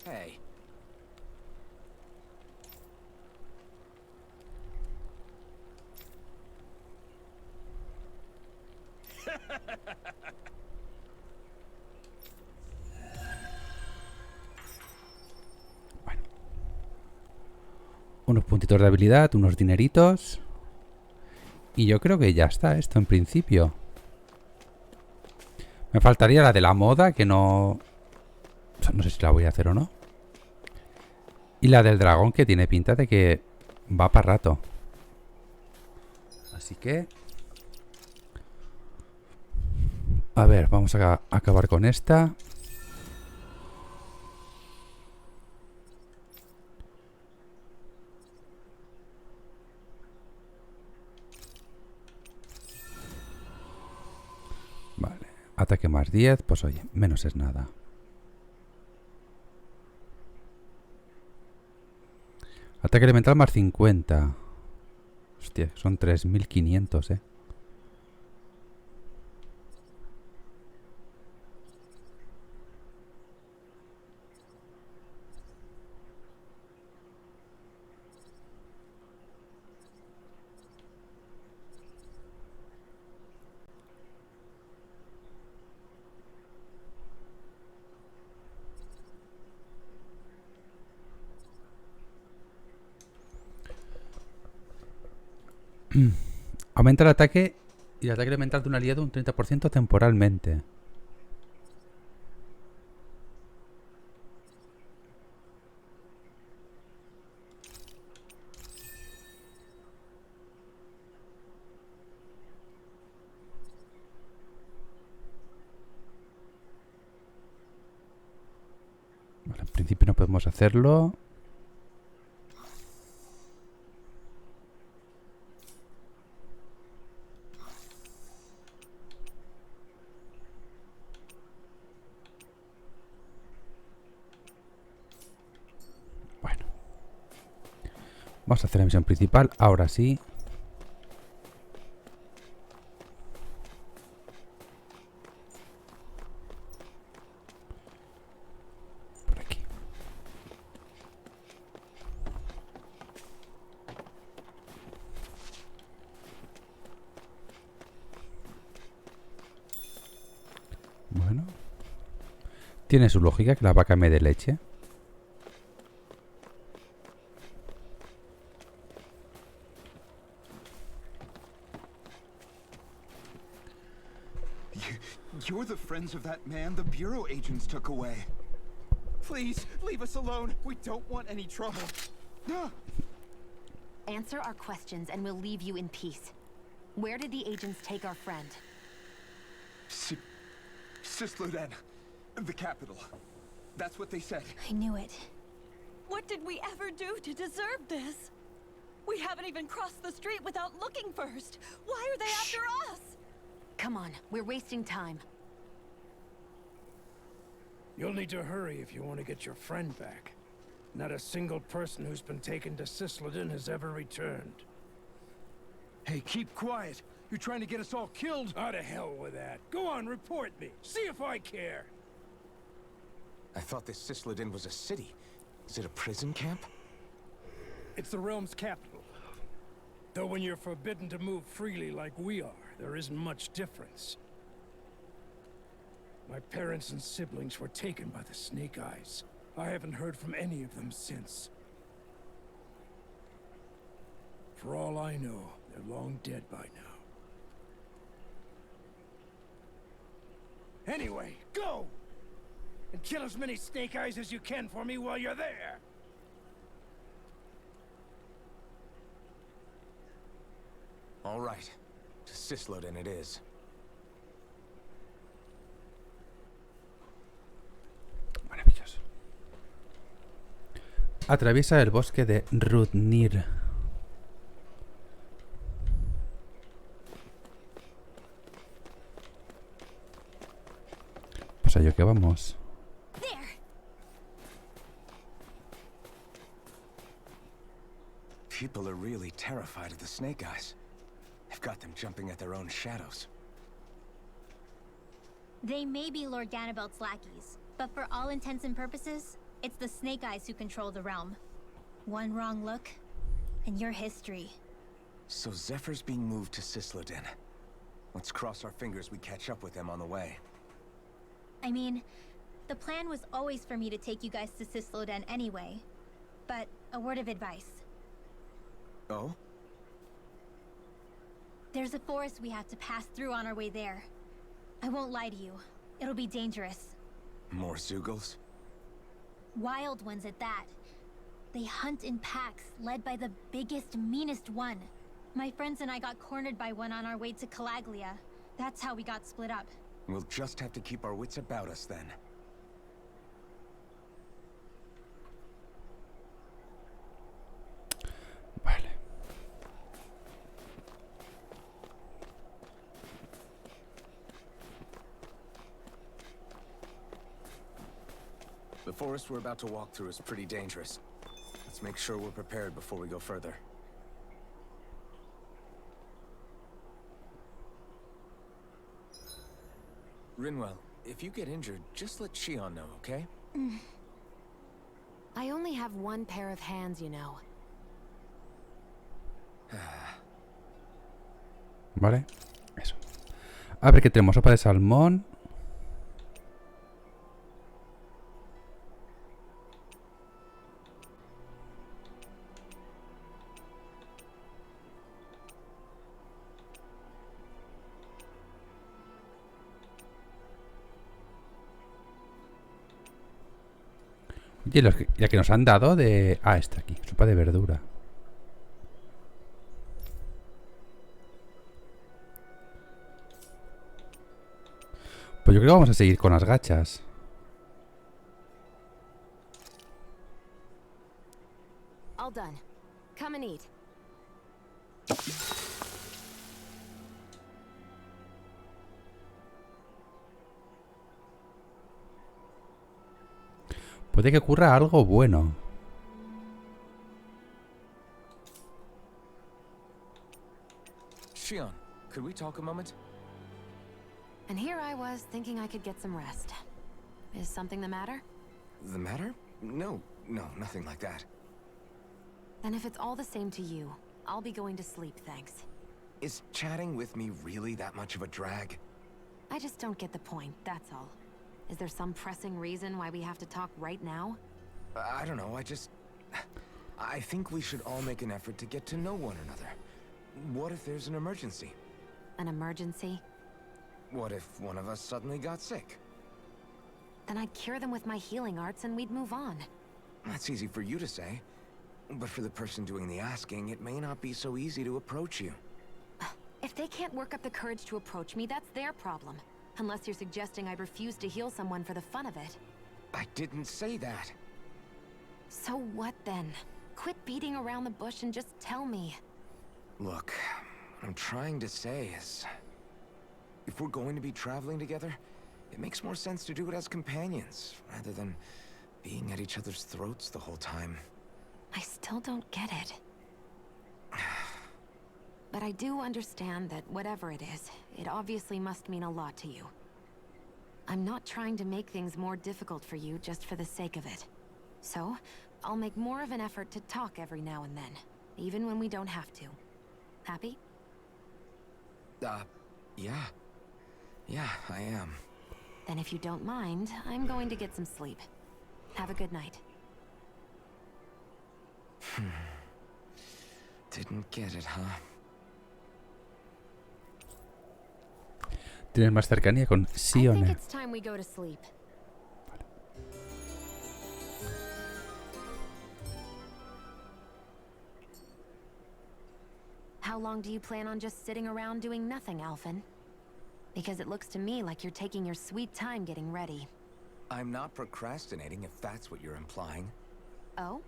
hey, Bueno. Unos puntitos de habilidad, unos dineritos. Y yo creo que ya está esto en principio. Me faltaría la de la moda, que no... O sea, no sé si la voy a hacer o no. Y la del dragón, que tiene pinta de que va para rato. Así que... A ver, vamos a acabar con esta. Vale. Ataque más 10. Pues oye, menos es nada. Ataque elemental más 50. Hostia, son 3500, Aumenta el ataque y el ataque elemental de un aliado un 30% temporalmente. Vale, en principio no podemos hacerlo. Bueno. Vamos a hacer la misión principal. Ahora sí. Por aquí. Bueno. Tiene su lógica que la vaca me dé leche. You're the friends of that man the Bureau agents took away. Please, leave us alone. We don't want any trouble. Answer our questions and we'll leave you in peace. Where did the agents take our friend? Sisluden, the capital. That's what they said. I knew it. What did we ever do to deserve this? We haven't even crossed the street without looking first. Why are they after us? Come on, we're wasting time. You'll need to hurry if you want to get your friend back. Not a single person who's been taken to Sisleden has ever returned. Hey, keep quiet. You're trying to get us all killed. Out of hell with that. Go on, report me. See if I care. I thought this Sisleden was a city. Is it a prison camp? It's the realm's capital. Though when you're forbidden to move freely like we are, there isn't much difference. My parents and siblings were taken by the Snake Eyes. I haven't heard from any of them since. For all I know, they're long dead by now. Anyway, go! And kill as many Snake Eyes as you can for me while you're there! All right. To Sisloden it is. Maravilloso. Atraviesa el bosque de Rudnir. Pues a ello que vamos. People are really terrified of the snake eyes. They've got them jumping at their own shadows. They may be Lord Ganabelt's lackeys, but for all intents and purposes, it's the Snake Eyes who control the realm. One wrong look, and your history. So Zephyr's being moved to Sisloden. Let's cross our fingers we catch up with him on the way. I mean, the plan was always for me to take you guys to Sisloden anyway. But a word of advice. Oh? There's a forest we have to pass through on our way there. I won't lie to you. It'll be dangerous. More Zeugles? Wild ones at that. They hunt in packs, led by the biggest, meanest one. My friends and I got cornered by one on our way to Calaglia. That's how we got split up. We'll just have to keep our wits about us then. Vale. The forest we're about to walk through is pretty dangerous. Let's make sure we're prepared before we go further. Rinwell, if you get injured, just let Shion know, okay? I only have one pair of hands, you know. Vale. Eso. A ver, que tenemos sopa de salmón. Oye, la que nos han dado de... Ah, está aquí. Sopa de verdura. Pues yo creo que vamos a seguir con las gachas. All done. Come and eat. Puede que ocurra algo bueno. Shion, could we talk a moment? And here I was thinking I could get some rest. Is something the matter? The matter? No, nothing like that. Then if it's all the same to you, I'll be going to sleep, thanks. Is chatting with me really that much of a drag? I just don't get the point, that's all. Is there some pressing reason why we have to talk right now? I don't know, I think we should all make an effort to get to know one another. What if there's an emergency? An emergency? What if one of us suddenly got sick? Then I'd cure them with my healing arts and we'd move on. That's easy for you to say. But for the person doing the asking, it may not be so easy to approach you. If they can't work up the courage to approach me, that's their problem. Unless you're suggesting I refuse to heal someone for the fun of it. I didn't say that. So what then? Quit beating around the bush and just tell me. Look, what I'm trying to say is... if we're going to be traveling together, it makes more sense to do it as companions, rather than being at each other's throats the whole time. I still don't get it. But I do understand that whatever it is, it obviously must mean a lot to you. I'm not trying to make things more difficult for you just for the sake of it. So, I'll make more of an effort to talk every now and then, even when we don't have to. Happy? Yeah. Yeah, I am. Then if you don't mind, I'm going to get some sleep. Have a good night. Didn't get it, huh? Tienes más cercanía con I think Sione. it's time we go to sleep. How long do you plan on just sitting around doing nothing, Alphen? Because it looks to me like you're taking your sweet time getting ready. I'm not procrastinating, if that's what you're implying. Oh?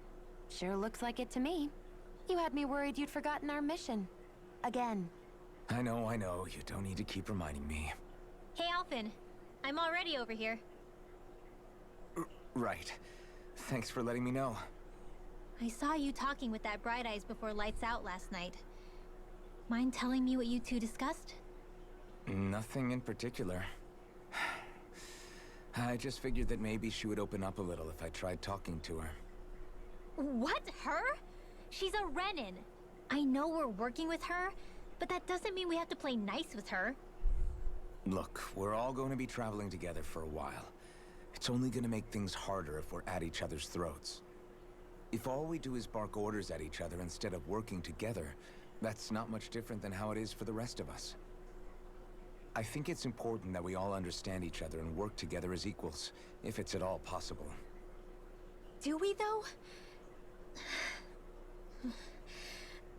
Sure looks like it to me. You had me worried you'd forgotten our mission. Again. I know. You don't need to keep reminding me. Hey, Alphen. I'm already over here. Right. Thanks for letting me know. I saw you talking with that Bright Eyes before lights out last night. Mind telling me what you two discussed? Nothing in particular. I just figured that maybe she would open up a little if I tried talking to her. What? Her? She's a Renin. I know we're working with her, but that doesn't mean we have to play nice with her. Look, we're all going to be traveling together for a while. It's only going to make things harder if we're at each other's throats. If all we do is bark orders at each other instead of working together, that's not much different than how it is for the rest of us. I think it's important that we all understand each other and work together as equals, if it's at all possible. Do we, though?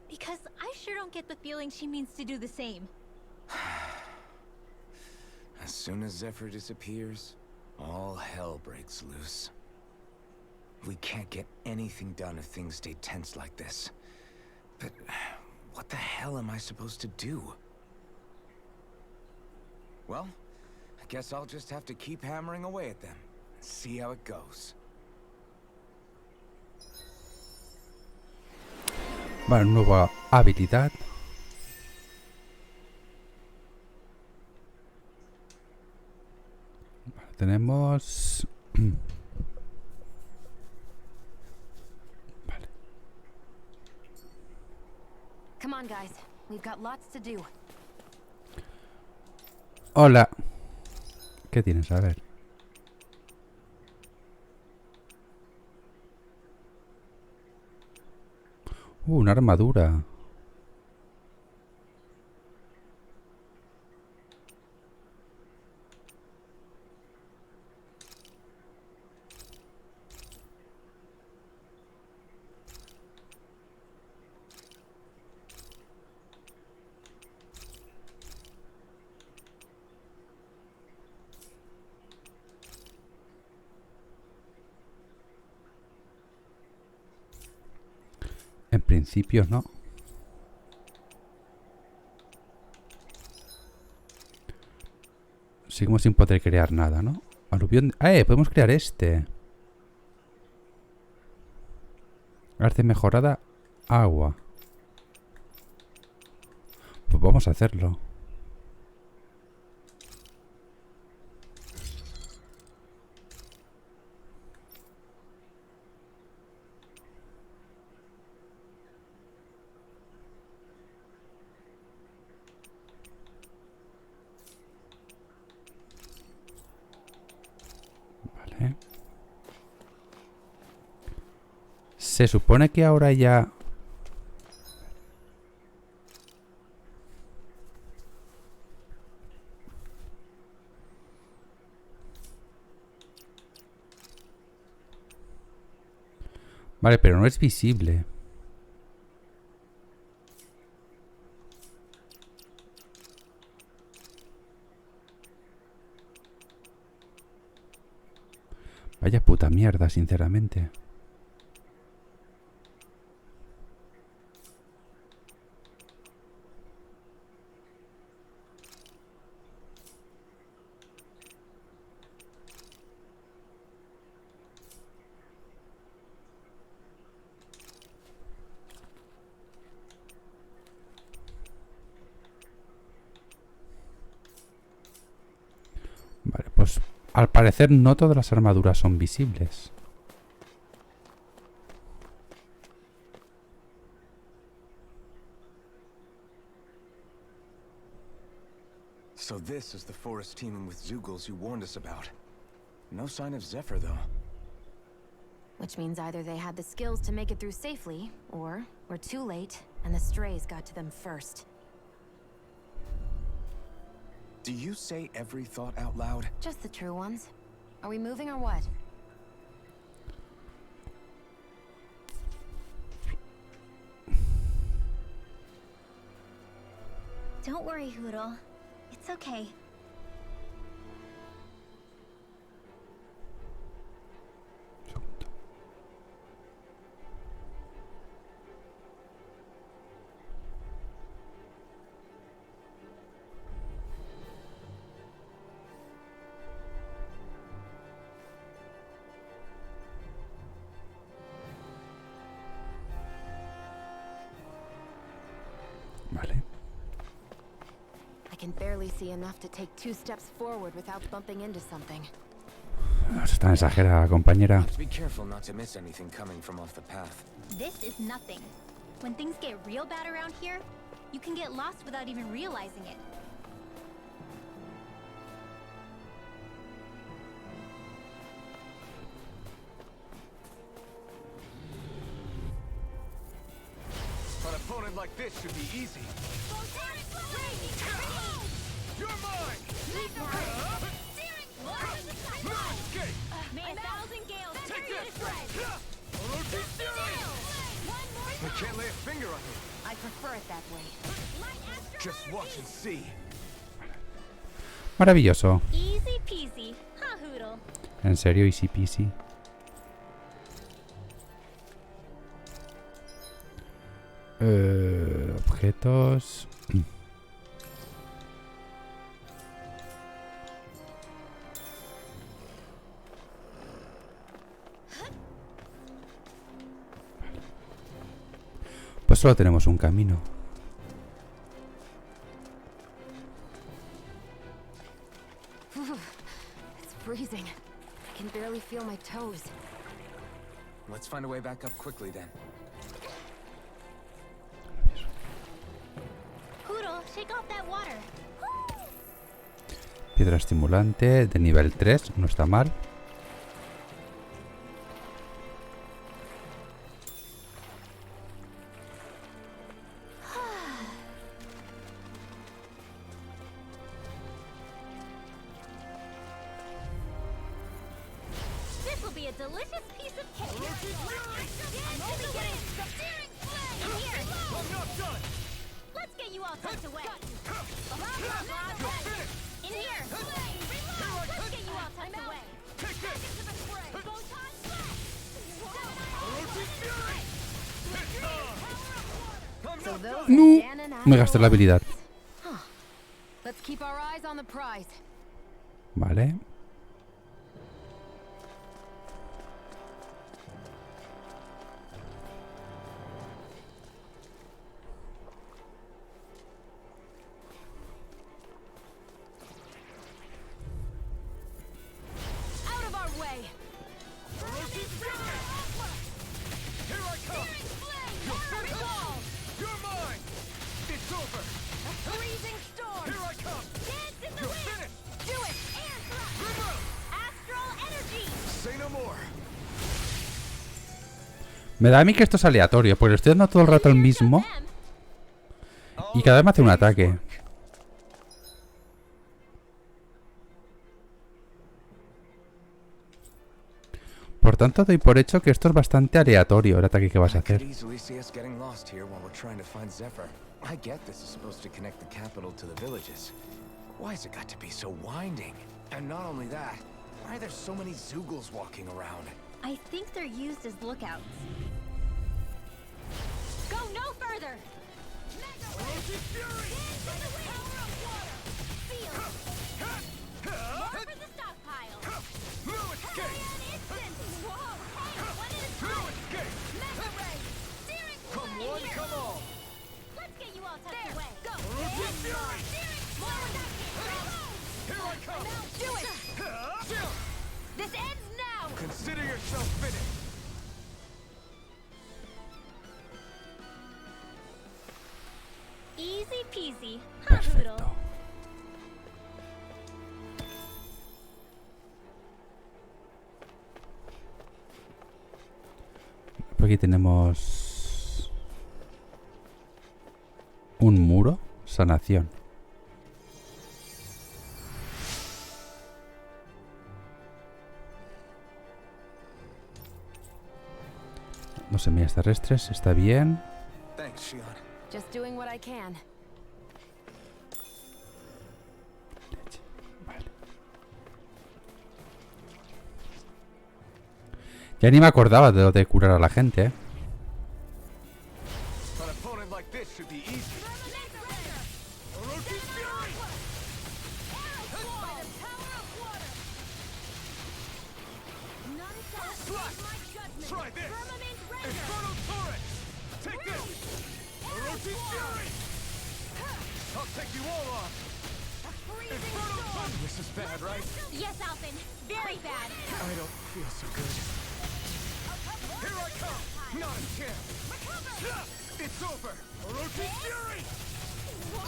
Because I sure don't get the feeling she means to do the same. As soon as Zephyr disappears, all hell breaks loose. We can't get anything done if things stay tense like this. But what the hell am I supposed to do? Well, I guess I'll just have to keep hammering away at them and see how it goes. Vale, nueva habilidad. Vale, tenemos... Vale. Come on, guys. We've got lots to do. Hola. ¿Qué tienes? A ver. Una armadura. En principio no. Seguimos sin poder crear nada, ¿no? Aluvión... podemos crear este. Arte mejorada. Agua. Pues vamos a hacerlo. Se supone que ahora ya... Vale, pero no es visible. Vaya puta mierda, sinceramente. Vale, pues al parecer no todas las armaduras son visibles. So this is the forest teeming with Zeugles you warned us about. No sign of Zephyr, though. Which means either they had the skills to make it through safely, or we're too late, and the strays got to them first. Do you say every thought out loud? Just the true ones. Are we moving or what? Don't worry, Hoodle. It's okay. Vale. I can barely see enough to take 2 steps forward without bumping into something. Es tan exagerada, compañera. Be careful not to miss anything coming from off the path. This is nothing. When things get real bad around here, you can get lost without even realizing it. An opponent like this should be easy. You're mine! No escape! May 1,000 gales Take tear you this! to shreds. I can't lay a finger on him. I prefer it that way. Just watch and see. Maravilloso. Easy peasy, huh, Hoodle? En serio, easy peasy. Objetos. Pues solo tenemos un camino. It's freezing. I can barely feel my toes. Let's find a way back up quickly then. Hoodle, shake off that water. Piedra estimulante de nivel 3, no está mal. This will be a delicious piece of cake. I'm only getting steering flame. In here. I'm not done! Let's get you all tucked away. In here. Here I Let's come! get you all tucked away. Take this! Photon blast. I'm So not those done! No. are Dan and Me gasté la habilidad. Huh. Let's keep our eyes on the prize. Vale. Out of our way. Here I come! You're finished! You're mine! It's over! A freezing storm. Here I come! Dance in the You're wind. finished! Do it. Air thrust. Remove! Astral energy. Say no more! Me da a mí que esto es aleatorio, porque le estoy dando todo el rato al mismo y cada vez me hace un ataque. Por tanto, doy por hecho que esto es bastante aleatorio, el ataque que vas a I could hacer. easily see us getting lost here while we're trying to find Zephyr. I get this is supposed to connect the capital to the villages. Why has it got to be so winding? And not only that, why are there so many Zoogles walking around? I think they're used as lookouts. Go no further. More for the stockpile. No escape! No escape! Come one, come all! Let's get you all tucked away. Go. Here I come! Do it. This ends now. Consider yourself finished! Easy peasy, huh, Hoodle? Perfecto. Por aquí tenemos un muro, sanación. Los semillas terrestres, está bien. Thanks, Shion. Just doing what I can. Ya ni me acordaba de lo de curar a la gente, ¿eh? An opponent like this should be easy. Try this! Infernal Torrent! Take this! Orochi's Fury! I'll take you all on! Infernal Torrent! This is bad, right? Yes, Alphen. Very bad. I don't feel so good. Here I come! Not a chance! It's over! Orochi's Fury!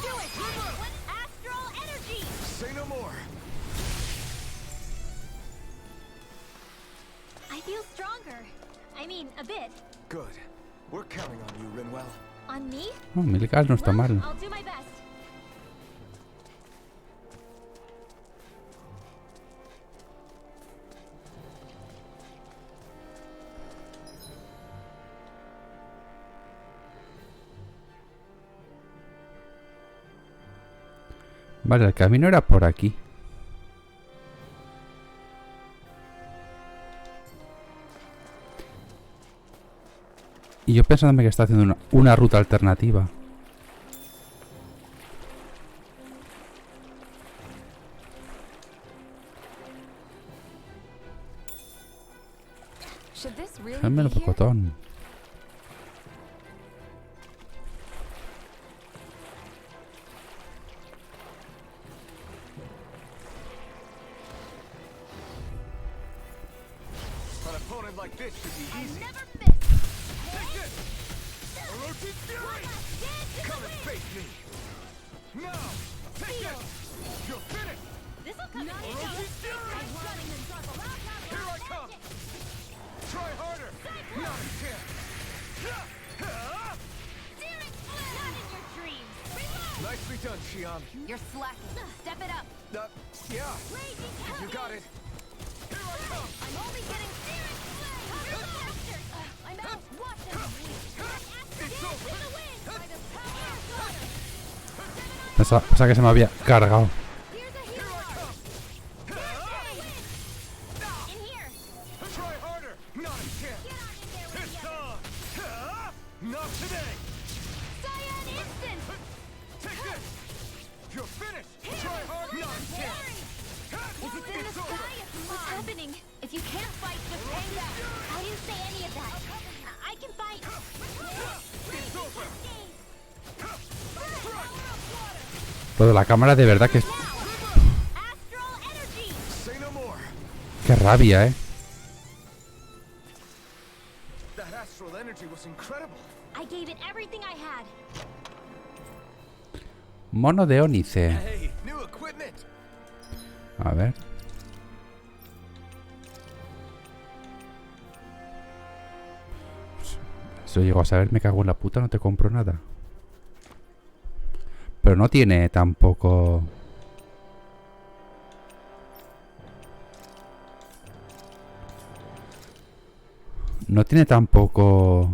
Do it! Astral energy! Say no more! I feel stronger. I mean, a bit. Good. We're counting on you, Rinwell. On me? Oh, Milical no está mal. I'll do my best. Vale, el camino era por aquí. Y yo pensándome que está haciendo una ruta alternativa. Should this really Déjame be el here? pocotón. An opponent like this should be easy. Never miss. Take this! Orochi's Fury! Come and face me! Now! Take this! You're finished! This'll come in Orochi's Fury! Here I come! Try harder! Not a chance! Not in your dreams. Nicely done, Xion. You're slacking. Step it up. Yeah. You got it. Here I come! I'm only getting I'm out. Watch them. It's over! Pensaba que se me había cargado. Here's a Here I come! In here. Try harder! Not a chance! It's on! Not today! Cyan instant. Take this! You're finished! Try harder! Not a chance! If it's in the sky, what's happening? If you can't fight, just hang back. I didn't say any of that. I can fight. It's over! Lo de la cámara de verdad que es... Astral energy. Say no more! Qué rabia, ¿eh? That astral energy was incredible! I gave it everything I had. Mono de ónice. Hey, new equipment! A ver. Eso llego a saber, me cago en la puta, no te compro nada. Pero no tiene tampoco... No tiene tampoco...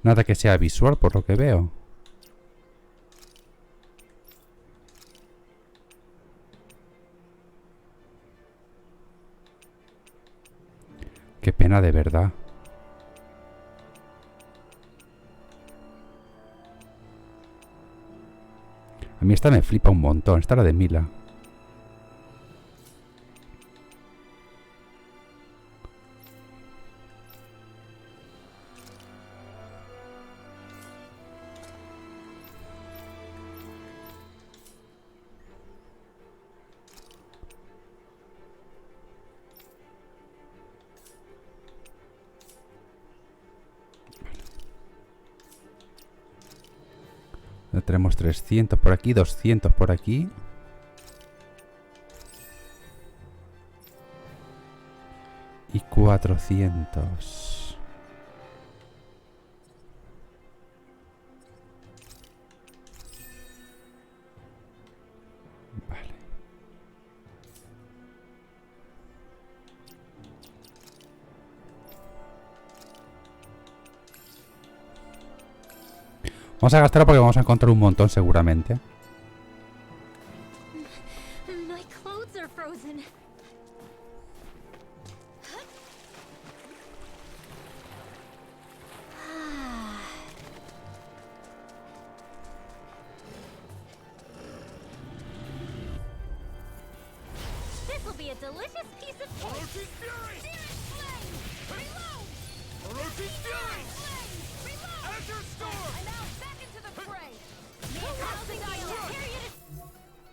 Nada que sea visual, por lo que veo. Qué pena, de verdad. A mí esta me flipa un montón. Esta es la de Mila. Ya tenemos 300 por aquí, 200 por aquí. Y 400. Vale. Vamos a gastarlo porque vamos a encontrar un montón seguramente. My clothes are frozen. This will be a delicious piece of cake. Orochi's Fury! Searing flame! Reload! Orochi's Fury! Flame! Reload! Azure Storm! And now back into the fray. Housing period is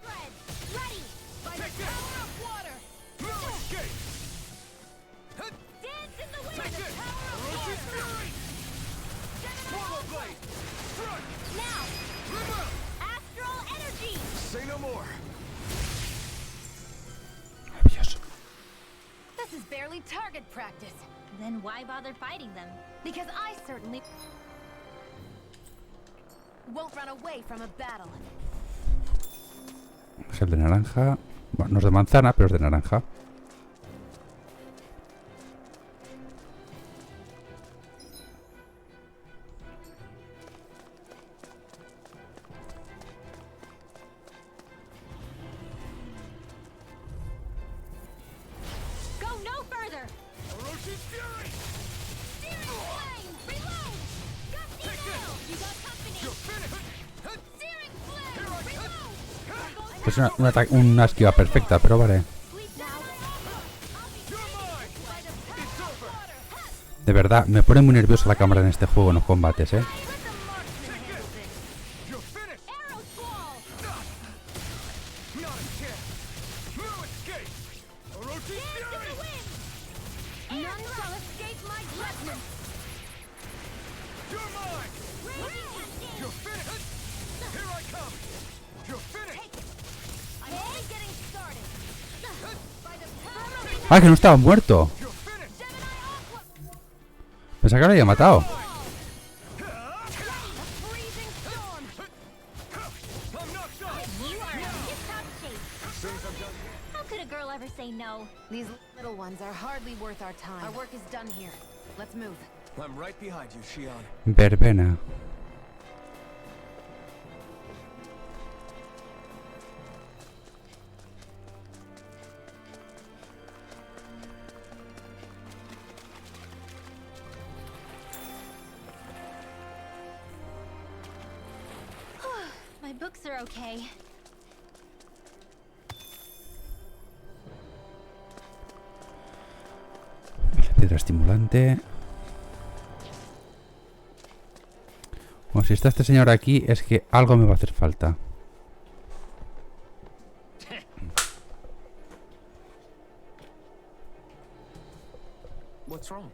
spread. Ready! By the Take this! power of water. No escape! Dance in the wind! Take this! Orochi's Fury! Swallow Blade! Strike! Now! Remove! Astral energy! Say no more! Maravilloso. This is barely target practice. Then why bother fighting them? Because I certainly won't run away from a battle. Gel de naranja. Bueno, no es de manzana, pero es de naranja. Go no further! Orochi's Fury! Searing flame! Reload! Gusty nail! You got company! You're finished! Searing flame! Here I come! Reload! Es una esquiva perfecta, pero vale. Sweep down my You're mine! It's over! De verdad, me pone muy nervioso la cámara en este juego, en los combates, ¿eh? Take this! You're finished! arrow squall! Not a chance! No escape! Orochi's Dance in Fury! the wind! None shall escape my judgment. You're mine! Raging You're finished! Here I come! You're finished! I'm only getting started. By the power of ¡Ah, que no estaba muerto! You're finished! Gemini Aqua. Pensaba que lo había matado. A freezing storm. I'm knocked off! You are in tip-top shape. As soon as I'm done... How could a girl ever say no? These little ones are hardly worth our time. Our work is done here. Let's move. I'm right behind you, Shion. Verbena. My books are okay. Piedra estimulante. Bueno, si está este señor aquí, es que algo me va a hacer falta. What's wrong?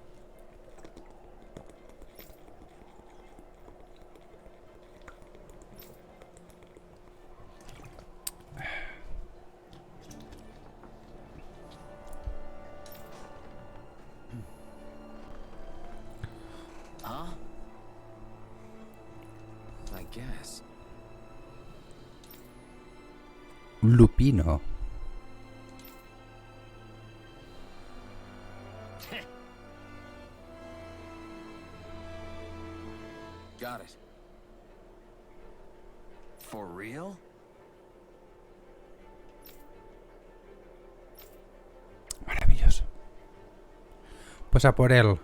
Huh? I guess. Un lupino. Got it. For real? Maravilloso. Pues a por él.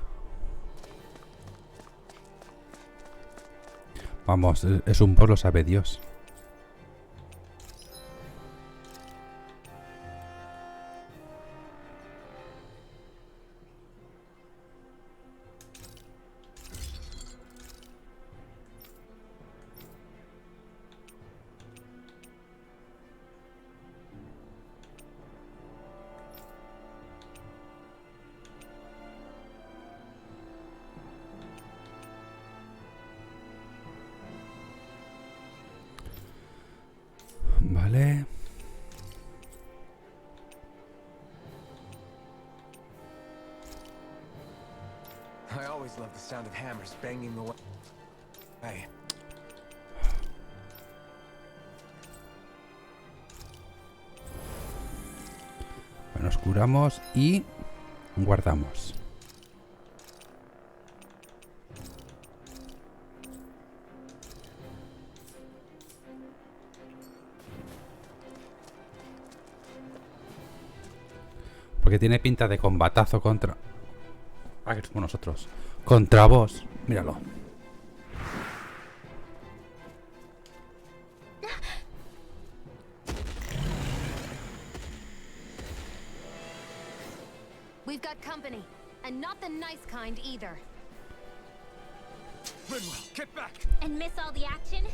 Vamos, es un boss, lo sabe Dios. Vale. I always love the sound of hammers banging the way. Hey, Bueno, nos curamos y guardamos. Porque tiene pinta de combatazo contra... Ah, que somos nosotros. Contra vos. Míralo. We've got company, and not the nice kind either. Rinwell, get back! And miss all the action?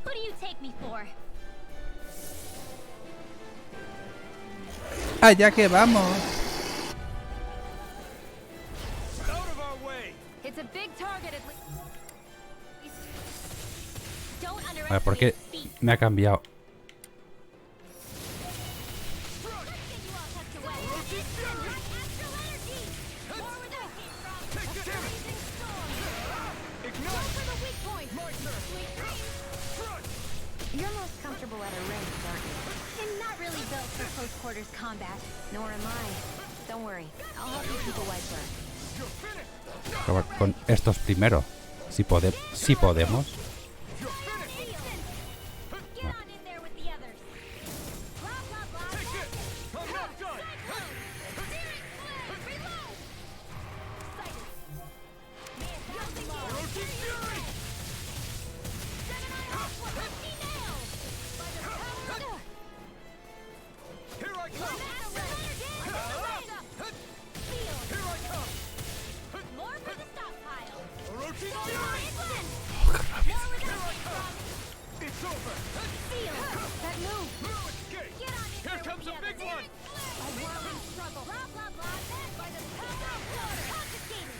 Who do you take me for? Allá que vamos. Out of our way! It's a big target at least. Don't A ver, underestimate ¿por qué his speed. me ha cambiado? You're most comfortable at a range, aren't you? I'm not really built for close quarters combat. Nor am I. Don't worry. I'll help you keep a white bird. Probar con estos primero. Si podemos. Get on in there with the others. Blah, blah, blah. Take it! I'm not done! Reload! Roaching Fury! Here I come! Here I come! More for the stockpile. Roaching Fury! It's over! That move! No escape! Get on in Here there comes with a the big others. one! A whirling struggle. Blah, blah, blah. Led by the power of water. Confiscated.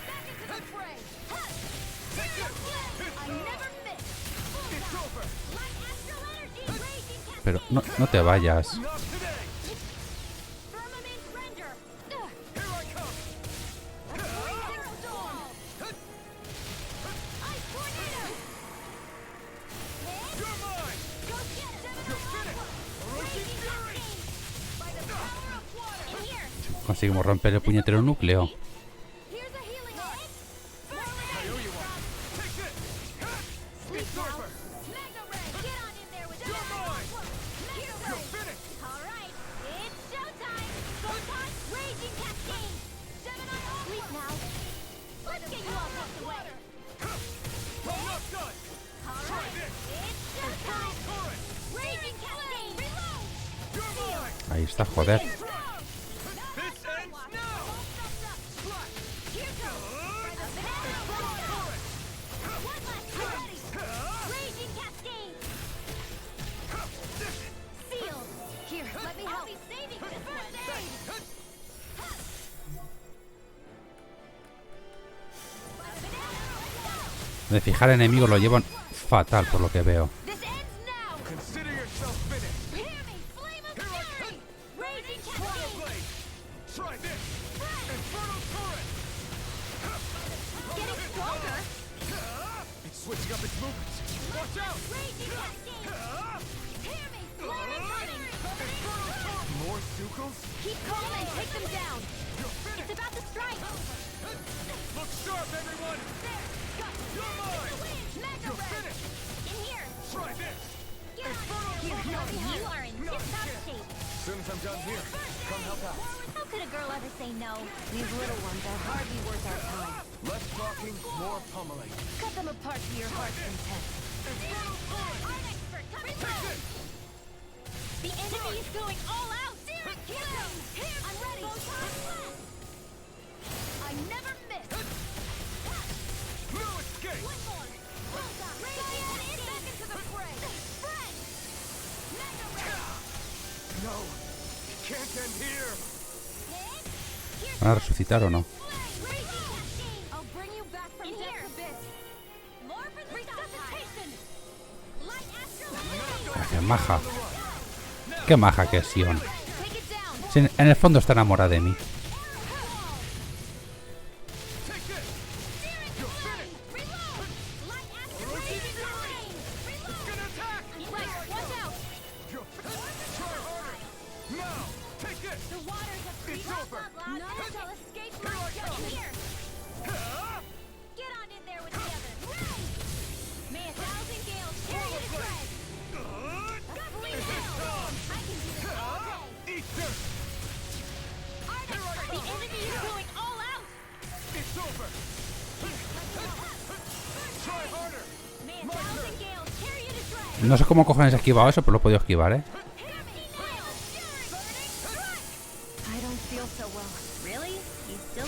Back into the fray. Take it! It's I never miss. It's over! Light astral energy. Raging cascade. Pero no te vayas. Not today! Firmament render. Here I come! Freezing storm. Ice tornado. You're mine! Go get it. You're finished! Roaching Fury! By the power of water. In here. Conseguimos romper el puñetero núcleo. Here's a healing orb. I owe you one! Take this! It's over! Mega ray. Get on in there with the You're mine! Mega You're ray. finished! All right, it's showtime. Photon raging cascade. Gemini sleep now. Let's get you all tucked away. I'm not done! All Try right, this! it's Infernal showtime. Torrent! Raging cascade. Reload. You're mine! Ahí está, joder. This ends now! Splat! Here goes. By the Infernal power of Torrent! one last ready. Raging cascade. Sealed. Here, let me I'll help. be saving this first aid. De fijar enemigos lo llevan fatal por lo que veo. This ends now. Consider yourself finished! Hear me, flame of Here I fury. Raging Tornado cascade. Blade! Try this! Infernal Torrent! Getting stronger. It's switching up its movements! Watch out! Raging cascade. Hear me, flame incoming. Infernal Torrent! More Sukals? Keep calm and take them down. You're finished! It's about to strike. Look sharp, everyone! You're mine! Mega You're ray. finished! In here. Try this! Get on here. You are in tip-top shape. Soon as I'm done here, come help out. How could a girl ever say no? These little ones are hardly worth our time. Less talking, more pummeling. Cut them apart to your heart's content. Infernal Torrent! Art expert, coming Take through. this! The enemy is going all out. I'm ready. I never miss. No escape! One more. Radiant back into the fray. Spread. Mega ray. No! It can't end here! ¿Van a resucitar o no? I'll bring you back from In here. death's abyss. More for the resuscitation. Light astral Ah, qué maja. Qué maja que es Sion. Take it down. Sí, en el fondo está enamorada de mí. Take this! You're finished! Reload. Light astral raging cascade. It's gonna attack! Right, watch out. You're finished! Try harder! Now! Take this! The waters of It's blah, over! blah, blah. None shall escape my Here I come. judgment. Here. Get on in there with the others. May a thousand gales carry you to tread. Free will. I can do this all day. Eat this! No sé cómo cojones he esquivado eso, pero lo he podido esquivar, ¿eh? I don't feel so well. Really? You still...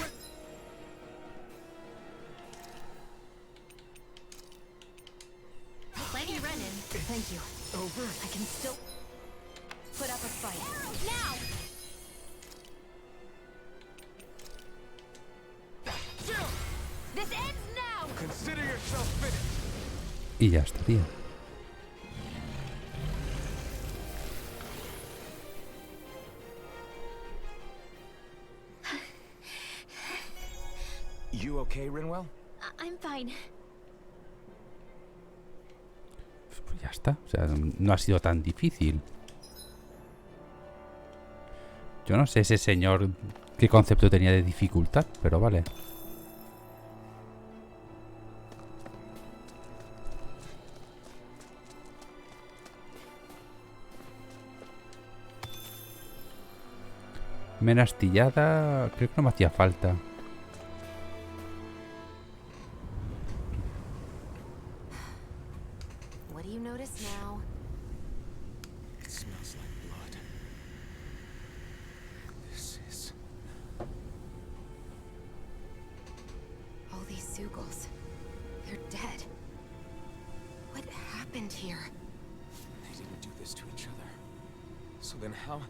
Plenty running. Thank you. Over. I can still put up a fight. Now! This ends now! Consider yourself finished. Y ya está, tío. You okay, Rinwell? I'm fine. Pues ya está. O sea, no ha sido tan difícil. Yo no sé ese señor qué concepto tenía de dificultad, pero vale. Mena astillada, creo que no me hacía falta. What do you notice now? It smells like blood. This is... All these Zeugles. They're dead. What happened here? They didn't do this to each other. So then how...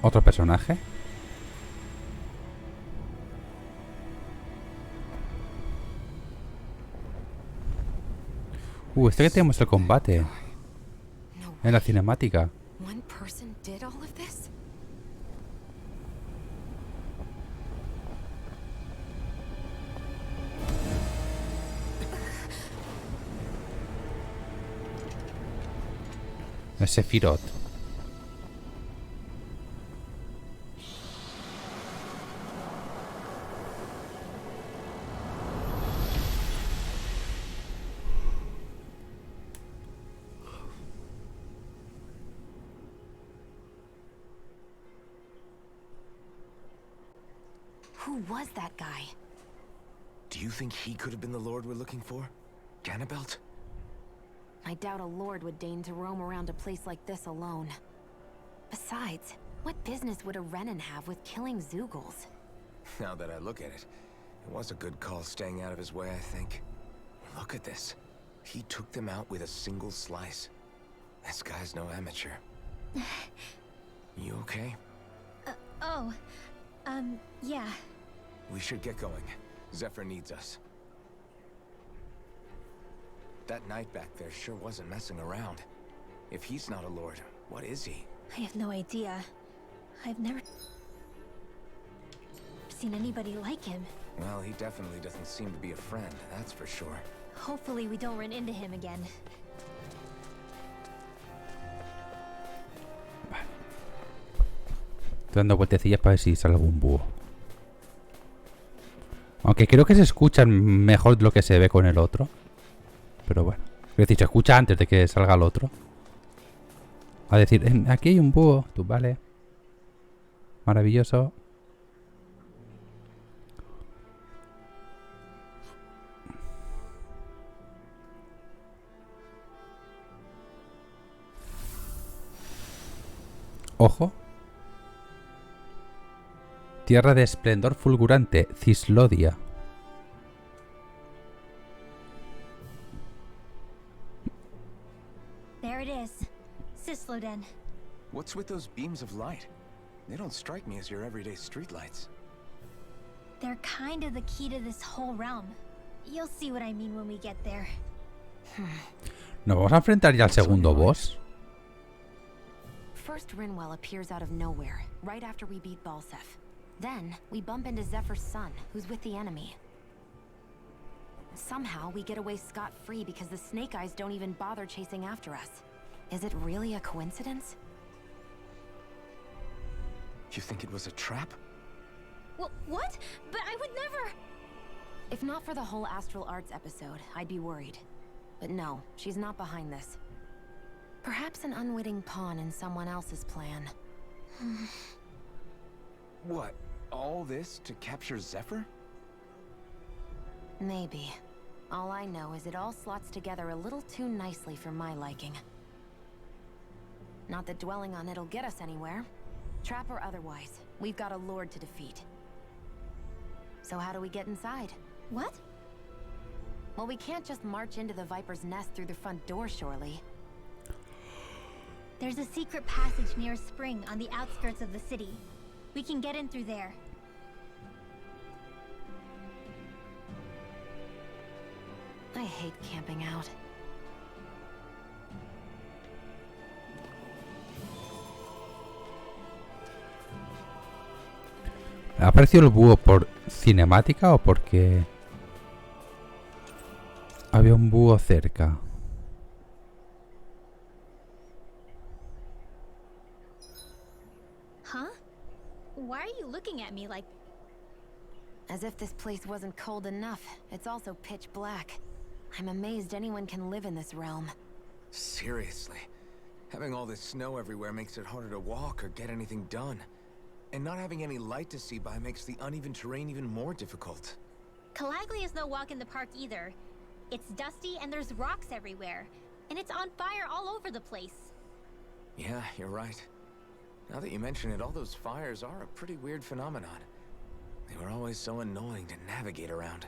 ¿Otro personaje? Este que tenemos el combate en la cinemática. One person did all of this? Es Sephiroth. Who was that guy? Do you think he could have been the Lord we're looking for? Ganabelt? I doubt a lord would deign to roam around a place like this alone. Besides, what business would a Renan have with killing Zeugles? Now that I look at it, it was a good call staying out of his way, I think. Look at this. He took them out with a single slice. This guy's no amateur. You okay? Yeah. We should get going. Zephyr needs us. That knight back there sure wasn't messing around. If he's not a lord, what is he? I have no idea. I've never seen anybody like him. Well, he definitely doesn't seem to be a friend, that's for sure. Hopefully we don't run into him again. Estoy dando vueltecillas para ver si sale algún búho. Aunque creo que se escuchan mejor de lo que se ve con el otro. Pero bueno. Es decir, se escucha antes de que salga el otro. A decir, aquí hay un búho. Tú, vale. Maravilloso. Ojo. Tierra de esplendor fulgurante, Cislodia. There it is. Cisloden. What's with those beams of light? They don't strike me as your everyday streetlights. They're kind of the key to this whole realm. You'll see what I mean when we get there. ¿Nos vamos a enfrentar ya al segundo boss? First, Rinwell appears out of nowhere, right after we beat Balsef. Then, we bump into Zephyr's son, who's with the enemy. Somehow, we get away scot-free because the Snake Eyes don't even bother chasing after us. Is it really a coincidence? You think it was a trap? What? But I would never... If not for the whole Astral Arts episode, I'd be worried. But no, she's not behind this. Perhaps an unwitting pawn in someone else's plan. What? All this to capture Zephyr? Maybe. All I know is it all slots together a little too nicely for my liking. Not that dwelling on it'll get us anywhere. Trap or otherwise, we've got a lord to defeat. So how do we get inside? What? Well, we can't just march into the Viper's nest through the front door, surely. There's a secret passage near a spring on the outskirts of the city. We can get in through there. I hate camping out. ¿Ha aparecido el búho por cinemática o porque había un búho cerca? Huh? Why are you looking at me like... As if this place wasn't cold enough, it's also pitch black. I'm amazed anyone can live in this realm. Seriously. Having all this snow everywhere makes it harder to walk or get anything done. And not having any light to see by makes the uneven terrain even more difficult. Calaglia is no walk in the park either. It's dusty and there's rocks everywhere. And it's on fire all over the place. Yeah, you're right. Now that you mention it, all those fires are a pretty weird phenomenon. They were always so annoying to navigate around.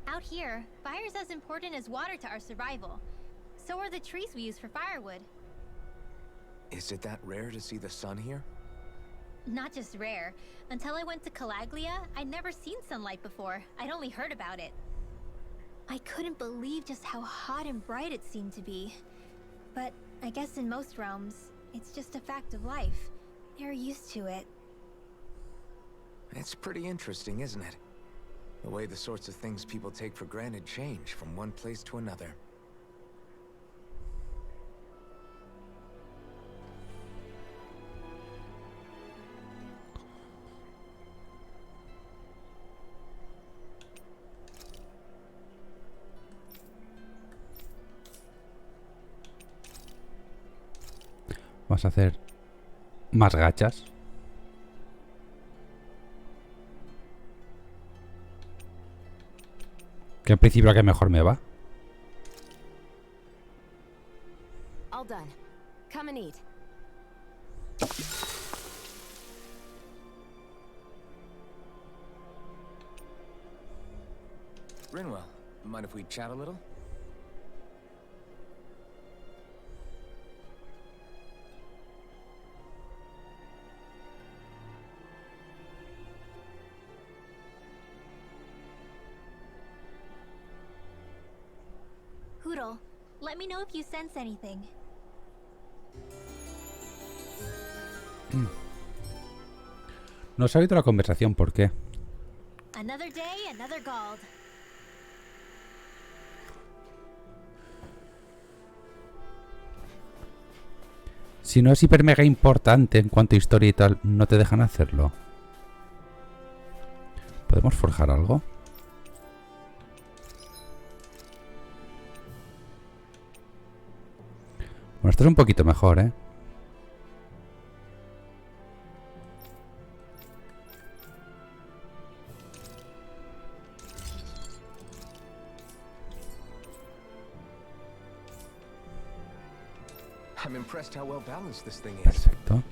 Out here, fire's as important as water to our survival. So are the trees we use for firewood. Is it that rare to see the sun here? Not just rare. Until I went to Calaglia, I'd never seen sunlight before. I'd only heard about it. I couldn't believe just how hot and bright it seemed to be. But I guess in most realms, it's just a fact of life. They're used to it. It's pretty interesting, isn't it? The way the sorts of things people take for granted change from one place to another. Vamos a hacer más gachas. Que en principio la que mejor me va. All done. Come and eat. Rinwell, mind if we chat a little? Hoodle, let me know if you sense anything. No se ha oído la conversación, ¿por qué? Another day, another gold. Si no es hiper mega importante en cuanto a historia y tal, no te dejan hacerlo. ¿Podemos forjar algo? Bueno, esto es un poquito mejor, ¿eh? I'm impressed how well balanced this thing is. Perfecto.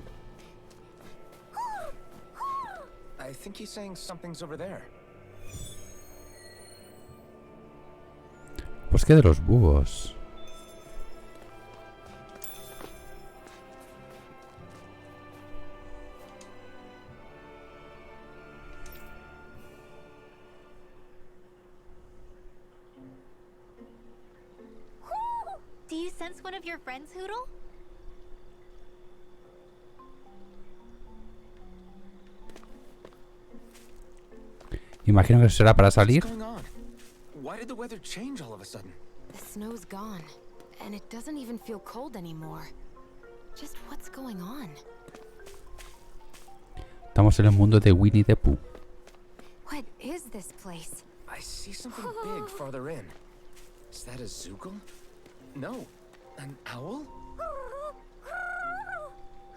I think he's saying something's over there. Pues qué de los búhos. Do you sense one of your friends, Hoodle? Imagino que será para salir. What's going on? Why did the weather change all of a sudden? The snow's gone, and it doesn't even feel cold anymore. Just what's going on? Estamos en el mundo de Winnie the Pooh. What is this place? I see something big farther in. Is that a Zoogle? No, an owl?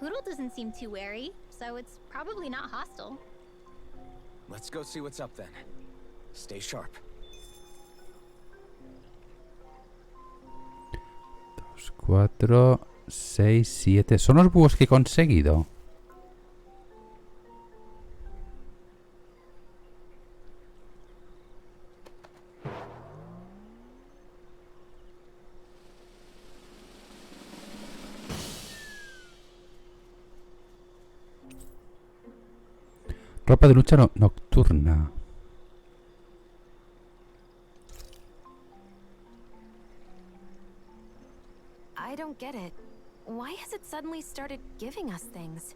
Hoodle doesn't seem too wary, so it's probably not hostile. Let's go see what's up then. Stay sharp. 2, 4, 6, 7. ¿Son los búhos que he conseguido? Ropa de lucha nocturna. I don't get it. Why has it suddenly started giving us things?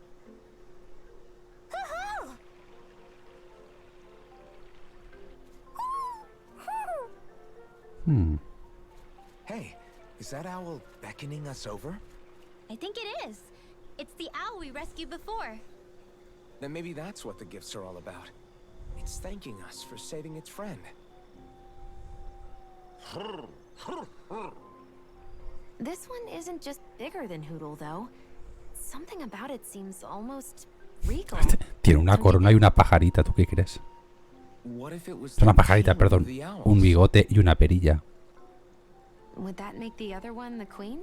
Hey, is that owl beckoning us over? I think it is. It's the owl we rescued before. Then maybe that's what the gifts are all about. It's thanking us for saving its friend. This one isn't just bigger than Hoodle, though. Something about it seems almost regal. Tiene una corona y una pajarita, ¿tú qué crees? What if it was Es una the pajarita, king perdón. of the owls? Un bigote y una perilla. Would that make the other one the queen?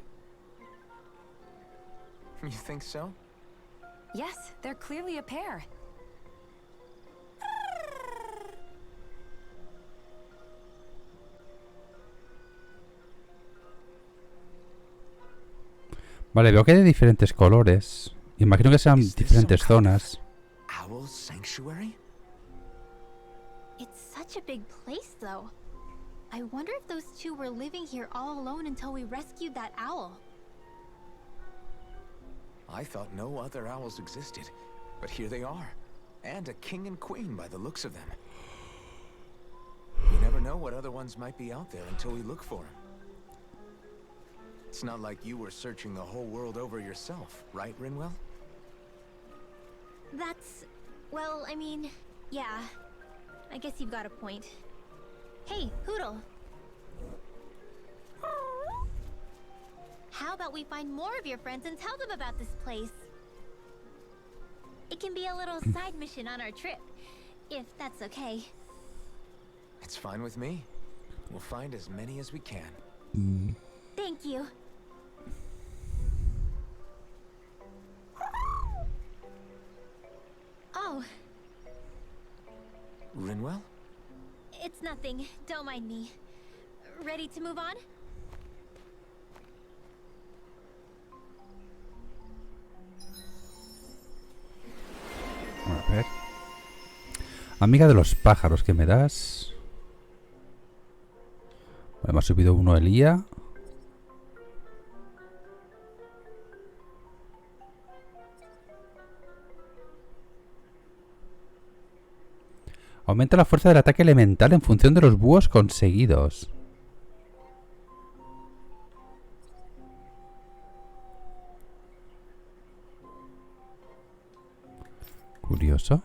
You think so? Yes, they're clearly a pair. Vale, veo que hay de diferentes colores. Imagino que sean Is this diferentes some kind of zonas. Owl sanctuary? It's such a big place, though. I wonder if those two were living here all alone until we rescued that owl. I thought no other owls existed, but here they are. And a king and queen by the looks of them. You never know what other ones might be out there until we look for them. It's not like you were searching the whole world over yourself, right, Rinwell? That's... well, I mean, yeah. I guess you've got a point. Hey, Hoodle. How about we find more of your friends and tell them about this place? It can be a little side mission on our trip, if that's okay. It's fine with me. We'll find as many as we can. Thank you. Oh, Rinwell? it's nothing. Don't mind me. Ready to move on? A ver. Amiga de los pájaros, ¿qué me das? Vale, me ha subido uno Elía. Aumenta la fuerza del ataque elemental en función de los búhos conseguidos. Curioso.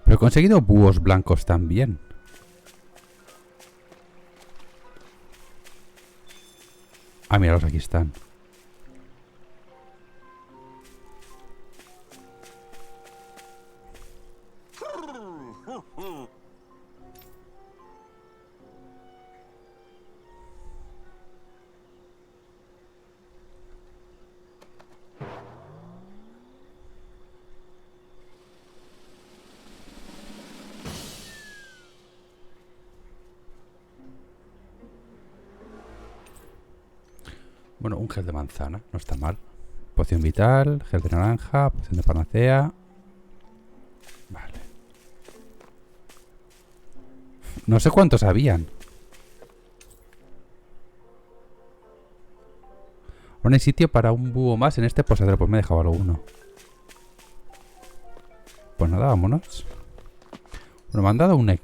Pero he conseguido búhos blancos también. Ah, míralos, aquí están. Bueno, un gel de manzana, no está mal. Poción vital, gel de naranja, poción de panacea. Vale. No sé cuántos habían. Aún hay sitio para un búho más en este posadero. Pues me he dejado alguno. Pues nada, vámonos. Bueno, me han dado un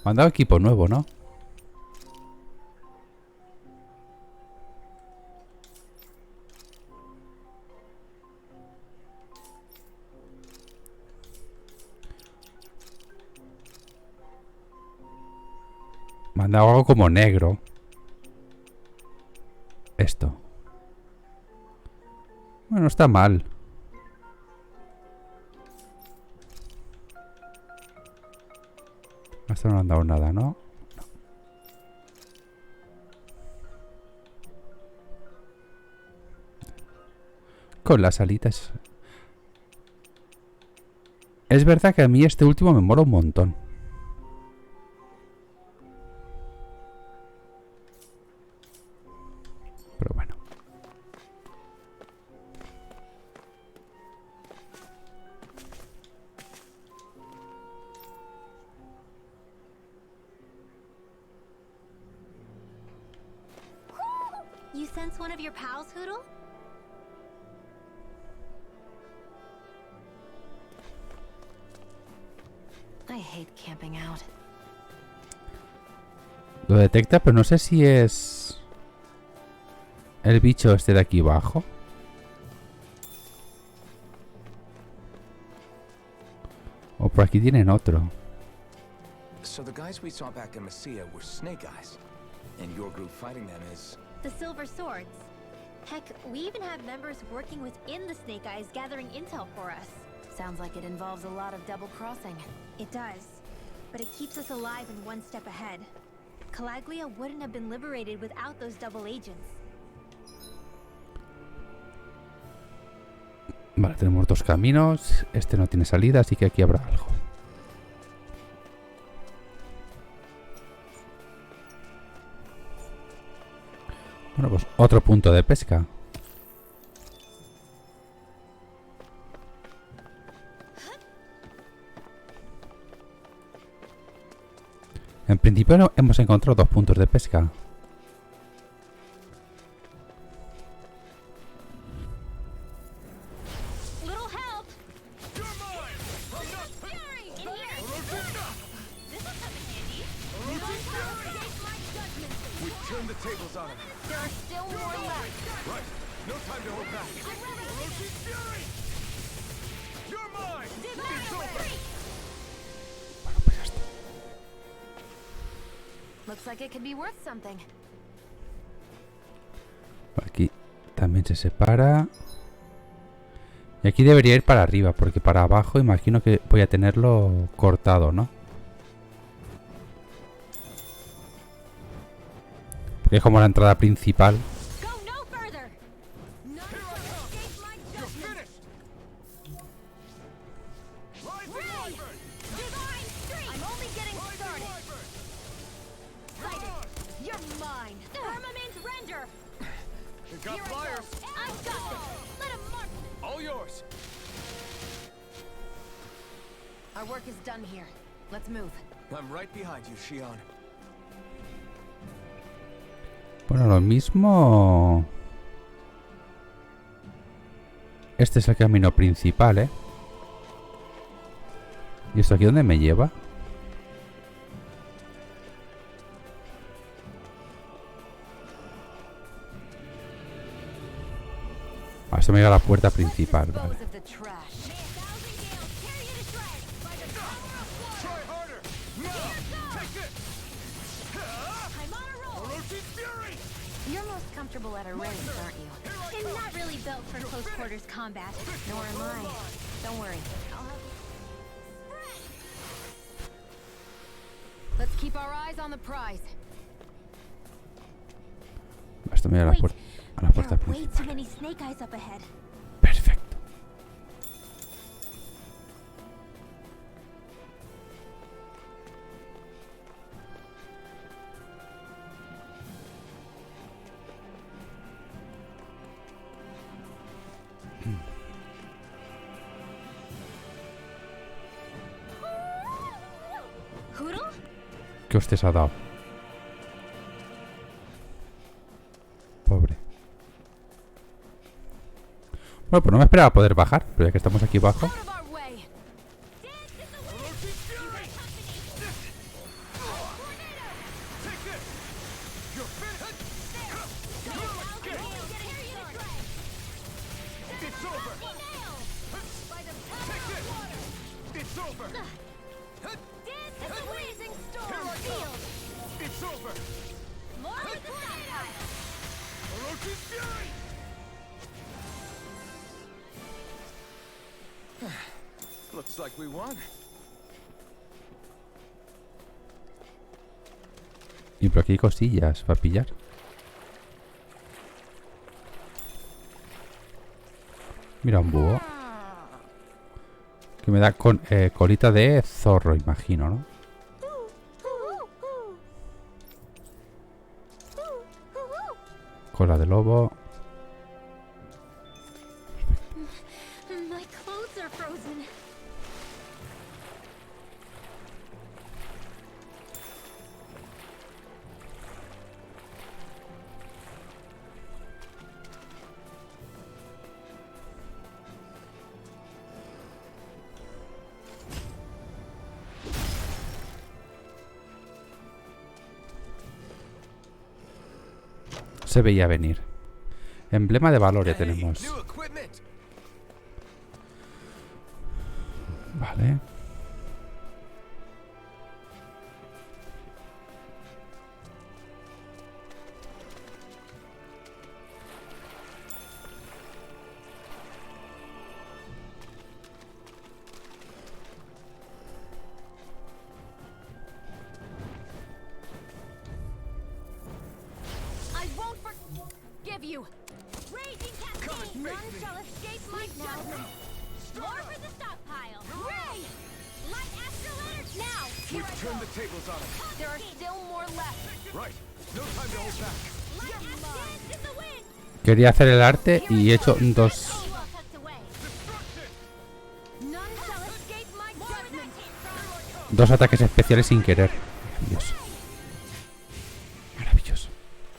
Me han dado equipo nuevo, ¿no? Me han dado algo como negro. Esto. Bueno, está mal. Hasta no han dado nada, ¿no? Con las alitas. Es verdad que a mí este último me mola un montón. Pero bueno. You sense one of your pals, Hoodle? I hate camping out. Lo detecta, pero no sé si es el bicho este de aquí abajo. O por aquí tienen otro. So the guys we saw back in Messia were snake eyes, and your group fighting them is... The Silver Swords. Heck, we even have members working within the Snake Eyes gathering intel for us. Sounds like it involves a lot of double crossing. It does. But it keeps us alive and one step ahead. Calaglia wouldn't have been liberated without those double agents. Vale, tenemos dos caminos. Este no tiene salida, así que aquí habrá algo. Bueno, pues otro punto de pesca. En principio no hemos encontrado dos puntos de pesca. Turn the tables on him. There are still more left. Right. No time to hold back. Orochi's fury! You're mine! It's over! Bueno, pues ya está. Looks like it could be worth something. Aquí también se separa. Y aquí debería ir para arriba, porque para abajo imagino que voy a tenerlo cortado, ¿no? Porque es como la entrada principal. Our work is done here. Let's move. I'm right behind you, Shion. Bueno, lo mismo. Este es el camino principal, ¿eh? ¿Y esto aquí dónde me lleva? Ah, esto me lleva a la puerta principal, vale. At a range, aren't you? I'm not really built for close quarters combat. Nor am I. Don't worry. Let's keep our eyes on the prize. Esto me lleva a la puerta There are way too principal. many snake eyes up ahead. Perfecto. ¿Qué hostias ha dado? Pobre. Bueno, pues no me esperaba poder bajar, pero ya que estamos aquí abajo. Looks like we won. Y por aquí hay cosillas para pillar. Mira un búho. Que me da colita de zorro, imagino, ¿no? Cola de lobo. My clothes are frozen. Se veía venir. Emblema de valor ya tenemos. New equipment. Vale. I won't forgive you. Raging cascade. None shall escape my judgment. More for the stockpile. Ray! Light astral energy. Now, here We've I turned go. the tables on him. There are still more left. Right. No time to hold back. Light astral in the wind. Quería hacer el arte y he hecho dos. Well tucked away. None shall escape my judgment. Dos ataques especiales sin querer. Maravilloso. Maravilloso.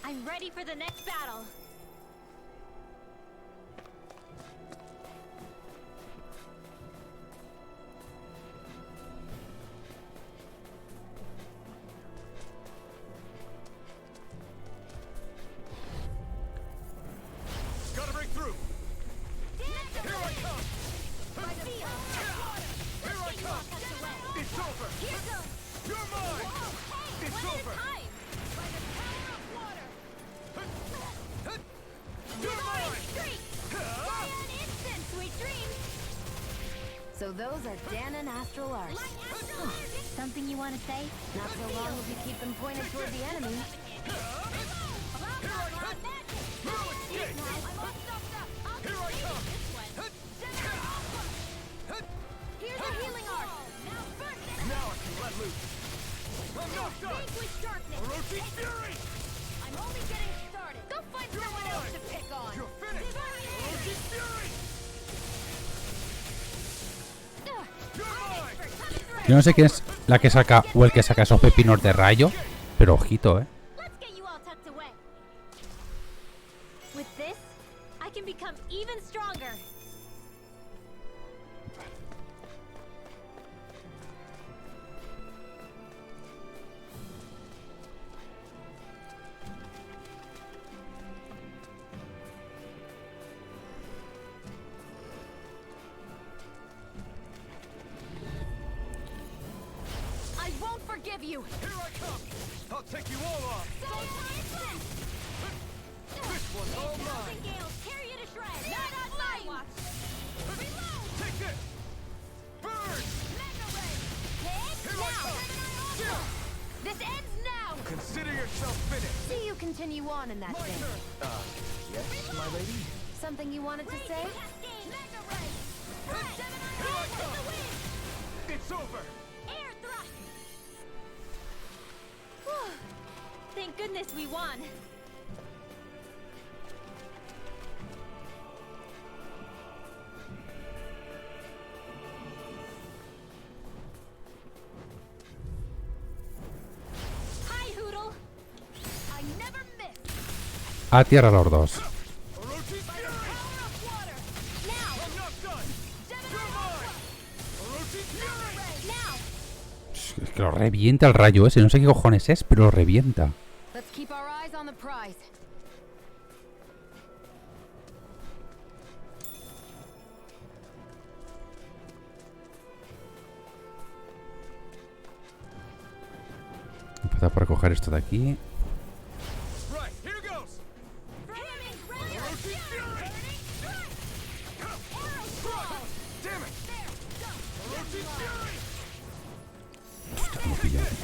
I'm ready for the next battle. Gotta break through. Here I come. Here I come. It's over. You're mine. It's over. You're mine. So those are Dan and Astral Arts. Something you want to say? Not so long as you keep them pointed toward the enemy. No escape. Here I come. Here's a healing art. Now I can let loose. I'm not done. Orochi's fury. I'm only getting started. Go find someone else to pick on. You're finished. Orochi's fury. You're mine. Yo no sé quién es la que saca o el que saca esos pepinos de rayo, pero ojito, ¿eh? Let's get you all tucked away. With this, I can become even stronger. I won't forgive you. Here I come. I'll take you all on. This one's all mine. Tear you to shreds. Not on my watch. Take this. Burn. Here I come. This ends now. Consider yourself finished. See you continue on in that My thing. turn. Yes, my lady. Something you wanted to say? Here I come. It's over. Air thrust. Thank goodness we won. Hi, Hoodle. I never miss. A tierra los dos. Orochi's fury. I'm not done. You're mine. Orochi's fury. Es que lo revienta el rayo ese. No sé qué cojones es, pero lo revienta. Let's keep our eyes on the prize. Empezar por coger esto de aquí. Right, here goes. Orochi's fury. Damn it. Orochi's pillado.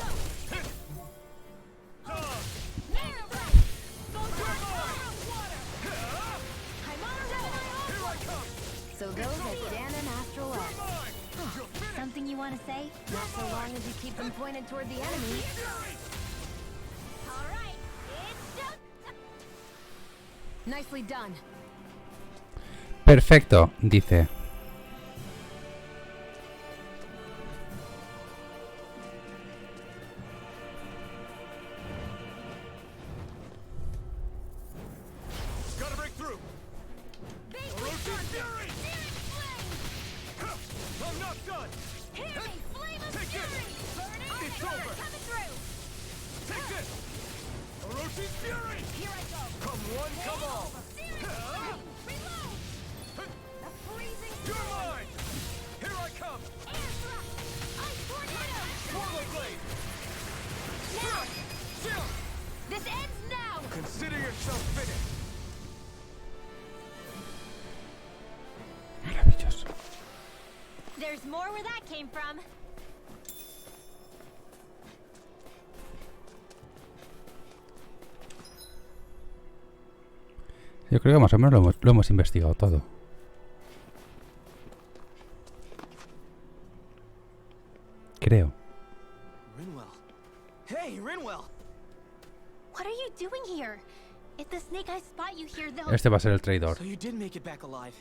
So those are Dan and Astral Elves. Something you want to say? Not so long as you keep them pointed toward the enemy. All right, it's done. Nicely done. Perfecto, dice. Gotta break through. Orochi's fury! I'm not done! Take this! It's over! Take this! Orochi's fury! Here I go. Come one, come all! You're mine! Here I come! Swallow blade! Now! Chill! This ends now! Consider yourself finished! Maravilloso. There's more where that came from. Yo creo que más o menos lo hemos investigado todo. Creo. Rinwell. Hey, Rinwell! What are you doing here? If the Snake Eyes spot you here, they'll... Este va a ser el traidor. So you did make it back alive.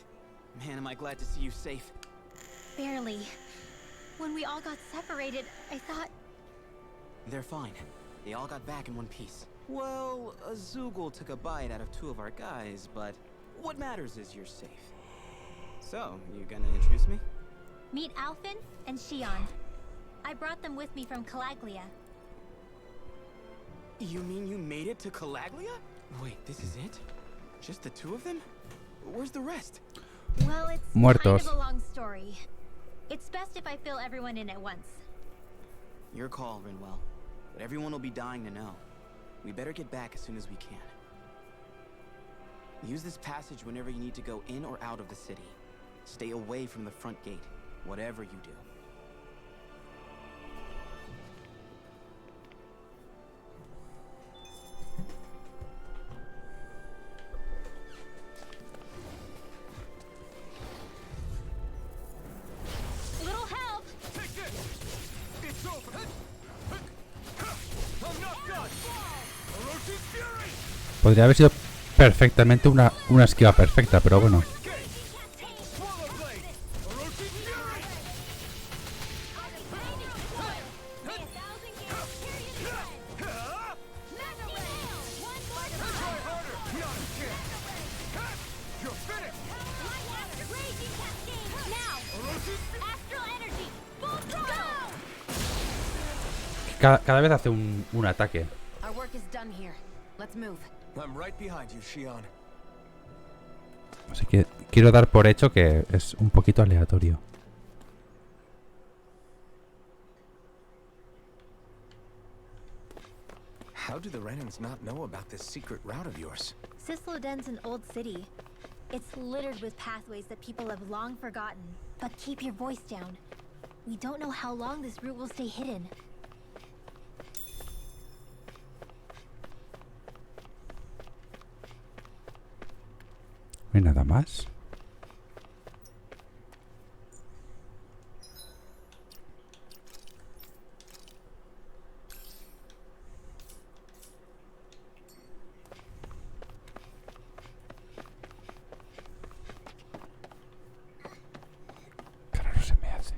Man, am I glad to see you safe. Barely. When we all got separated, I thought... They're fine. They all got back in one piece. Well, Azugul took a bite out of 2 of our guys, but what matters is you're safe. So, you gonna introduce me? Meet Alphen and Shion. I brought them with me from Calaglia. You mean you made it to Calaglia? Wait, this is it? Just the 2 of them? Where's the rest? Well, it's Muertos. kind of a long story. It's best if I fill everyone in at once. Your call, Rinwell. But everyone will be dying to know. We better get back as soon as we can. Use this passage whenever you need to go in or out of the city. Stay away from the front gate, whatever you do. Little help! Take this! It's over! I'm not done! Orochi's fury! Podría haber sido perfectamente una esquiva perfecta, pero bueno. Swallow blade! Orochi's fury! Try harder! Not a chance! You're finished! Now! Orochi's Astral energy! Full throttle! Cada vez hace un ataque. Our work is done here. Let's move. I'm right behind you, Shion. Así que quiero dar por hecho que es un poquito aleatorio. How do the Renans not know about this secret route of yours? Cisloden's an old city. It's littered with pathways that people have long forgotten. But keep your voice down. We don't know how long this route will stay hidden. No hay nada más. Qué raro se me hace.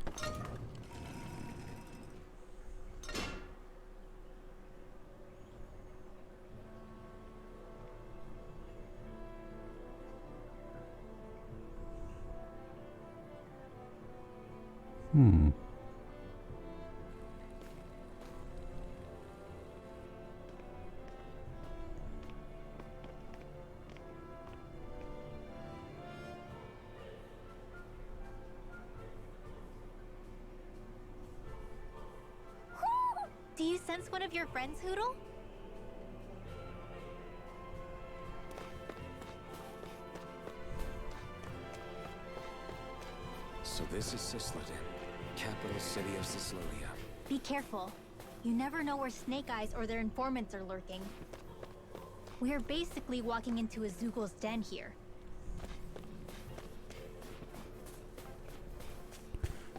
Do you sense one of your friends, Hoodle? So this is Cisloden, capital city of Cislodia. Be careful. You never know where Snake Eyes or their informants are lurking. We're basically walking into a Zoogal's den here.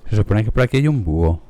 Se supone que por aquí hay un búho.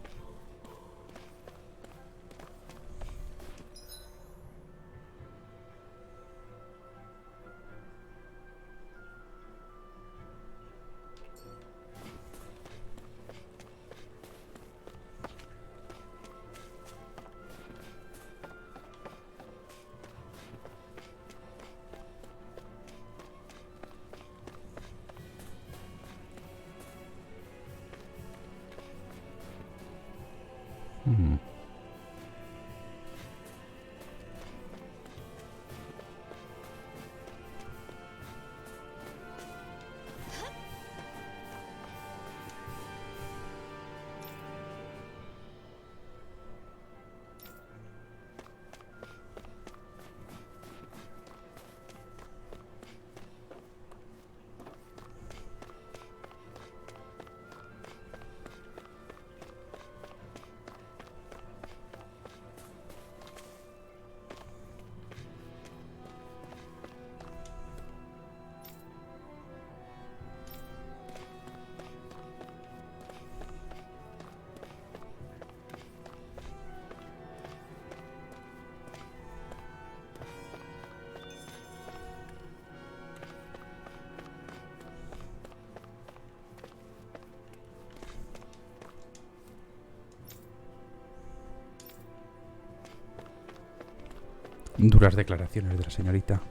Duras declaraciones de la señorita.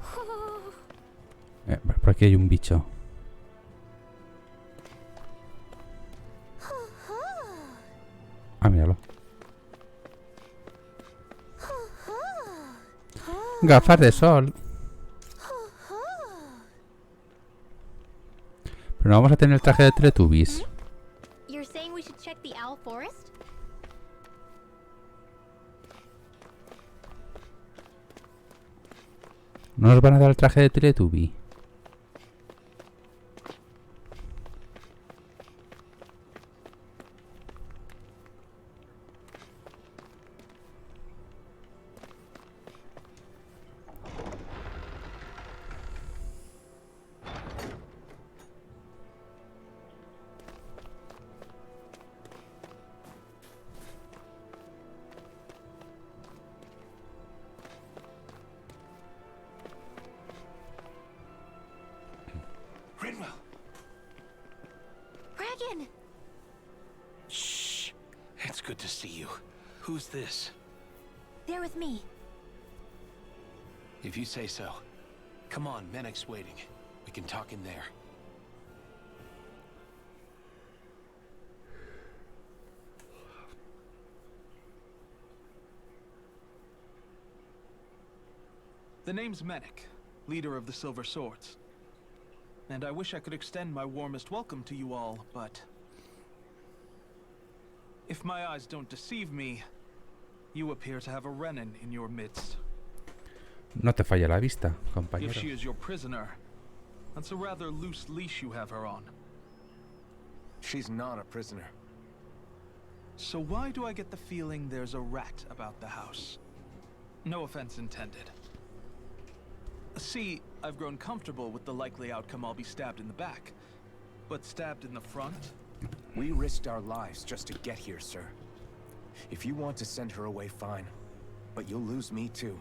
Por aquí hay un bicho. Ah, míralo. Gafas de sol. Pero no vamos a tener el traje de Teletubbies. You're saying we should check the Owl Forest? ¿No nos van a dar el traje de Teletubby? Dragon! Shh. It's good to see you. Who's this? They're with me. If you say so. Come on, Menek's waiting. We can talk in there. The name's Menek, leader of the Silver Swords. And I wish I could extend my warmest welcome to you all, but... if my eyes don't deceive me, you appear to have a Renin in your midst. No te falla la vista, compañero. If she is your prisoner, that's a rather loose leash you have her on. She's not a prisoner. So why do I get the feeling there's a rat about the house? No offense intended. See, I've grown comfortable with the likely outcome I'll be stabbed in the back. But stabbed in the front? We risked our lives just to get here, sir. If you want to send her away, fine. But you'll lose me too.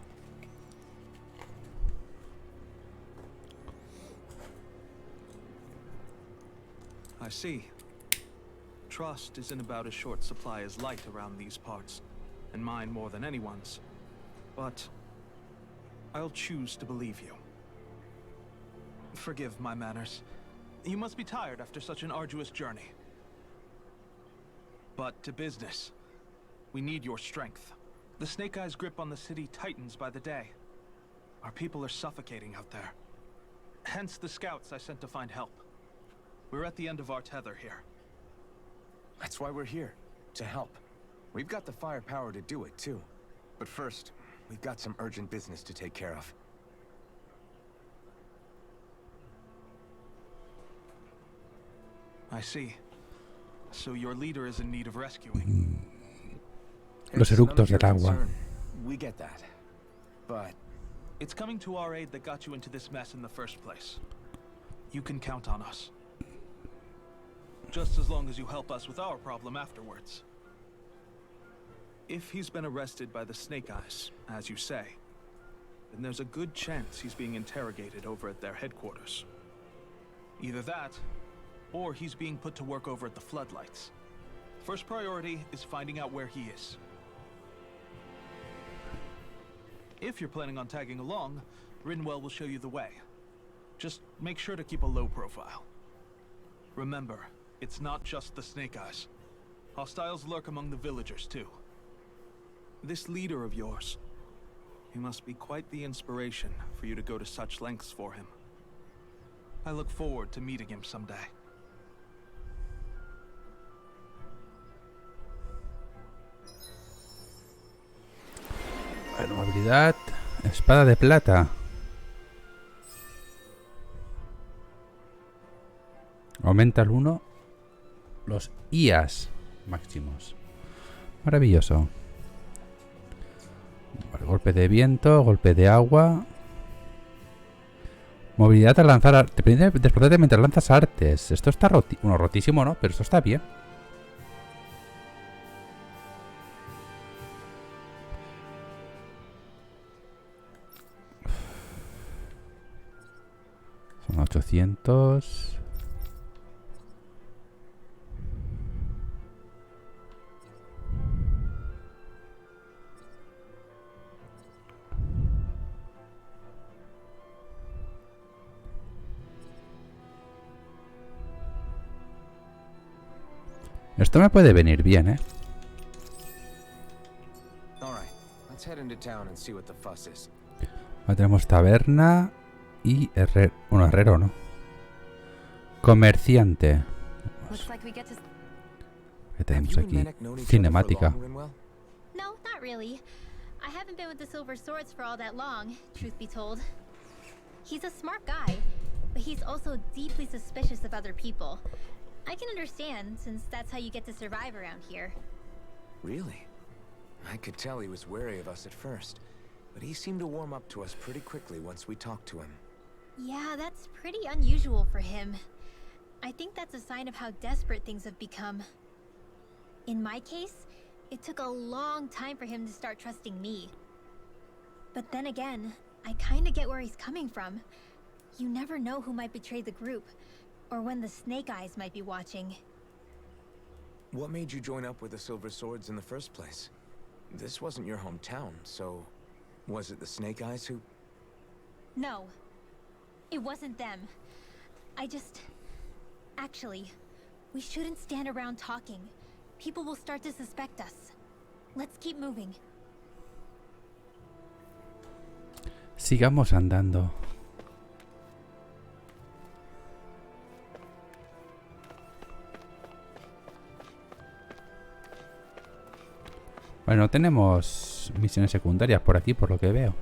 I see. Trust isn't about as short supply as light around these parts, and mine more than anyone's. But I'll choose to believe you. Forgive my manners. You must be tired after such an arduous journey. But to business. We need your strength. The Snake Eyes' grip on the city tightens by the day. Our people are suffocating out there. Hence the scouts I sent to find help. We're at the end of our tether here. That's why we're here. To help. We've got the firepower to do it, too. But first, we've got some urgent business to take care of. I see. So your leader is in need of rescuing. Los eructos del agua. We get that. But It's coming to our aid that got you into this mess in the first place. You can count on us. Just as long as you help us with our problem afterwards. If he's been arrested by the Snake Eyes, as you say, then there's a good chance he's being interrogated over at their headquarters. Either that, or he's being put to work over at the Floodlights. First priority is finding out where he is. If you're planning on tagging along, Rinwell will show you the way. Just make sure to keep a low profile. Remember, it's not just the Snake Eyes. Hostiles lurk among the villagers, too. This leader of yours, he must be quite the inspiration for you to go to such lengths for him. I look forward to meeting him someday. Bueno, habilidad. Espada de plata. Aumenta el 1 los IAs máximos. Maravilloso. Vale, golpe de viento, golpe de agua. Movilidad al lanzar. Te permite desplazarte mientras lanzas artes. Esto está rotísimo, ¿no? Pero esto está bien. Son 800. Esto me puede venir bien, ¿eh? Ahora tenemos taberna y herrero. Bueno, herrero, ¿no? Comerciante. ¿Qué tenemos aquí? Cinemática. No, not really. I haven't been with the Silver Swords for all that long, truth be told. He's a smart guy, but he's also deeply suspicious of other people. I can understand, since that's how you get to survive around here. really? I could tell he was wary of us at first, but he seemed to warm up to us pretty quickly once we talked to him. Yeah, that's pretty unusual for him. I think that's a sign of how desperate things have become. In my case, it took a long time for him to start trusting me. But then again, I kinda get where he's coming from. You never know who might betray the group, or when the Snake Eyes might be watching. What made you join up with the Silver Swords in the first place? This wasn't your hometown, so was it the Snake Eyes who... No, it wasn't them. Actually, we shouldn't stand around talking. People will start to suspect us. Let's keep moving. Sigamos andando. Bueno, tenemos misiones secundarias por aquí, por lo que veo.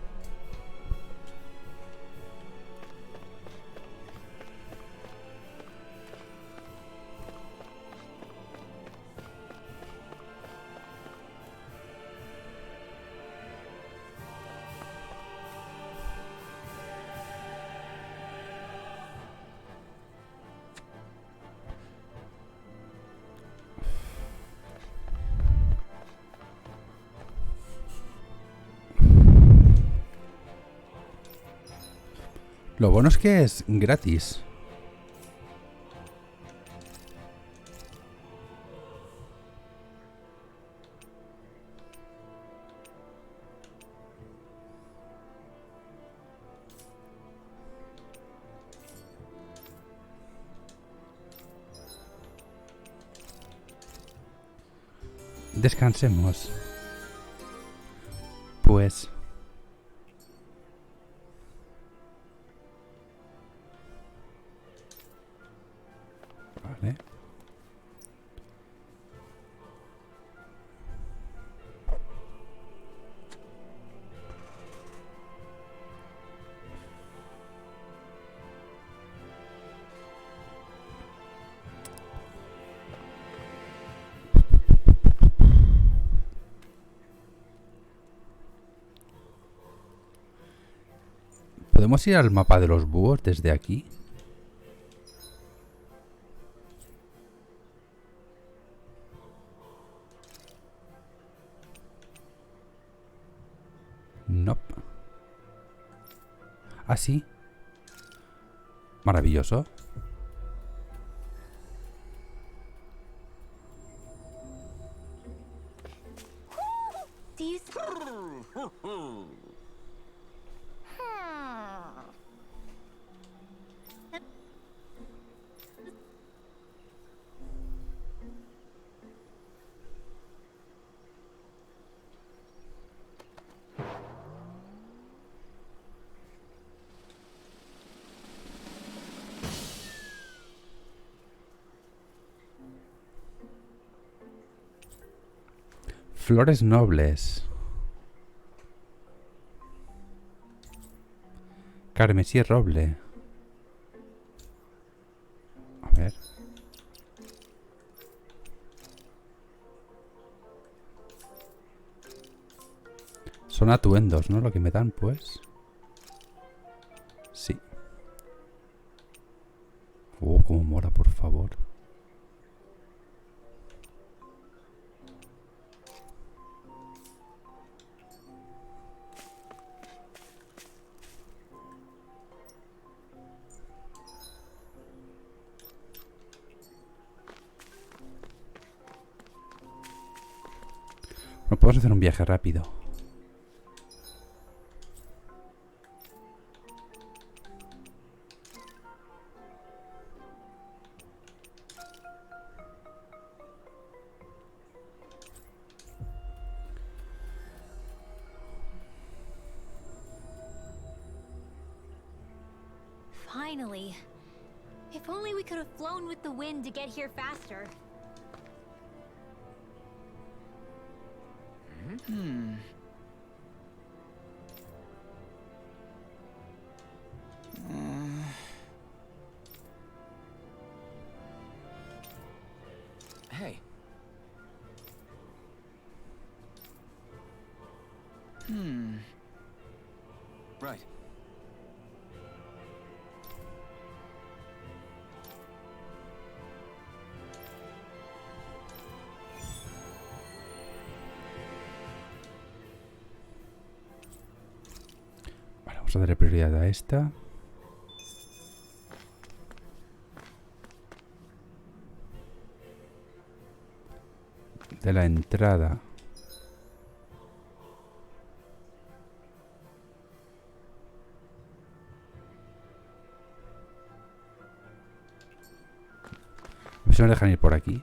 Lo bueno es que es gratis. Descansemos. Pues... Vale. ¿Podemos ir al mapa de los búhos desde aquí? No. ¿Ah, sí? Maravilloso. Do you Flores nobles. Carmesí roble. A ver. Son atuendos, ¿no? Lo que me dan, pues. Sí. Oh, cómo mola, por favor. No podemos hacer un viaje rápido. Finally. If only we could have flown with the wind to get here faster. Hey. Right. Vale, vamos a darle prioridad a esta. De la entrada. A ver si nos dejan ir por aquí.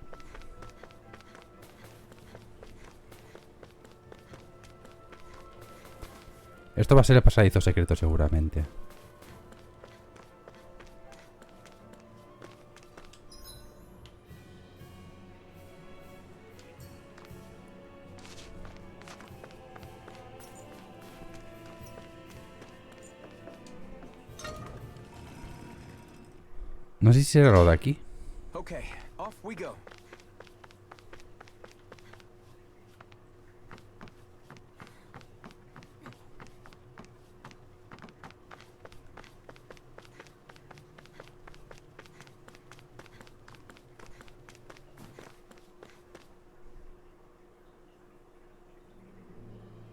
Esto va a ser el pasadizo secreto seguramente. No sé si será lo de aquí. Okay, off we go.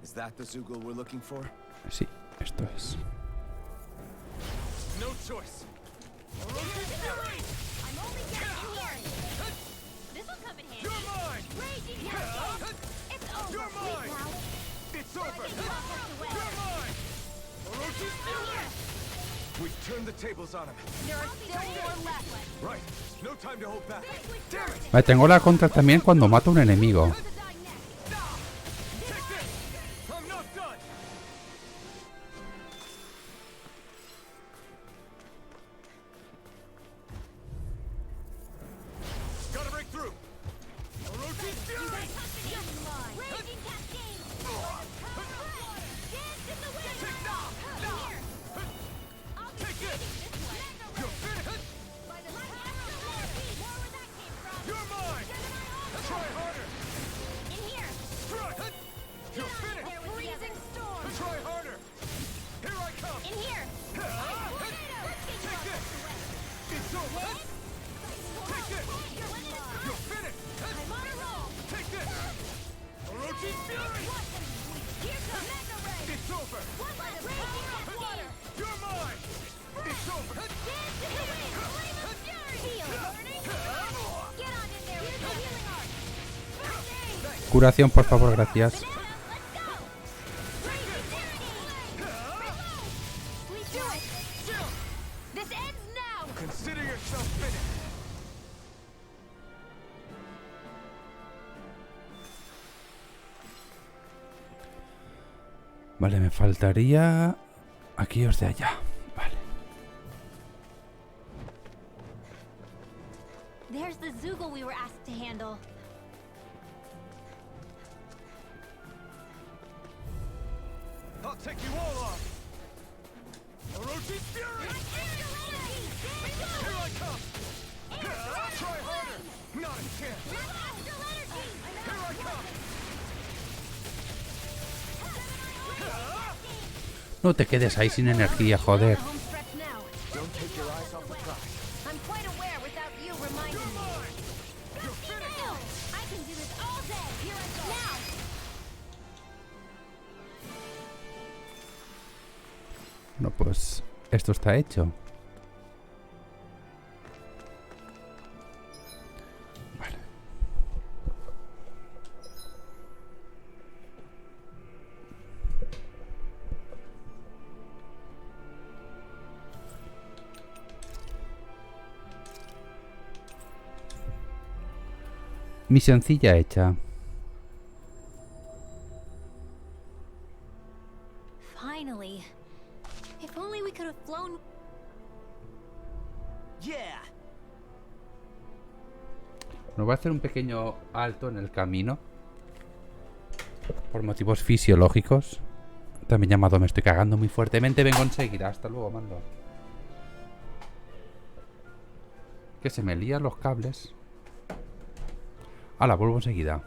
Is that the Zoogle we're looking for? Sí, esto es. No choice. I'm only getting in here. This'll come in handy. You're mine. Raging Hurricane. It's over. You're mine. Now, It's over. get you off the way. You're mine. Orochi's fury. We've turned the tables on him. There are still more left. Right. No time to hold back. Damn it. Vale, tengo la contra también cuando mato a un enemigo. Take this. I'm not done. Gotta break through. Orochi's fury. Raging Cascade. Dance in the wind. Take that. Here. I'll be Take this. shooting this way. You're finished. By the light of the Lord, more where that came from. You're mine. Try harder. In here. Strike. You're finished. A freezing storm. over. Take this. You're finished. I'm on a roll. Take this. Orochi Fury. Here's the Mega Ray. It's over. One last power of water. You're mine. It's over. Dance in the wind. Flame of fury. Feel it burning. Get on in there with the healing art. Thanks. Curación, por favor, gracias. Let's go. Crazy tyranny. Reload. We do it. Still. This ends now. Consider yourself finished. Vale, me faltaría aquellos de allá. Vale. There's the Zoogle we were asked to handle. I'll take you all on. Orochi Fury. Here I come. Try harder. Not a chance. Here I come. No te quedes ahí sin energía, joder. Home stretch now. Don't take your eyes off the prize. I'm quite aware without you reminding me. I can do this all day. Here I go. Now. No, pues esto está hecho. Vale. Misioncilla hecha. Finally. If only we could have flown. Yeah. Nos va a hacer un pequeño alto en el camino. Por motivos fisiológicos. También llamado me estoy cagando muy fuertemente. Vengo enseguida. Hasta luego, mando. Que se me lían los cables. Hala, vuelvo enseguida.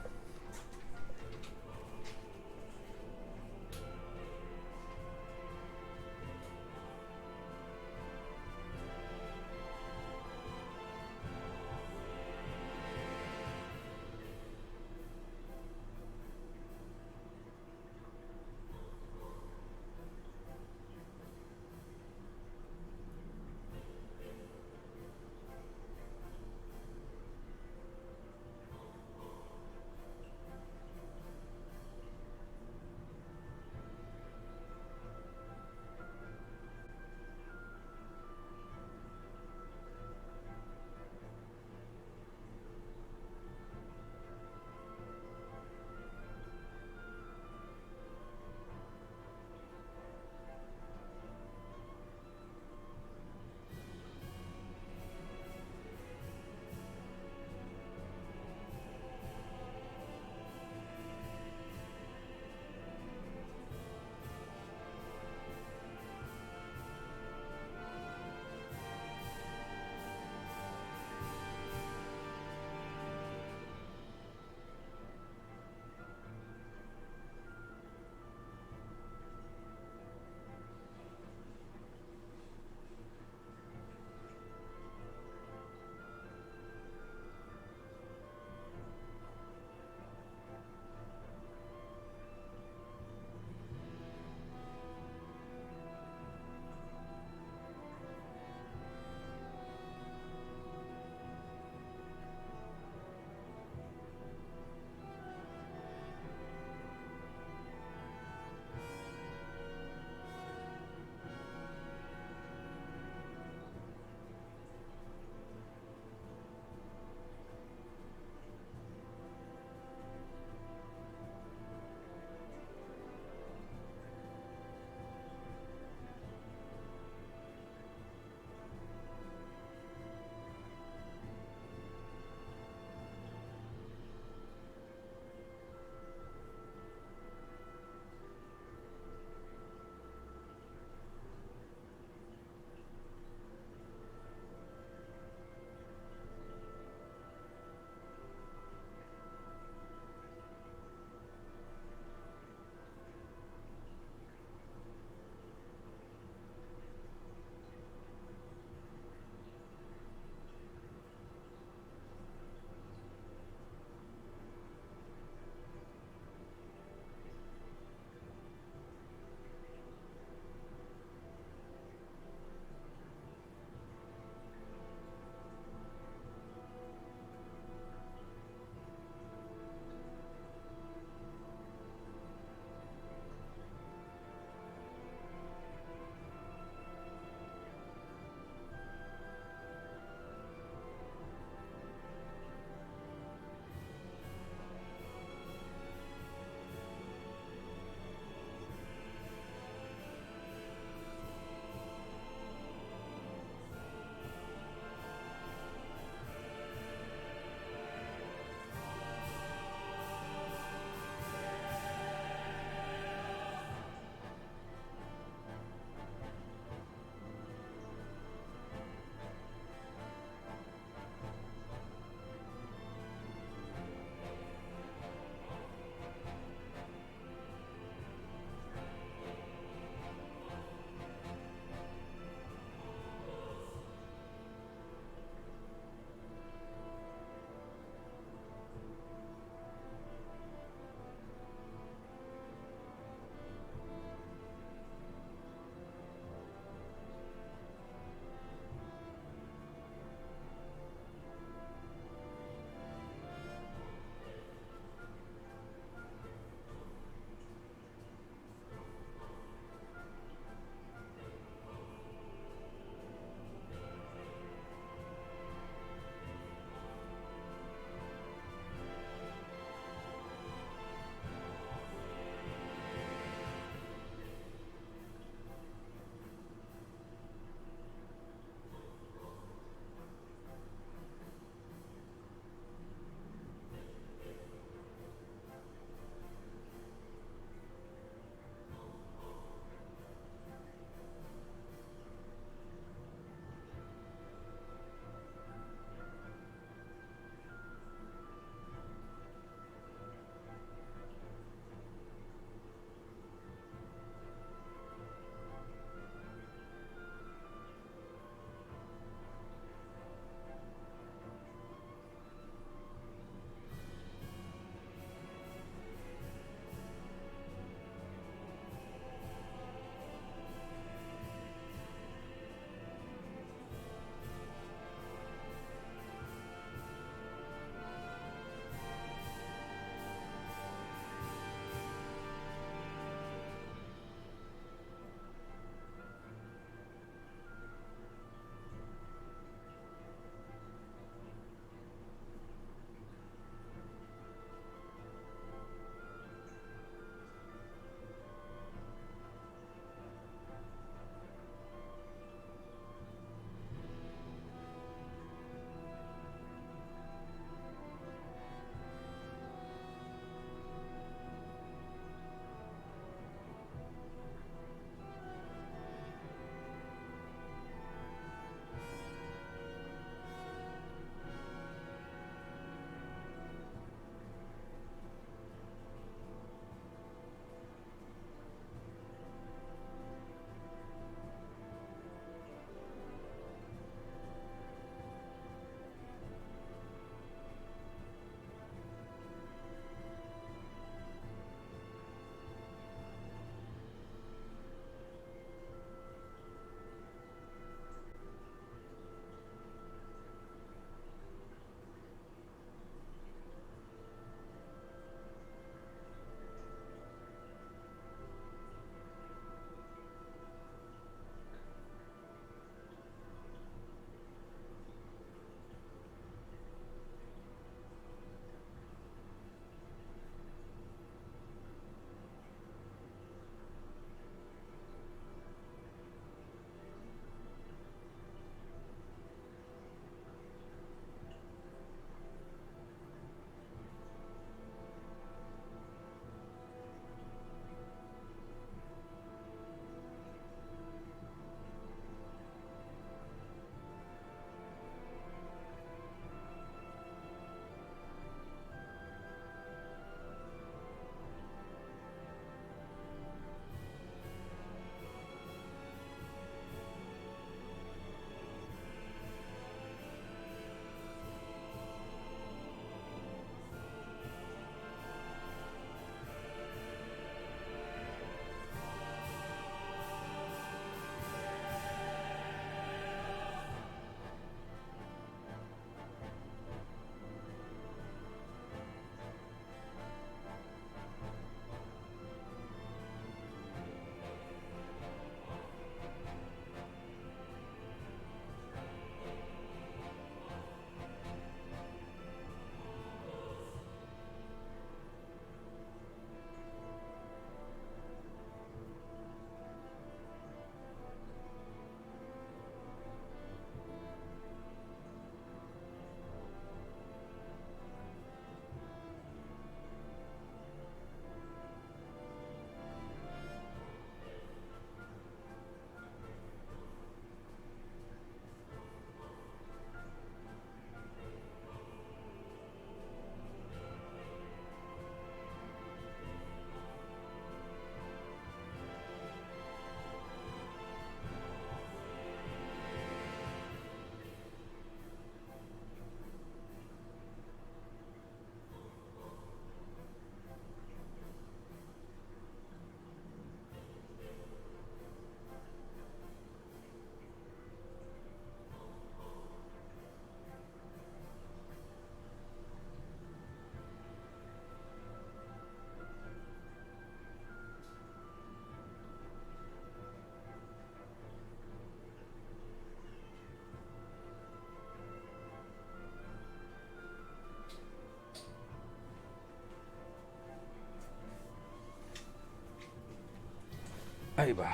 Ahí va.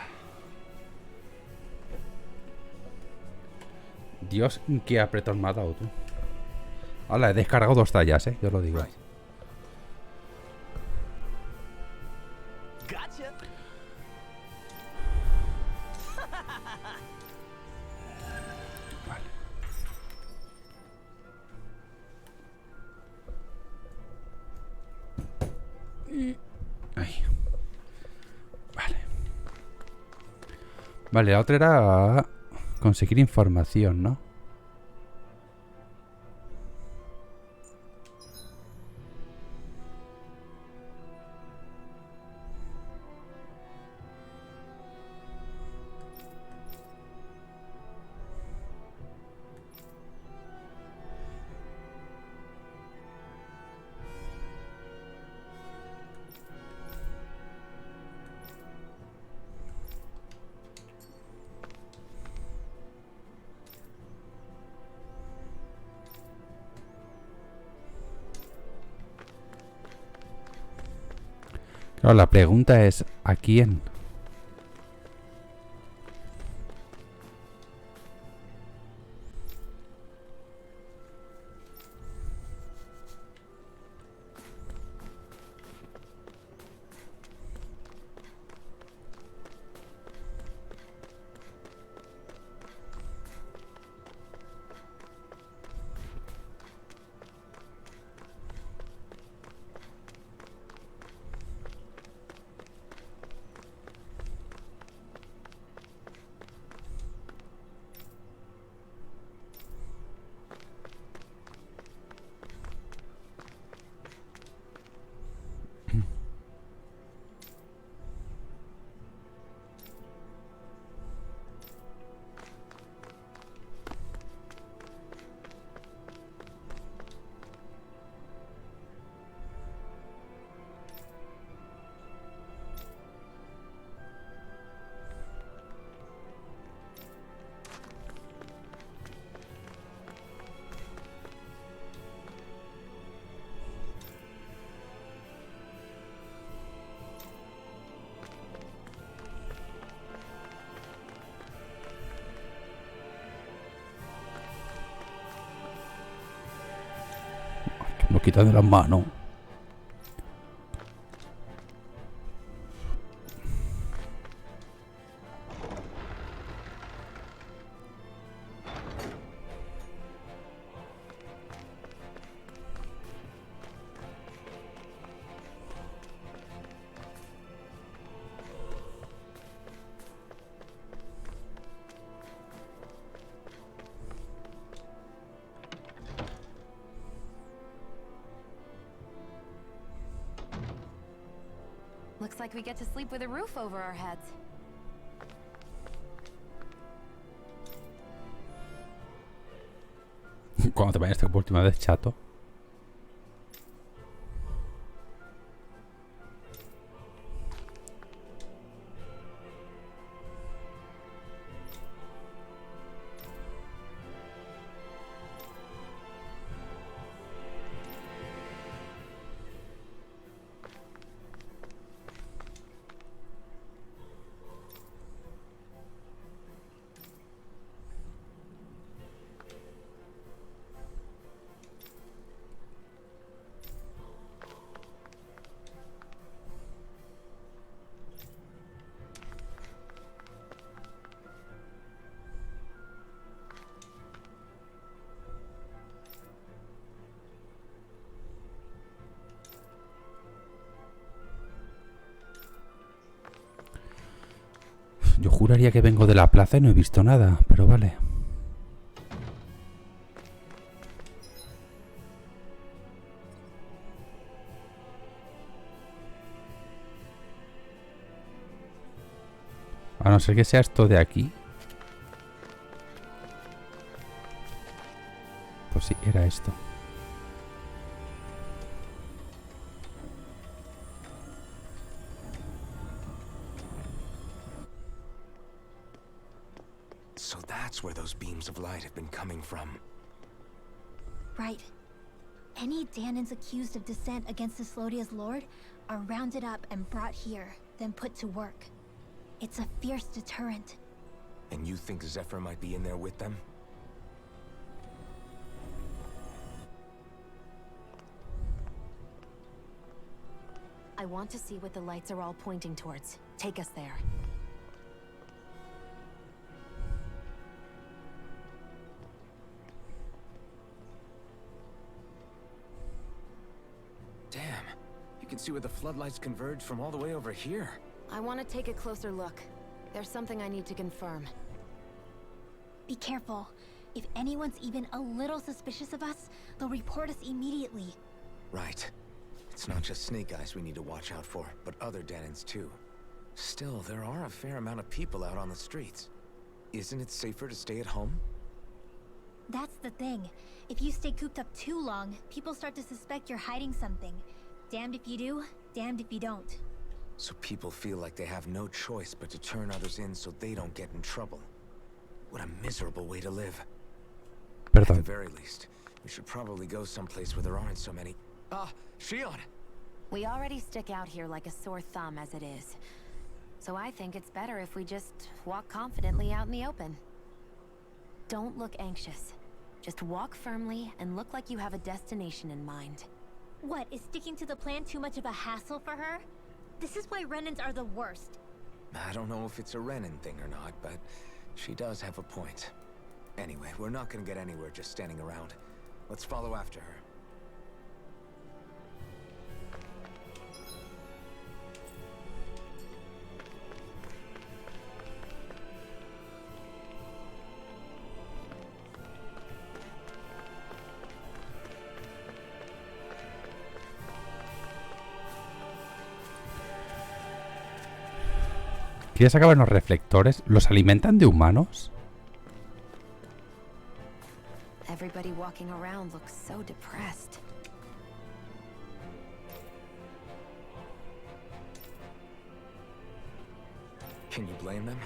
Dios, qué apretón me ha dado tú. Hola, he descargado 2 tallas, yo lo digo. Gotcha. Ahí. Vale. Vale, la otra era conseguir información, ¿no? Claro, la pregunta es, ¿a quién? Lo quitan de las manos. Looks like we get to sleep with a roof over our heads. Cuando te vayas por última vez, chato. Yo juraría que vengo de la plaza y no he visto nada, pero vale. A no ser que sea esto de aquí. Pues sí, era esto. So that's where those beams of light have been coming from. Right. Any Danans accused of dissent against Islodia's lord are rounded up and brought here, then put to work. It's a fierce deterrent. And you think Zephyr might be in there with them? I want to see what the lights are all pointing towards. Take us there. Damn. You can see where the floodlights converge from all the way over here. I want to take a closer look. There's something I need to confirm. Be careful. If anyone's even a little suspicious of us, they'll report us immediately. Right. It's not just Snake Eyes we need to watch out for, but other Denons too. Still, there are a fair amount of people out on the streets. Isn't it safer to stay at home? That's the thing. If you stay cooped up too long, people start to suspect you're hiding something. Damned if you do, damned if you don't. So people feel like they have no choice but to turn others in so they don't get in trouble. What a miserable way to live. At the very least, we should probably go someplace where there aren't so many. Shion! We already stick out here like a sore thumb as it is. So I think it's better if we just walk confidently out in the open. Don't look anxious. Just walk firmly and look like you have a destination in mind. What, is sticking to the plan too much of a hassle for her? This is why Renans are the worst. I don't know if it's a Renan thing or not, but she does have a point. Anyway, we're not gonna get anywhere just standing around. Let's follow after her. ¿Quieres acabar los reflectores? ¿Los alimentan de humanos? Everybody walking around looks so depressed. Can you blame them?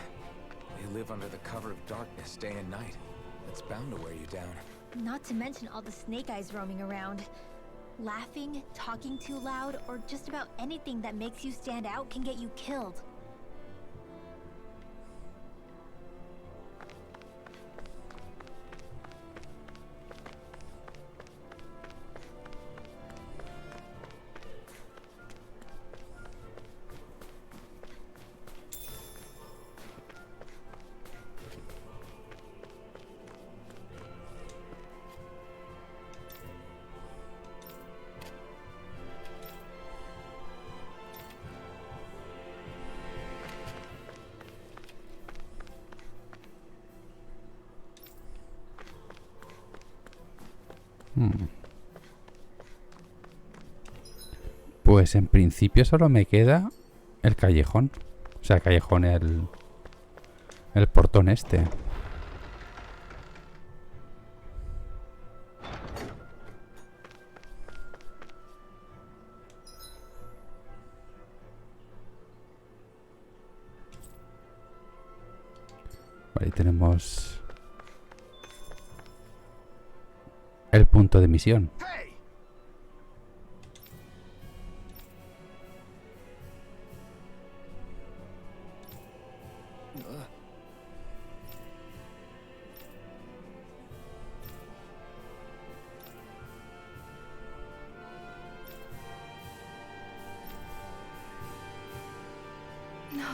They live under the cover of darkness day and night. That's bound to wear you down. Not to mention all the Snake Eyes roaming around. Laughing, talking too loud, or just about anything that makes you stand out can get you killed. Pues en principio solo me queda el callejón. O sea, callejón, el portón este. Vale, ahí tenemos el punto de misión. No.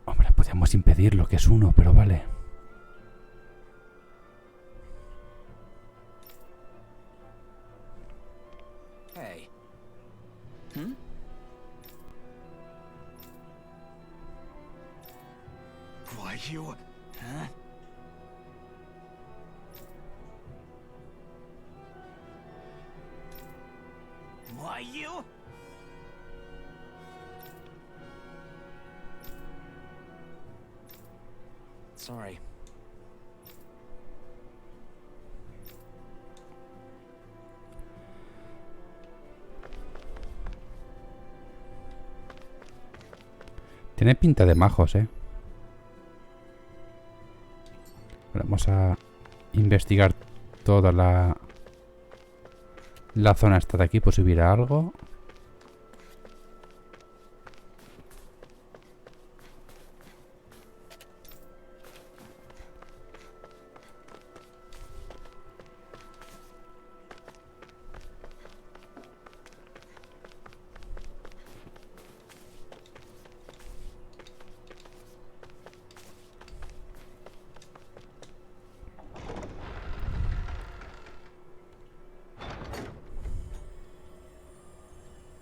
Hombre, podemos impedirlo, que es uno, pero vale. Hey. Why you... Huh? Why you? Sorry. Tiene pinta de majos, ¿eh? Vamos a investigar toda la zona esta de aquí, por si hubiera algo.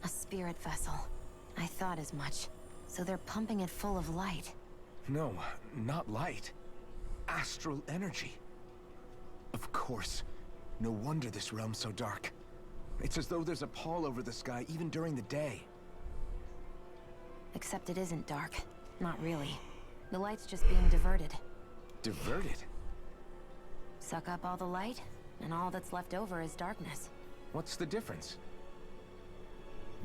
Spirit vessel. I thought as much. So they're pumping it full of light. No, not light. Astral energy. Of course. No wonder this realm's so dark. It's as though there's a pall over the sky even during the day. Except it isn't dark. Not really. The light's just being diverted. Diverted? Suck up all the light, and all that's left over is darkness. What's the difference?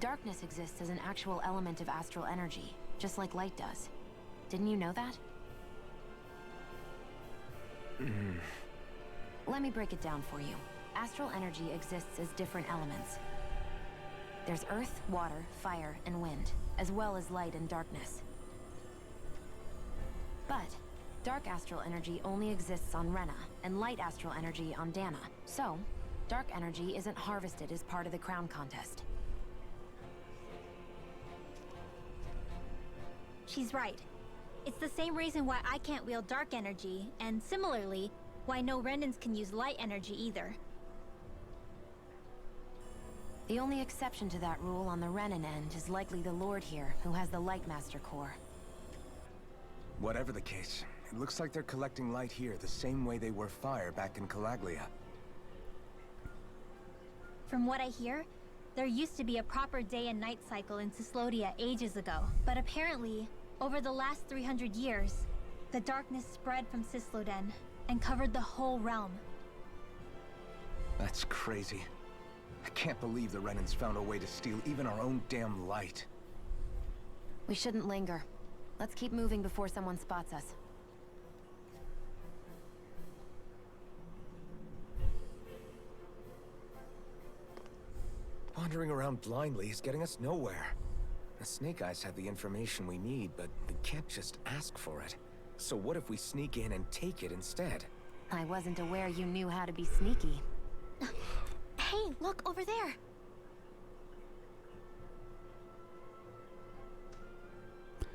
Darkness exists as an actual element of astral energy, just like light does. Didn't you know that? Let me break it down for you. Astral energy exists as different elements. There's earth, water, fire, and wind, as well as light and darkness. But dark astral energy only exists on Rena, and light astral energy on Dana. So, dark energy isn't harvested as part of the crown contest. She's right. It's the same reason why I can't wield dark energy, and similarly, why no Renans can use light energy either. The only exception to that rule on the Renan end is likely the Lord here, who has the Lightmaster core. Whatever the case, it looks like they're collecting light here the same way they were fire back in Calaglia. From what I hear, there used to be a proper day and night cycle in Cyslodia ages ago, but apparently, over the last 300 years, the darkness spread from Cysloden and covered the whole realm. That's crazy. I can't believe the Renans found a way to steal even our own damn light. We shouldn't linger. Let's keep moving before someone spots us. Wandering around blindly is getting us nowhere. The Snake Eyes have the information we need, but we can't just ask for it. So what if we sneak in and take it instead? I wasn't aware you knew how to be sneaky. Hey, look over there!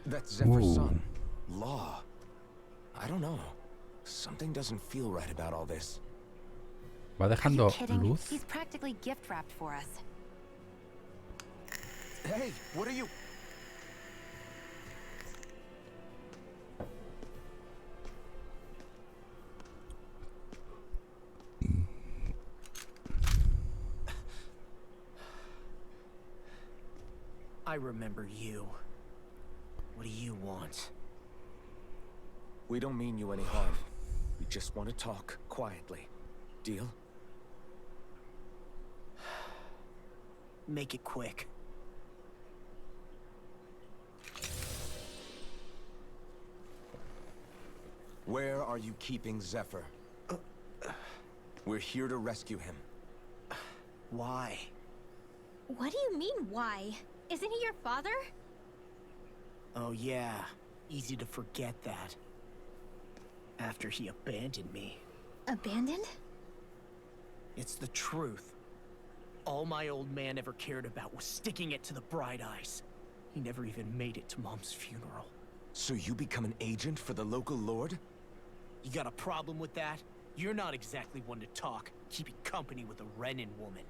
That's Zephyr's Ooh. son. Law. I don't know. Something doesn't feel right about all this. Va Are you dejando kidding? luz. He's practically gift wrapped for us. Hey, what are you... I remember you. What do you want? We don't mean you any harm. We just want to talk quietly. Deal? Make it quick. Where are you keeping Zephyr? We're here to rescue him. Why? What do you mean, why? Isn't he your father? Oh yeah, easy to forget that. After he abandoned me. Abandoned? It's the truth. All my old man ever cared about was sticking it to the Bright Eyes. He never even made it to Mom's funeral. So you become an agent for the local lord? You got a problem with that? You're not exactly one to talk, keeping company with a Renan woman.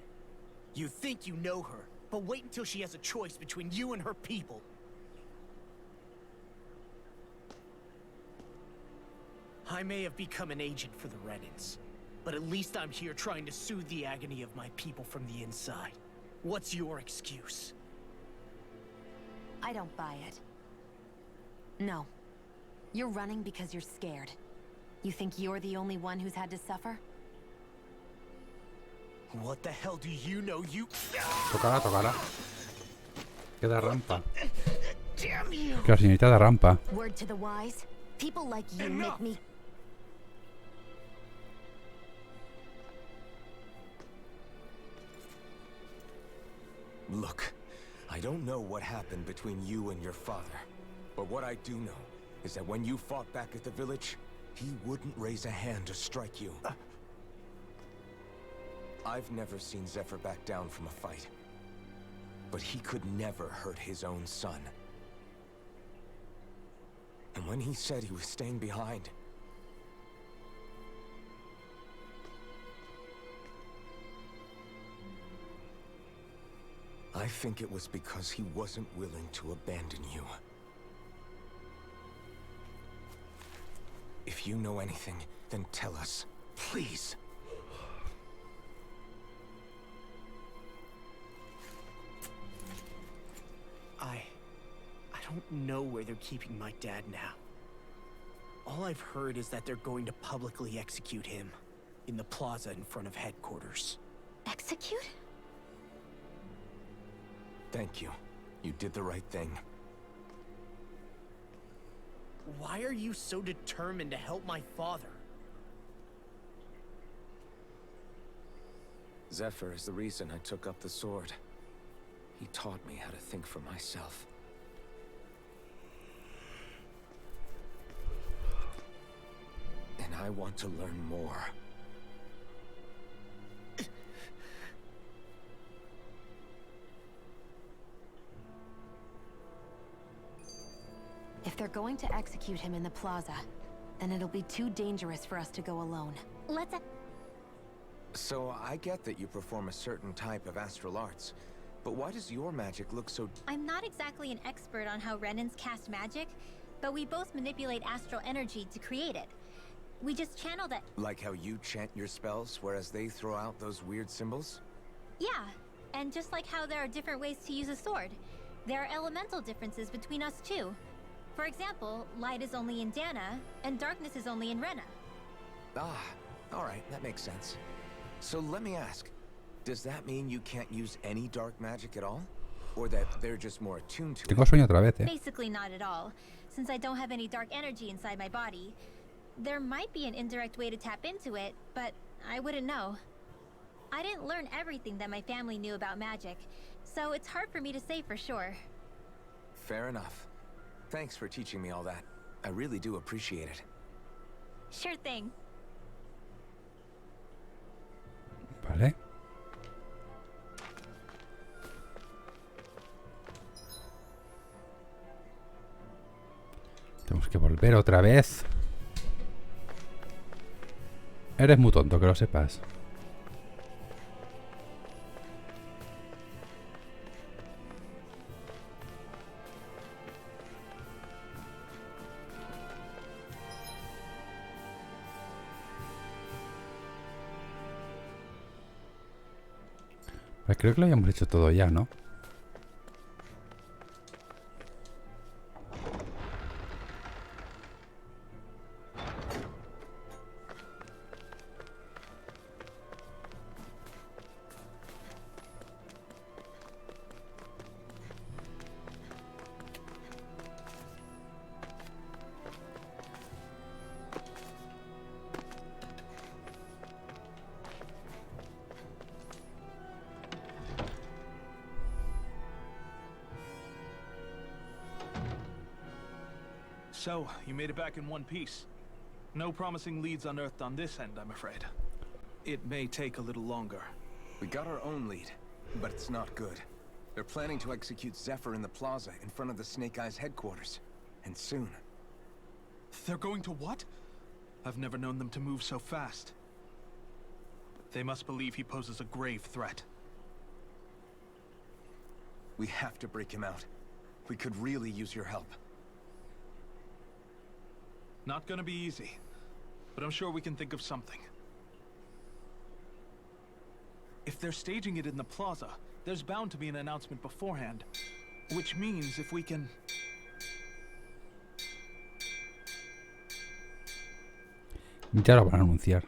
You think you know her, but wait until she has a choice between you and her people. I may have become an agent for the Renans, but at least I'm here trying to soothe the agony of my people from the inside. What's your excuse? I don't buy it. No. You're running because you're scared. You think you're the only one who's had to suffer? What the hell do you know, you... Tócala, tócala. Queda rampa. Damn you! Que la señorita da rampa. Word to the wise. People like you make me... Look, I don't know what happened between you and your father. But what I do know is that when you fought back at the village, he wouldn't raise a hand to strike you. I've never seen Zephyr back down from a fight. But he could never hurt his own son. And when he said he was staying behind, I think it was because he wasn't willing to abandon you. If you know anything, then tell us, please. I don't know where they're keeping my dad now. All I've heard is that they're going to publicly execute him in the plaza in front of headquarters. Execute? Thank you. You did the right thing. Why are you so determined to help my father? Zephyr is the reason I took up the sword. He taught me how to think for myself. And I want to learn more. If they're going to execute him in the plaza, then it'll be too dangerous for us to go alone. Let's... So I get that you perform a certain type of astral arts, but why does your magic look so... I'm not exactly an expert on how Renans cast magic, but we both manipulate astral energy to create it. We just channel that... Like how you chant your spells, whereas they throw out those weird symbols? Yeah, and just like how there are different ways to use a sword, there are elemental differences between us too. For example, light is only in Dana, and darkness is only in Rena. Ah, alright, that makes sense. So let me ask, does that mean you can't use any dark magic at all? Or that they're just more attuned to Tengo it? sueño otra vez, Basically not at all, since I don't have any dark energy inside my body. There might be an indirect way to tap into it, but I wouldn't know. I didn't learn everything that my family knew about magic, so it's hard for me to say for sure. Fair enough. Thanks for teaching me all that. I really do appreciate it. Sure thing. Vale. Tenemos que volver otra vez. Eres muy tonto, que lo sepas. Creo que lo habíamos hecho todo ya, ¿no? So, you made it back in one piece. No promising leads unearthed on this end, I'm afraid. It may take a little longer. We got our own lead, but it's not good. They're planning to execute Zephyr in the plaza in front of the Snake Eyes headquarters. And soon. They're going to what? I've never known them to move so fast. They must believe he poses a grave threat. We have to break him out. We could really use your help. Not gonna be easy, but I'm sure we can think of something. If they're staging it in the plaza, there's bound to be an announcement beforehand. Which means if we can... Ya lo van a anunciar.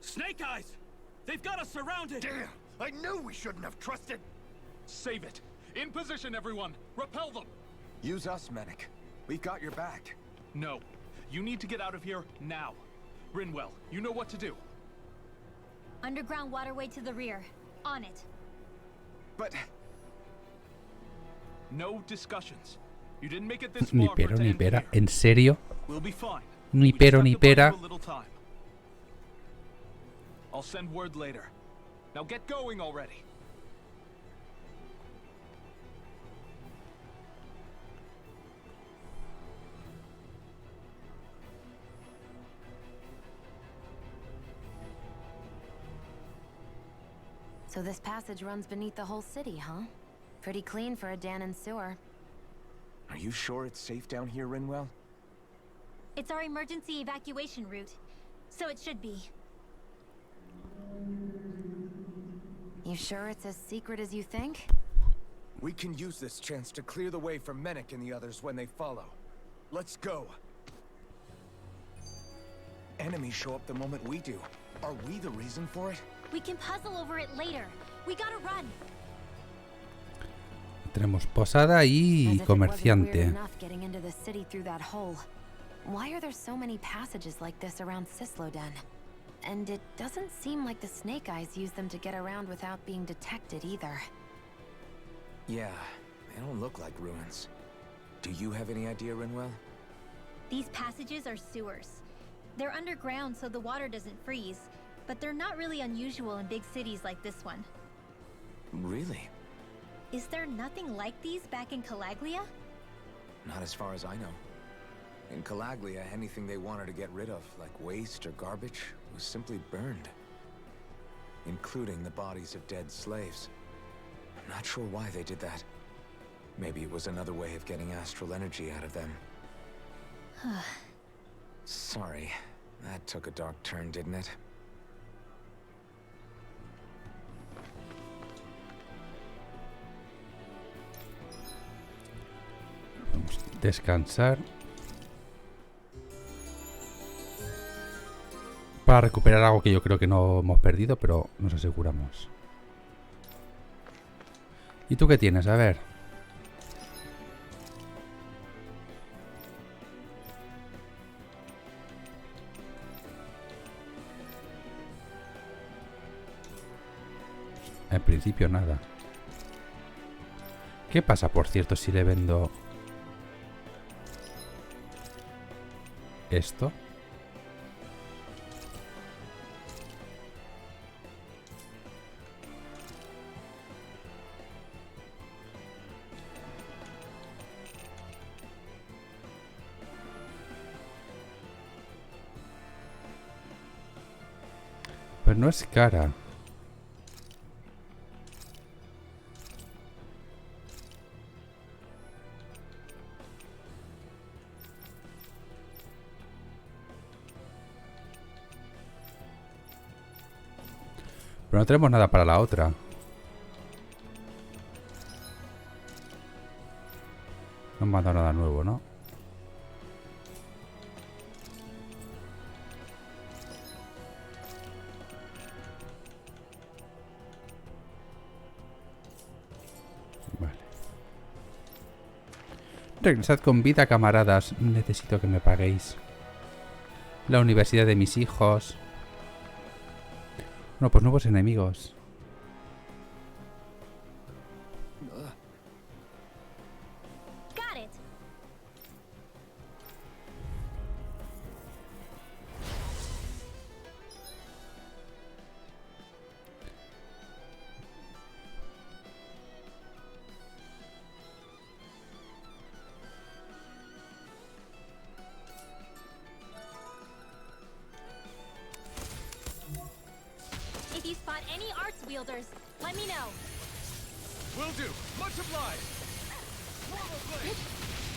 Snake Eyes! They've got us surrounded! Damn! I knew we shouldn't have trusted! Save it! In position, everyone! Repel them! Use us, Medic. We've got your back. No. You need to get out of here now. Rinwell, you know what to do. Underground waterway to the rear. On it. But No discussions. You didn't make it this Ni far pero for it to ni end pera. here. ¿En serio? We'll be fine. Ni We just pero have ni to buy you pera. a little time. I'll send word later. Now get going already. So this passage runs beneath the whole city, huh? Pretty clean for a Danon sewer. Are you sure it's safe down here, Rinwell? It's our emergency evacuation route, so it should be. You sure it's as secret as you think? We can use this chance to clear the way for Menek and the others when they follow. Let's go. Enemies show up the moment we do. Are we the reason for it? We can puzzle over it later. We gotta run. Tenemos posada y comerciante. Getting into the city through that hole. Why are there so many passages like this around Sisloden? And it doesn't seem like the Snake Eyes use them to get around without being detected either. Yeah, they don't look like ruins. Do you have any idea, Rinwell? These passages are sewers. They're underground so the water doesn't freeze, but they're not really unusual in big cities like this one. Really? Is there nothing like these back in Calaglia? Not as far as I know. In Calaglia, anything they wanted to get rid of, like waste or garbage, was simply burned. Including the bodies of dead slaves. I'm not sure why they did that. Maybe it was another way of getting astral energy out of them. Sorry, that took a dark turn, didn't it? Vamos a descansar. Para recuperar algo que yo creo que no hemos perdido, pero nos aseguramos. ¿Y tú qué tienes? A ver. En principio nada. ¿Qué pasa, por cierto, si le vendo esto? Pues no es cara. Pero no tenemos nada para la otra. No me han dado nada nuevo, ¿no? Vale. Regresad con vida, camaradas. Necesito que me paguéis la universidad de mis hijos. No, pues nuevos enemigos. Got it. If you spot any arts wielders, let me know. Will do. Much obliged. Mortal blade.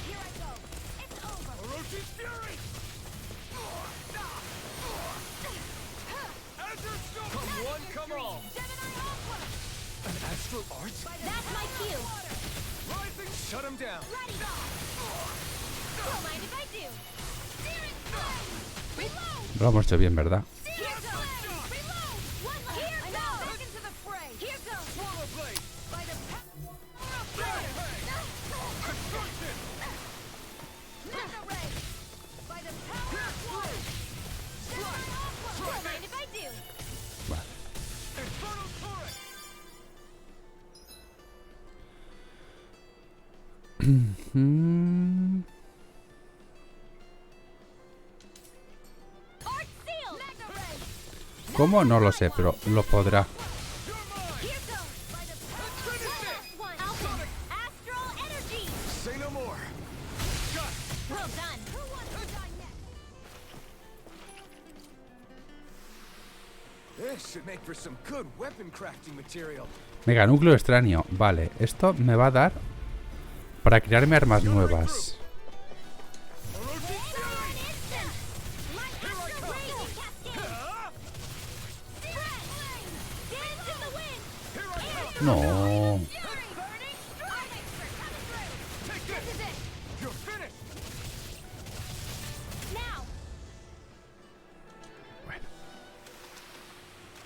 Here I go. It's over. Orochi's fury. Azure Stone. Come one, come all. An astral art? That's my cue. Rising. Shut him down. Ready. Don't mind if I do. Searing flame. Reload. Lo hemos hecho bien, ¿verdad? Searing flame. Reload. One left. Here goes. Back into the fray. Here goes. Mortal blade. By the Construction. Mega ray. By the power of one. Don't mind if I do. Vale. ¿Cómo? No lo sé, pero lo podrá. Mega núcleo extraño. Vale, esto me va a dar para crearme armas nuevas. No.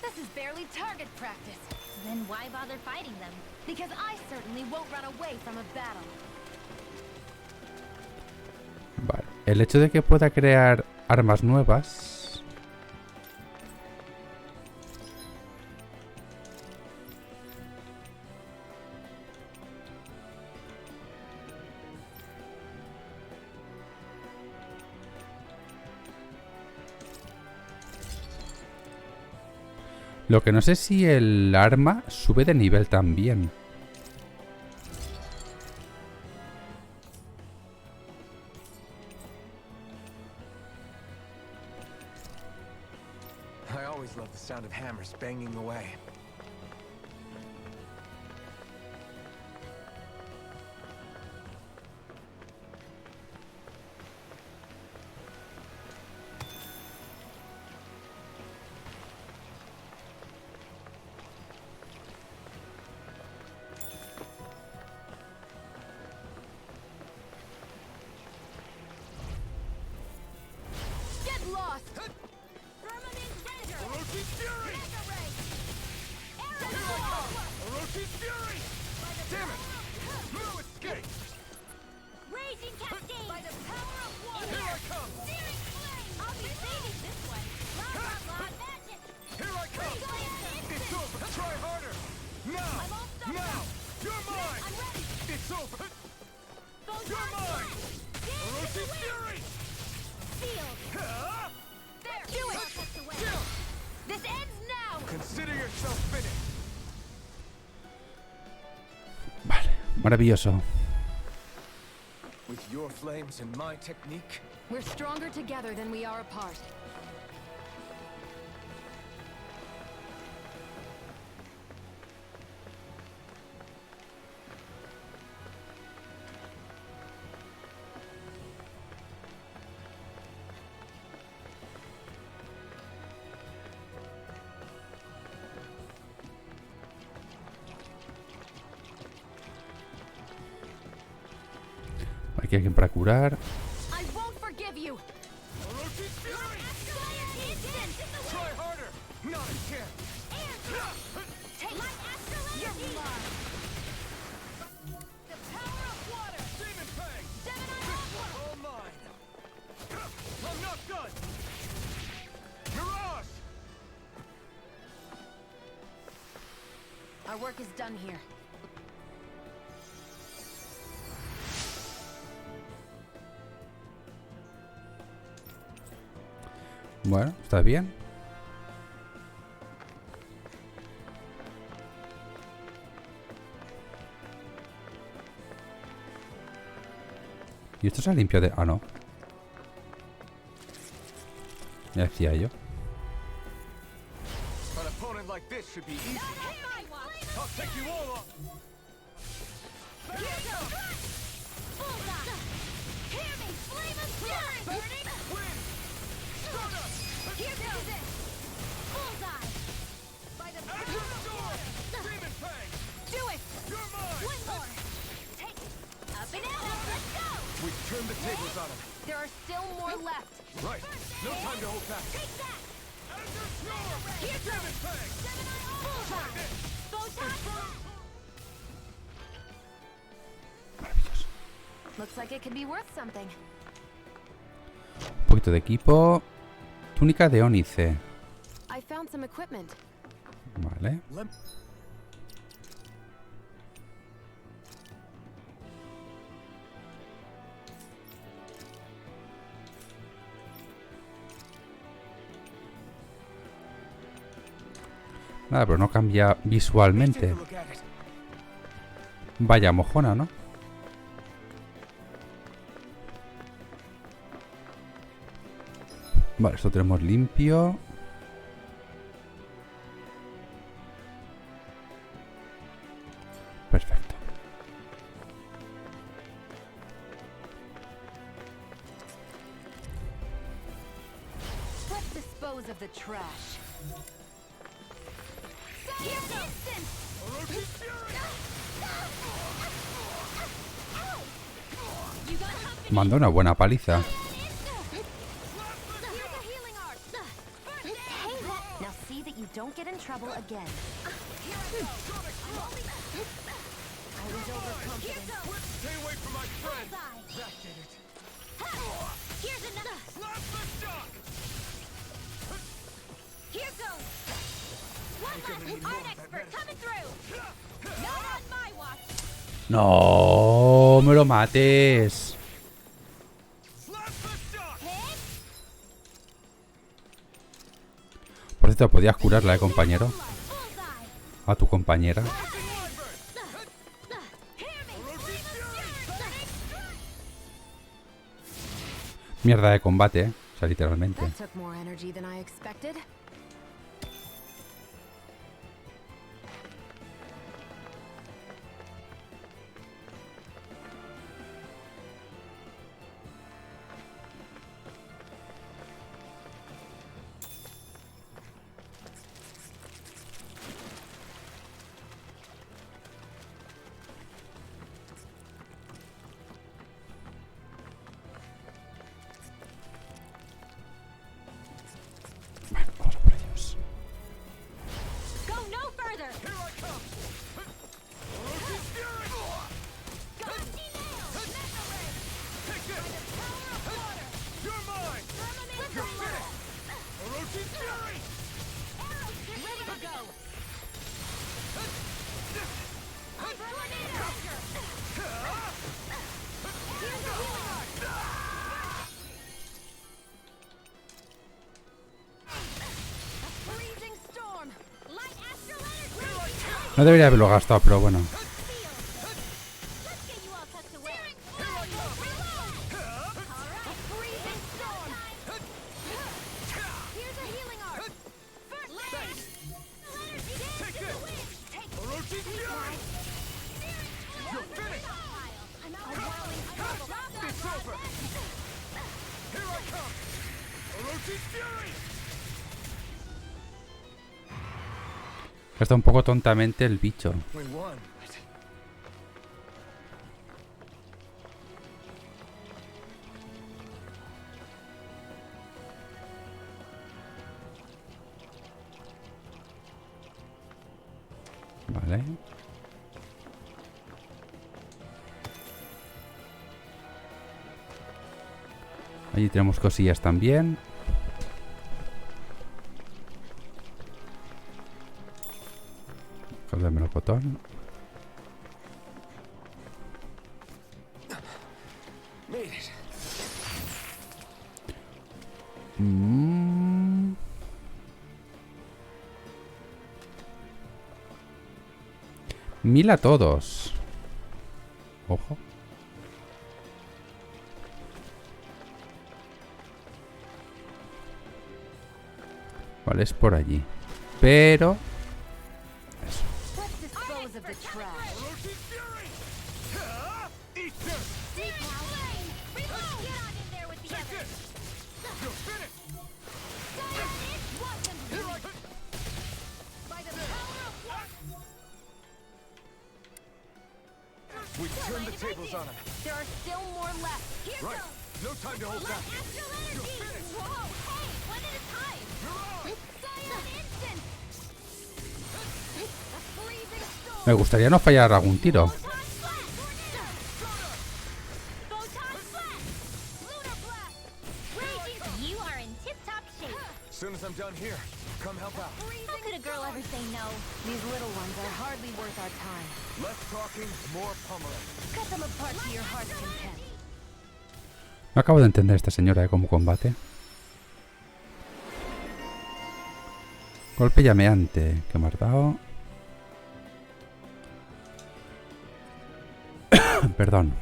This is barely target practice. Then why bother fighting them? Because I certainly won't run away from a battle. Vale. El hecho de que pueda crear armas nuevas... Lo que no sé si el arma sube de nivel también. I always love the sound of hammers banging away. Vale, maravilloso. With your flames and my technique, we're stronger together than we are apart. Aquí hay alguien para curar. Our work is done here. Bueno, está bien. ¿Y esto se ha limpiado de...? Ah, no. Ya decía yo. turn the tables on him. There are still more left. Right. No time to hold back. Take that! Here's Maravilloso. Looks like it could be worth something. Un poquito de equipo. Túnica de ónice. I found some equipment. Vale. Nada, pero no cambia visualmente. Vaya mojona, ¿no? Vale, esto tenemos limpio. Perfecto. Let's dispose of the trash. Manda una buena paliza. Now see that you don't get in trouble again. I was overconfident. Stay away from my friend. That did it. Here's another. Slap the shock. Here goes. One left. Art expert coming through. Not on my watch. No, me lo mates. Slap the shock. Por cierto, podías curarla, compañero. A tu compañera. Mierda de combate, o sea, literalmente. That took more energy than I expected. Bueno, vamos a por ellos. Go no further. Here I come. Orochi's fury. Take it. You're mine. You're finished. Orochi's fury. Ready to go. Freezing storm. Light astral energy. No debería haberlo gastado, pero bueno. Let's get you all tucked away. All right. Freezing storm. Here's a healing art. First, energy. Take this. Orochi's fury. You're finished. It's over. Here I come. Orochi's fury. Gasta un poco tontamente el bicho. We won. Vale. Allí tenemos cosillas también. Calda de melocotón. Made it. Mil a todos. Ojo. Vale, es por allí. Pero... Let's dispose of the trash. Orochi's fury. Eat this. Get on in there with the Take others. this. You're finished. Here I By the power of one. We turned the tables on him. There are still more left. Right. No time to hold back. astral energy. You're finished. Whoa, hey, one at a time. You're on. Silent instant. A freezing storm. me gustaría no fallar algún tiro. Photon blast. Photon blast. Lunar blast. Raging. You are in tip-top shape. soon as I'm done here, come help out. How could a girl ever say no? These little ones are hardly worth our time. Less talking, more pummeling. Cut them apart to your heart's content. No acabo de entender esta señora de cómo combate. Golpe llameante. ¿Qué me has dado? Perdón.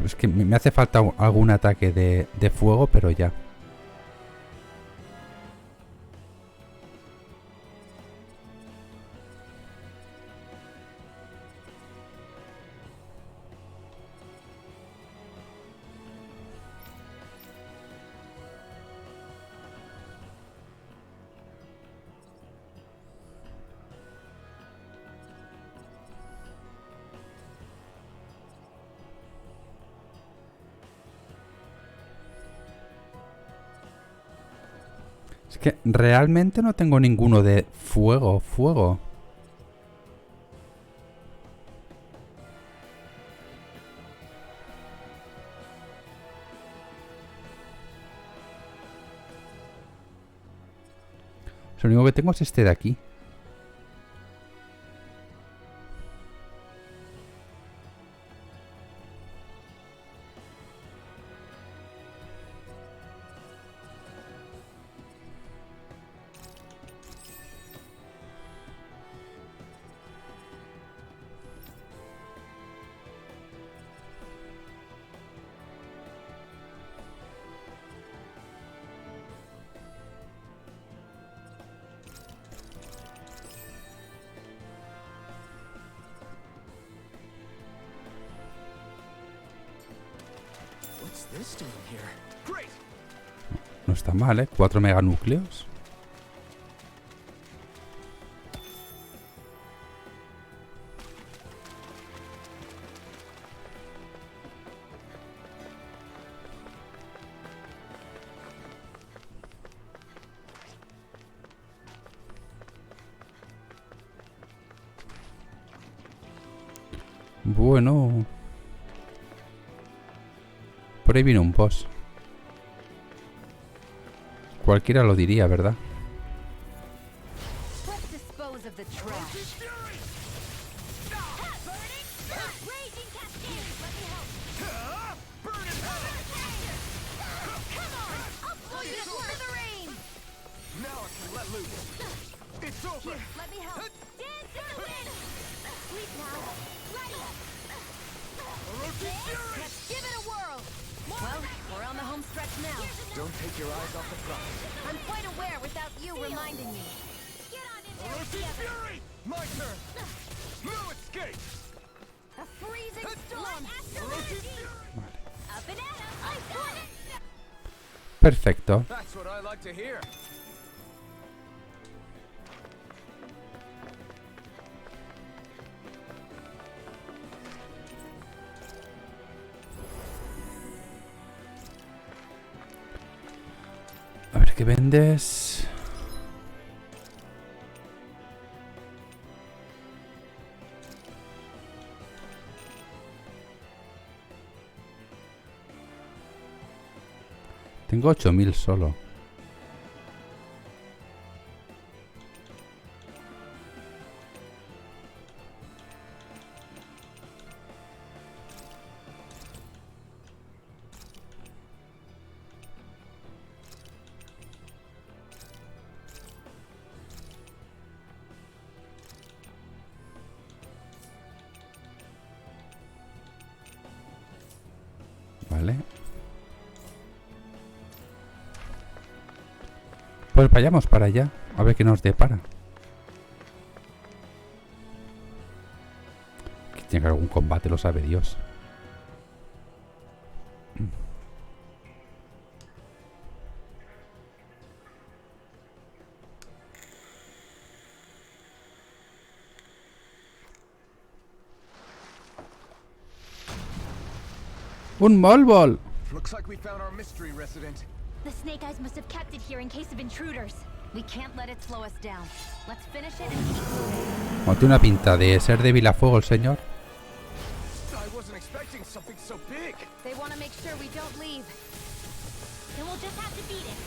Es que me hace falta algún ataque de fuego, pero ya. Es que realmente no tengo ninguno de fuego. Lo único que tengo es este de aquí. What's this doing here? Great! No está mal, ¿eh? 4 meganúcleos. Bueno. Por ahí viene un boss. Cualquiera lo diría, ¿verdad? Let's dispose of the trash. Now I can let loose. It's over! Let me help. Dance to the wind. Sleep now. Ready. Let's give it a whirl. Well, we're on the home stretch now. Don't take your eyes off the prize. I'm quite aware without you reminding me. Get on in there together. Fury! My turn! No escape! A freezing storm. Up and at 'em. I got it. Perfecto. That's what I like to hear. A ver qué vendes. Tengo 8000 solo. Vale. Pues vayamos para allá, a ver qué nos depara. Que tiene que haber algún combate, lo sabe Dios. ¡Un Molbol! Looks like we found our mystery resident. The Snake Eyes must have kept it here in case of intruders. We can't let it slow us down. Let's finish it and keep moving. Como tiene una pinta de ser débil a fuego el señor. I sure we don't leave. Then we'll just have to beat it.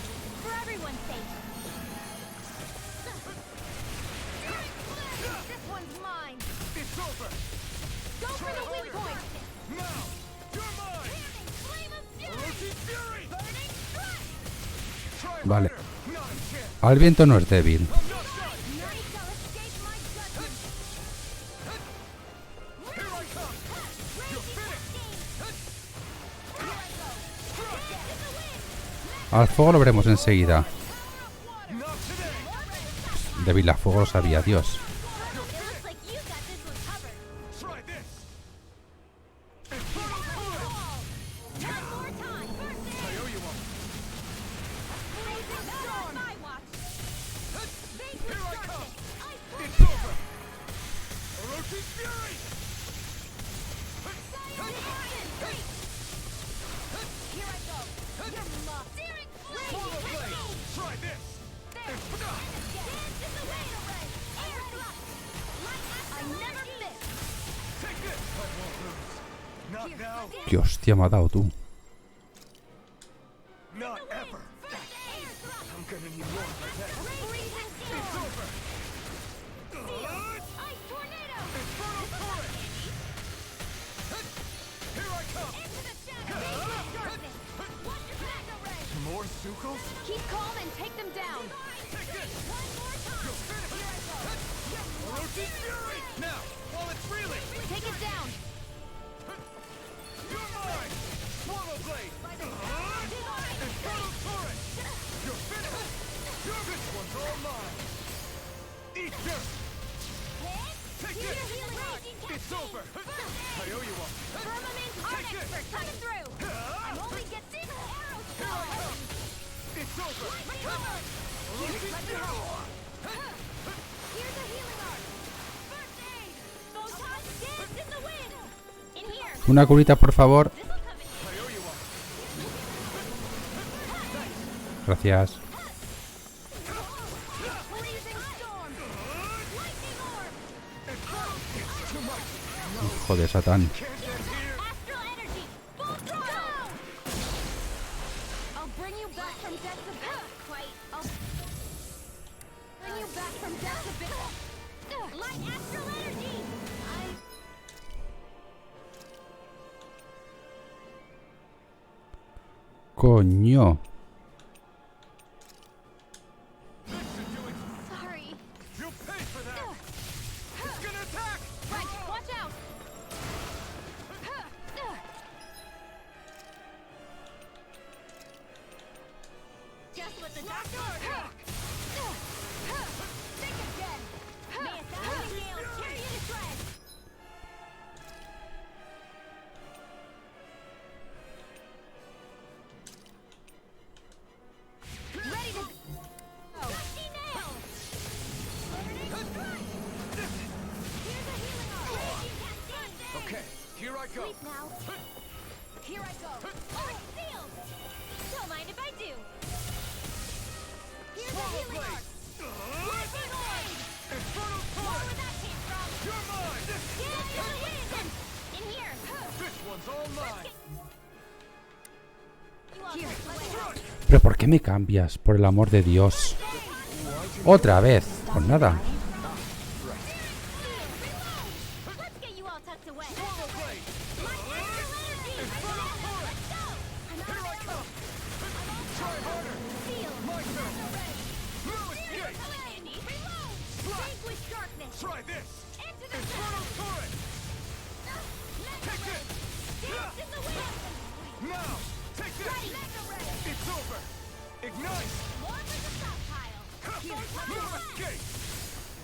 For everyone's sake. This one's mine. It's over. Go for the weak point. Now, you're mine. Flame of fury. Orochi Fury. Burning strike. Try Vale. harder. Not a chance. Al viento no es débil. I'm not done. None shall escape my judgment. Here I come. You're finished. Here I go. This is the wind. Al fuego lo veremos enseguida. Not today. Débil a fuego lo sabía Dios. It looks like you got this one covered. Try this. Infernal Torrent. One more time. I owe you one. Blazing storm. My watch. Here I come. It's over. Orochi Fury. Here I go. You're muff. Searing flame. Polar Blade. Try this. Dance in the wind. Air thrust. I never miss. Take this. I won't lose. Not now. Qué hostia me ha dado tú. Not ever. I'm gonna need more like that. Freezing It's storm. over. Ice tornado. Infernal Torrent. Here I come. Into the shadow. Darkness. Watch your back array. More Zuko's? Keep calm and take them down. Take this. One more time. You're finished. Here I go. Orochi Fury. Now, while it's reeling. Take it down. You're mine. Swallow Blade. Infernal Torrent. You're finished. This one's all mine. Eat dirt. Take Here's this. your healing art. It's over. I owe you one. Firmament art Take it. expert coming through. I'm only get this arrow Here I come. It's over. Orochi Fury. Here's a healing art. First aid. Photon dance in the wind. In here. Una curita, por favor. This'll come in I owe you one. Gracias. Freezing storm. Lightning orb. It's too much. Hijo de Satán. Can't end here. Astral energy. Full throttle. I'll bring you back from death to quite. I'll bring you back from death to light astral energy. Coño. Sorry. You'll pay for that. It's gonna attack. Right, watch out. Just what the doctor ordered. Think again. May a thousand gales tear you to shreds. Ready to go. Dusty nail. Here's a healing art. Raging cascade. Okay, here I go. Sleep now. Here I go. Art sealed. Don't mind if I do. Here's a Swallow healing Blade. art. Lightning orb. Infernal Where Torrent. that came from? You're mine. Dance in the wind. In here. This one's all mine. You all Here. take the way. Pero ¿por qué me cambias? Por el amor de Dios. Otra vez. Pues nada. Let's get you all tucked away. Swallow Blade. Light astral energy. Infernal Torrent. Let's go. Here I come. Try harder. Seal. My turn. No escape. Reload. Vanquish darkness. Try this. Into the Infernal shadow. Torrent. Take this. Dance in the wind. Now, take this. It's over. Ignite. More for the stockpile. No escape.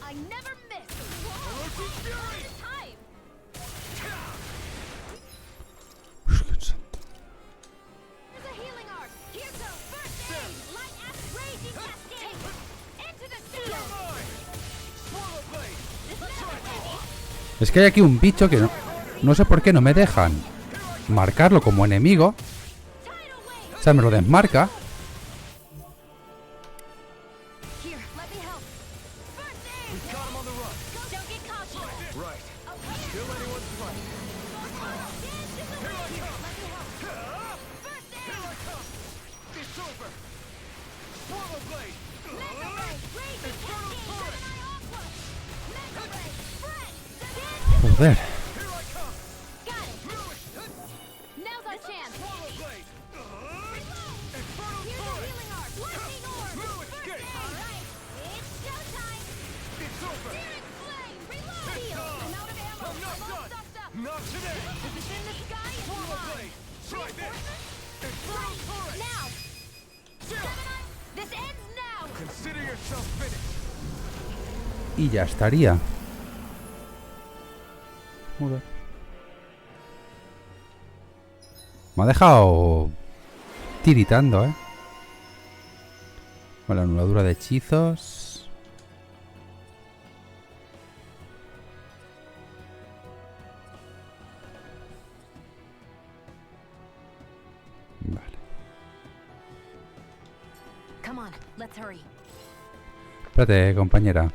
I never miss. Orochi Fury. Time. Here's a healing art. Here's the first aid. Light astral raging cascade. Into the You're seal. mine. Swallow Blade. Es que hay aquí un bicho que no sé por qué no me dejan marcarlo como enemigo. O sea, me lo desmarca. Here, let me help. First aid. We've got him on the run. Don't get cautious. Right. Kill anyone's flight. Dance in the wind. Let me help. It's over! Swallow blade! Mega Ray! Raging Infernal Cascade! turret! Gemini Aqua! Mega Ray! Fred! Joder. Here I come! Got it. Move it! Now's our chance. Swallow blade! Infernal Here's a turret! healing orb! Lightning orb! Move it! First Get aid! Alright, it's showtime! It's over! Searing flame! Reload! It's Heal! done. I'm out of ammo! I'm not I'm all done. stuffed up! Not today! If it's in the sky, it's Swallow mine! blade! Try this! Infernal Ready! turret! Now! Chill! Gemini, this ends now! Consider yourself finished! Y ya estaría. Joder. Me ha dejado tiritando, Con la anuladura de hechizos. Vale. Come on, let's hurry. Espérate, compañera.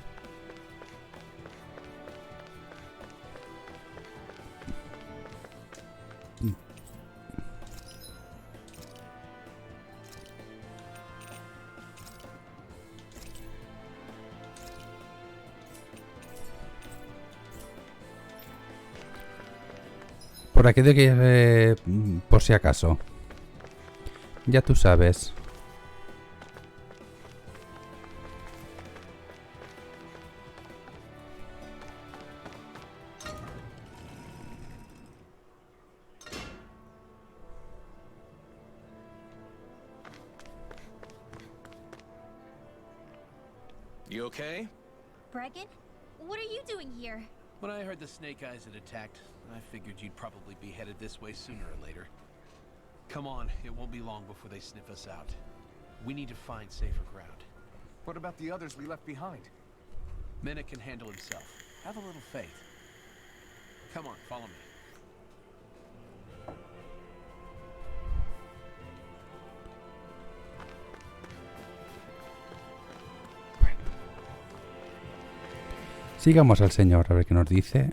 Por aquí de que por si acaso. Ya tú sabes. You okay? Bregan? What are you doing here? When I heard the Snake Eyes had attacked, I figured you'd probably be headed this way sooner or later. Come on, it won't be long before they sniff us out. We need to find safer ground. What about the others we left behind? Menek can handle himself. Have a little faith. Come on, follow me. Sigamos al señor a ver qué nos dice.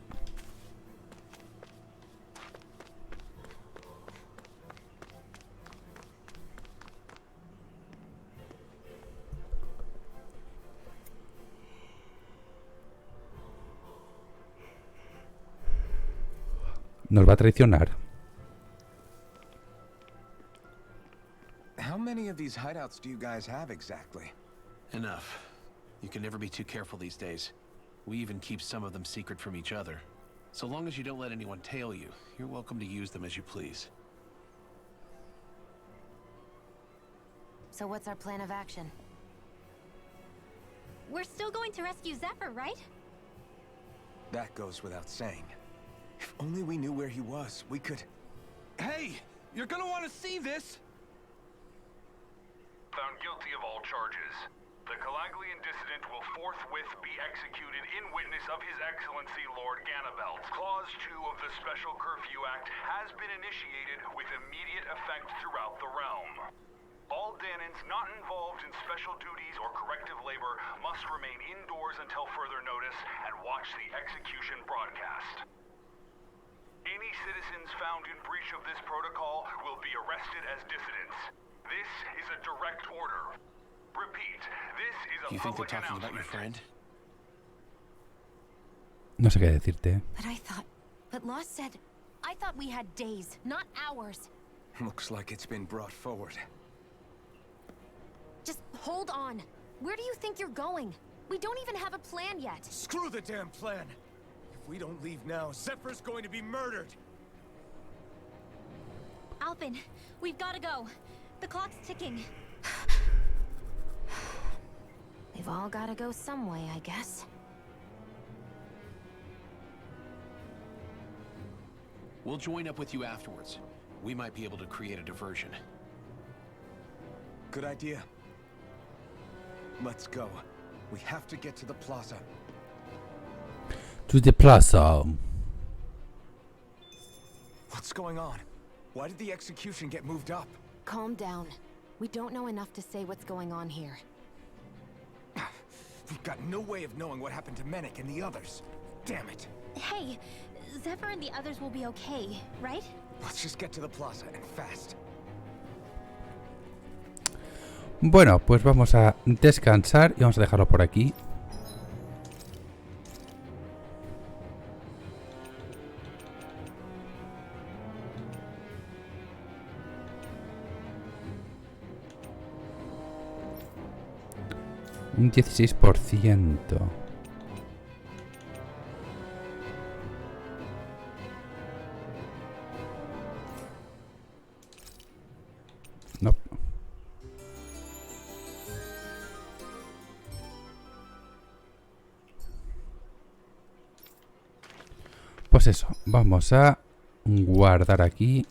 Nos va a traicionar. How many of these hideouts do you guys have exactly? Enough. You can never be too careful these days. We even keep some of them secret from each other. So long as you don't let anyone tail you, you're welcome to use them as you please. So what's our plan of action? We're still going to rescue Zephyr, right? That goes without saying. If only we knew where he was, we could... Hey! You're gonna want to see this! Found guilty of all charges. The Calaglian dissident will forthwith be executed in witness of His Excellency Lord Ganabelt. Clause 2 of the Special Curfew Act has been initiated with immediate effect throughout the realm. All Danans not involved in special duties or corrective labor must remain indoors until further notice and watch the execution broadcast. Any citizens found in breach of this protocol will be arrested as dissidents. This is a direct order. Repeat, this is a You think they're public talking about your announcement. friend? No sé qué decirte. But Law said, I thought we had days, not hours. Looks like it's been brought forward. Just hold on. Where do you think you're going? We don't even have a plan yet. Screw the damn plan! If we don't leave now, Zephyr's going to be murdered! Alpin, we've got to go. The clock's ticking. We've all got to go some way, I guess. We'll join up with you afterwards. We might be able to create a diversion. Good idea. Let's go. We have to get to the plaza. To the plaza. What's going on? Why did the execution get moved up? Calm down. We don't know enough to say what's going on here. We've got no way of knowing what happened to Menek and the others. Damn it. Hey, Zephyr and the others will be okay, right? Let's just get to the plaza and fast. Bueno, pues vamos a descansar y vamos a dejarlo por aquí. Un 16%. No. Pues eso, vamos a guardar aquí.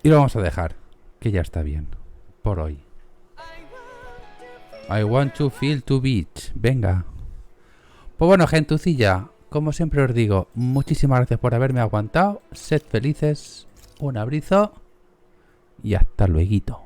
Y lo vamos a dejar, que ya está bien, por hoy. I want to feel to beach. Venga. Pues bueno, gentucilla, como siempre os digo, muchísimas gracias por haberme aguantado. Sed felices, un abrazo y hasta luego.